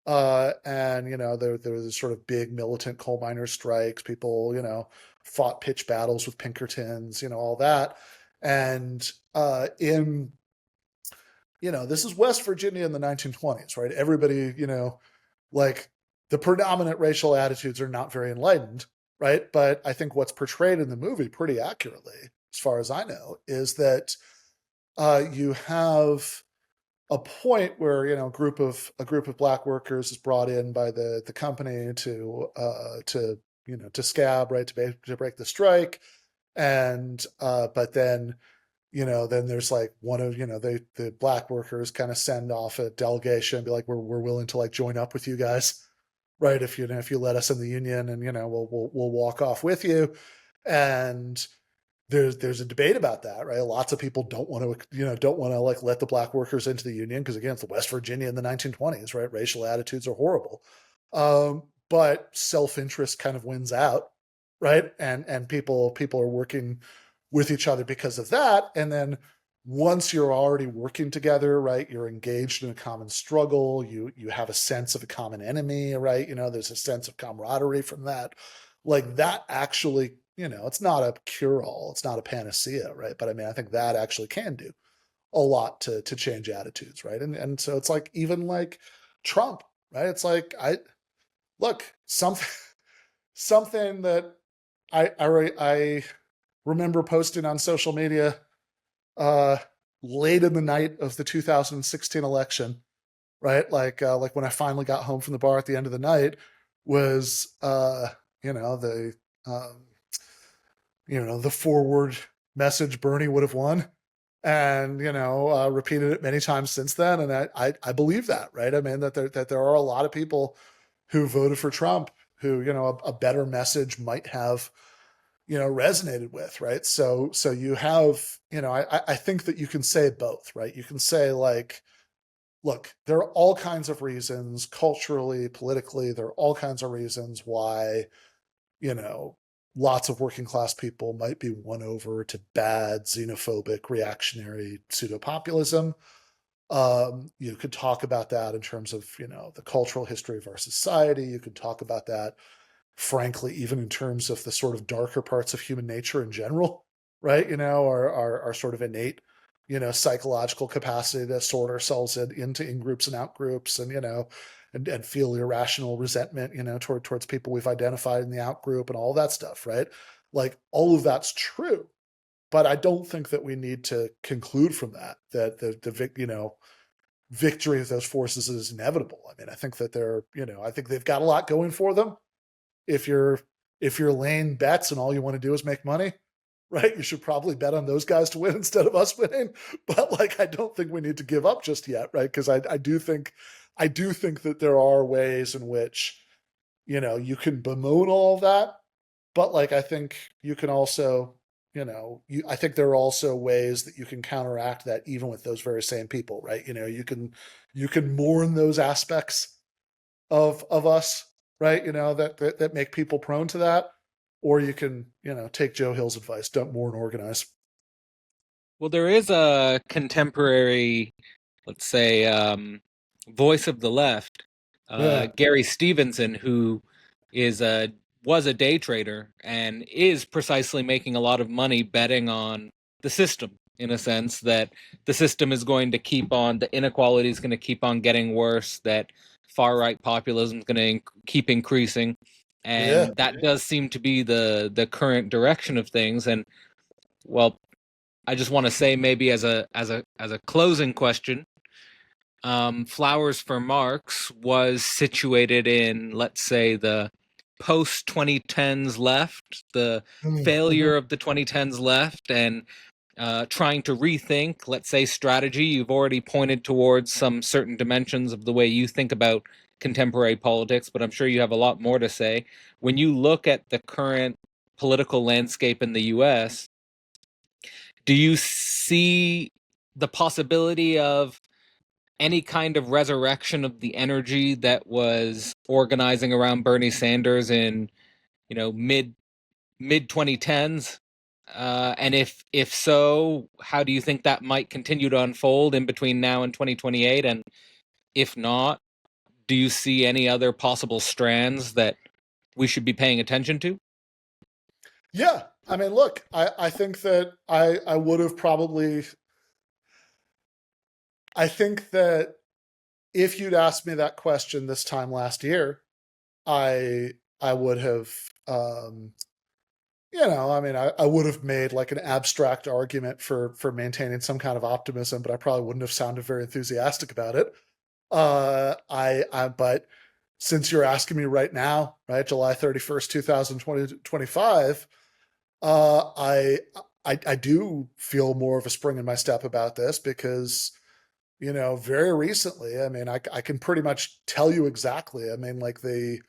Speaker 2: And there was sort of big militant coal miner strikes. People fought pitched battles with Pinkertons, all that. And in this is West Virginia in the 1920s, right? Everybody, like, the predominant racial attitudes are not very enlightened, right? But I think what's portrayed in the movie pretty accurately, as far as I know, is that you have a point where a group of black workers is brought in by the company to scab, right, to break the strike, and but then then there's like one of the black workers kind of send off a delegation and be like, we're willing to like join up with you guys, right, if you let us in the union, and we'll walk off with you. And there's a debate about that, right? Lots of people don't want to like let the black workers into the union because, again, it's the West Virginia in the 1920s, right? Racial attitudes are horrible, but self-interest kind of wins out, right? And people are working with each other because of that. And then once you're already working together, right, you're engaged in a common struggle, you have a sense of a common enemy, right? There's a sense of camaraderie from that. Like, that actually, it's not a cure-all, it's not a panacea, right? But I mean, I think that actually can do a lot to change attitudes, right? And so it's like, even like Trump, right? It's like, something that I remember posting on social media late in the night of the 2016 election, right? Like when I finally got home from the bar at the end of the night, was the forward message, Bernie would have won, and repeated it many times since then. And I believe that, right? I mean, that there are a lot of people who voted for Trump who a better message might have resonated with, right? So you have, I think that you can say both, right? You can say, like, look, there are all kinds of reasons, culturally, politically, there are all kinds of reasons why lots of working class people might be won over to bad, xenophobic, reactionary pseudo-populism. You could talk about that in terms of the cultural history of our society. You could talk about that, frankly, even in terms of the sort of darker parts of human nature in general, right? Our sort of innate, psychological capacity to sort ourselves into in-groups and out-groups, and, and feel irrational resentment, towards people we've identified in the out-group and all that stuff, right? Like, all of that's true. But I don't think that we need to conclude from that the victory of those forces is inevitable. I mean, I think that I think they've got a lot going for them. If you're laying bets and all you want to do is make money, right, you should probably bet on those guys to win instead of us winning. But like, I don't think we need to give up just yet, right? Because I do think that there are ways in which you can bemoan all of that, but like, I think you can also I think there are also ways that you can counteract that, even with those very same people, right? You can mourn those aspects of us, right? That make people prone to that, or you can take Joe Hill's advice: don't mourn, organize.
Speaker 3: Well, there is a contemporary, let's say, voice of the left,
Speaker 2: Yeah,
Speaker 3: Gary Stevenson, who was a day trader and is precisely making a lot of money betting on the system, in a sense that the system is going to the inequality is going to keep on getting worse, that far right populism is going to keep increasing,
Speaker 2: yeah.
Speaker 3: and that does seem to be the current direction of things. And, well, I just want to say, maybe as a closing question, Flowers for Marx was situated in, let's say, the post 2010s left, the
Speaker 2: Mm-hmm.
Speaker 3: failure of the 2010s left, and trying to rethink, let's say, strategy. You've already pointed towards some certain dimensions of the way you think about contemporary politics, but I'm sure you have a lot more to say. When you look at the current political landscape in the US, do you see the possibility of any kind of resurrection of the energy that was organizing around Bernie Sanders in, mid 2010s? And if so, how do you think that might continue to unfold in between now and 2028? And if not, do you see any other possible strands that we should be paying attention to?
Speaker 2: Yeah. I mean, look, I think that I would have probably, I think that if you'd asked me that question this time last year, I I would have, um, I mean, I would have made like an abstract argument for maintaining some kind of optimism, but I probably wouldn't have sounded very enthusiastic about it. But since you're asking me right now, right, July 31st, 2025, uh, I, I do feel more of a spring in my step about this because, very recently, I mean, I can pretty much tell you exactly. I mean, like the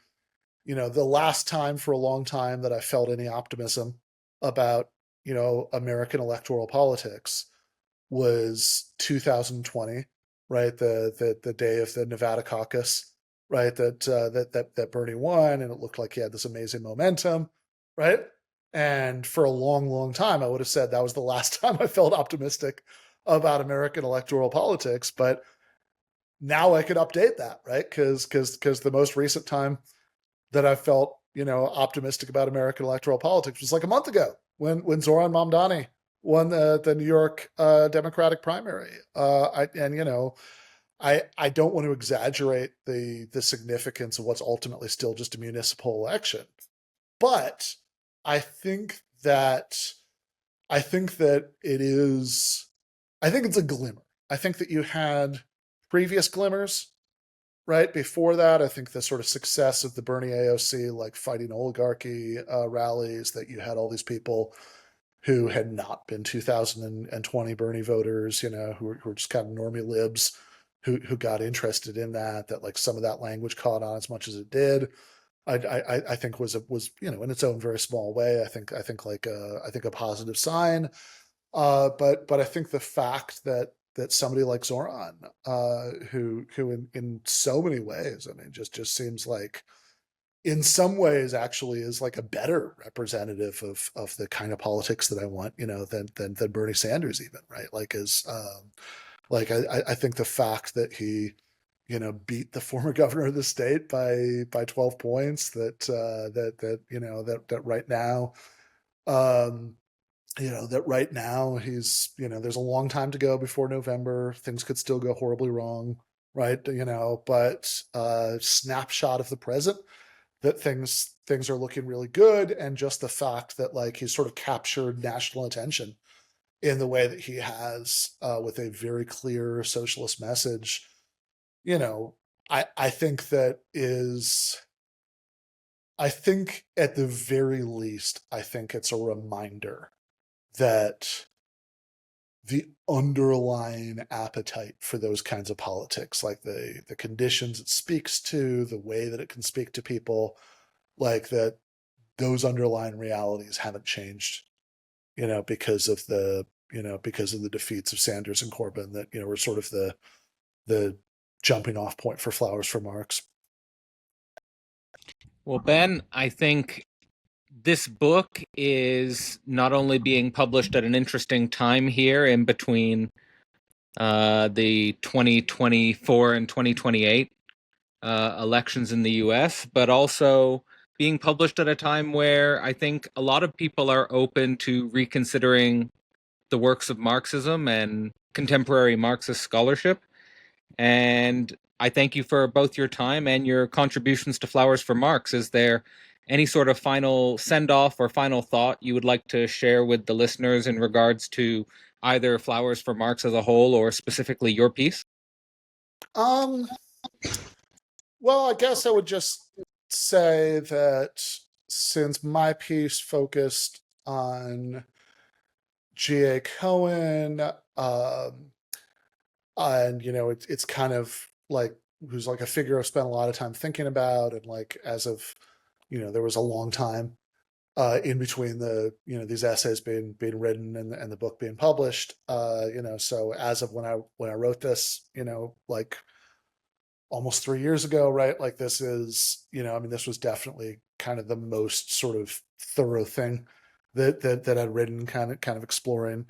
Speaker 2: last time for a long time that I felt any optimism about, American electoral politics was 2020, right? The day of the Nevada caucus, right? That Bernie won, and it looked like he had this amazing momentum, right? And for a long, long time, I would have said that was the last time I felt optimistic about American electoral politics. But now I could update that, right? Because the most recent time that I felt, optimistic about American electoral politics was like a month ago when Zoran Mamdani won the New York Democratic primary. I don't want to exaggerate the significance of what's ultimately still just a municipal election, but I think that I think that it is. I think it's a glimmer. I think that you had previous glimmers right before that. I think the sort of success of the Bernie AOC, like fighting oligarchy rallies, that you had all these people who had not been 2020 Bernie voters, who were just kind of normie libs who got interested in that like some of that language caught on as much as it did. I think was in its own very small way. I think a positive sign. But I think the fact that somebody like Zoran, who in so many ways, I mean, just seems like in some ways actually is like a better representative of the kind of politics that I want, than Bernie Sanders even, right? I think the fact that he, beat the former governor of the state by 12 points, that right now, um, that right now he's, there's a long time to go before November. Things could still go horribly wrong, right? But snapshot of the present that things are looking really good, and just the fact that like he's sort of captured national attention in the way that he has, with a very clear socialist message. You know, I think that is. I think at the very least, I think it's a reminder that the underlying appetite for those kinds of politics, like the conditions it speaks to, the way that it can speak to people, like that those underlying realities haven't changed, because of the defeats of Sanders and Corbyn, that, were sort of the jumping off point for Flowers for Marx.
Speaker 3: Well, Ben, I think this book is not only being published at an interesting time here in between the 2024 and 2028 elections in the US, but also being published at a time where I think a lot of people are open to reconsidering the works of Marxism and contemporary Marxist scholarship. And I thank you for both your time and your contributions to Flowers for Marx. Is there any sort of final send off or final thought you would like to share with the listeners in regards to either Flowers for Marx as a whole or specifically your piece?
Speaker 2: Um, well, I guess I would just say that since my piece focused on G.A. Cohen, and it's kind of like who's like a figure I've spent a lot of time thinking about, and like as of there was a long time in between the these essays being written and the book being published. So as of when I wrote this, like almost 3 years ago, right? Like this is, this was definitely kind of the most sort of thorough thing that I'd written, kind of exploring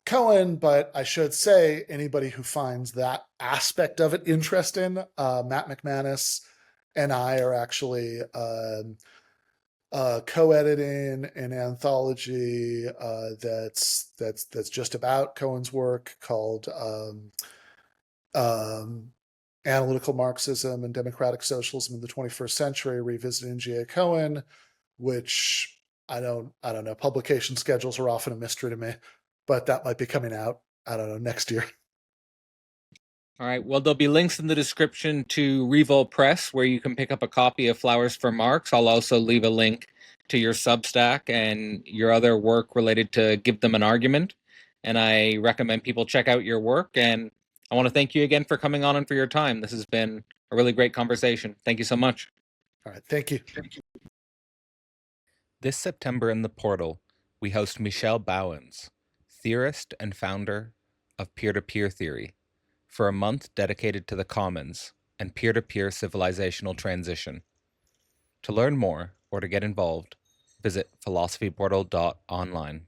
Speaker 2: Cohen. But I should say, anybody who finds that aspect of it interesting, Matt McManus and I are actually co-editing an anthology that's just about Cohen's work called um, Analytical Marxism and Democratic Socialism in the 21st Century, revisiting G.A. Cohen, which I don't know. Publication schedules are often a mystery to me, but that might be coming out, I don't know, next year.
Speaker 3: All right. Well, there'll be links in the description to Revol Press where you can pick up a copy of Flowers for Marx. I'll also leave a link to your Substack and your other work related to Give Them an Argument. And I recommend people check out your work. And I want to thank you again for coming on and for your time. This has been a really great conversation. Thank you so much.
Speaker 2: All right. Thank you.
Speaker 1: This September in the Portal, we host Michel Bauwens, theorist and founder of peer-to-peer theory, for a month dedicated to the commons and peer-to-peer civilizational transition. To learn more or to get involved, visit philosophyportal.online.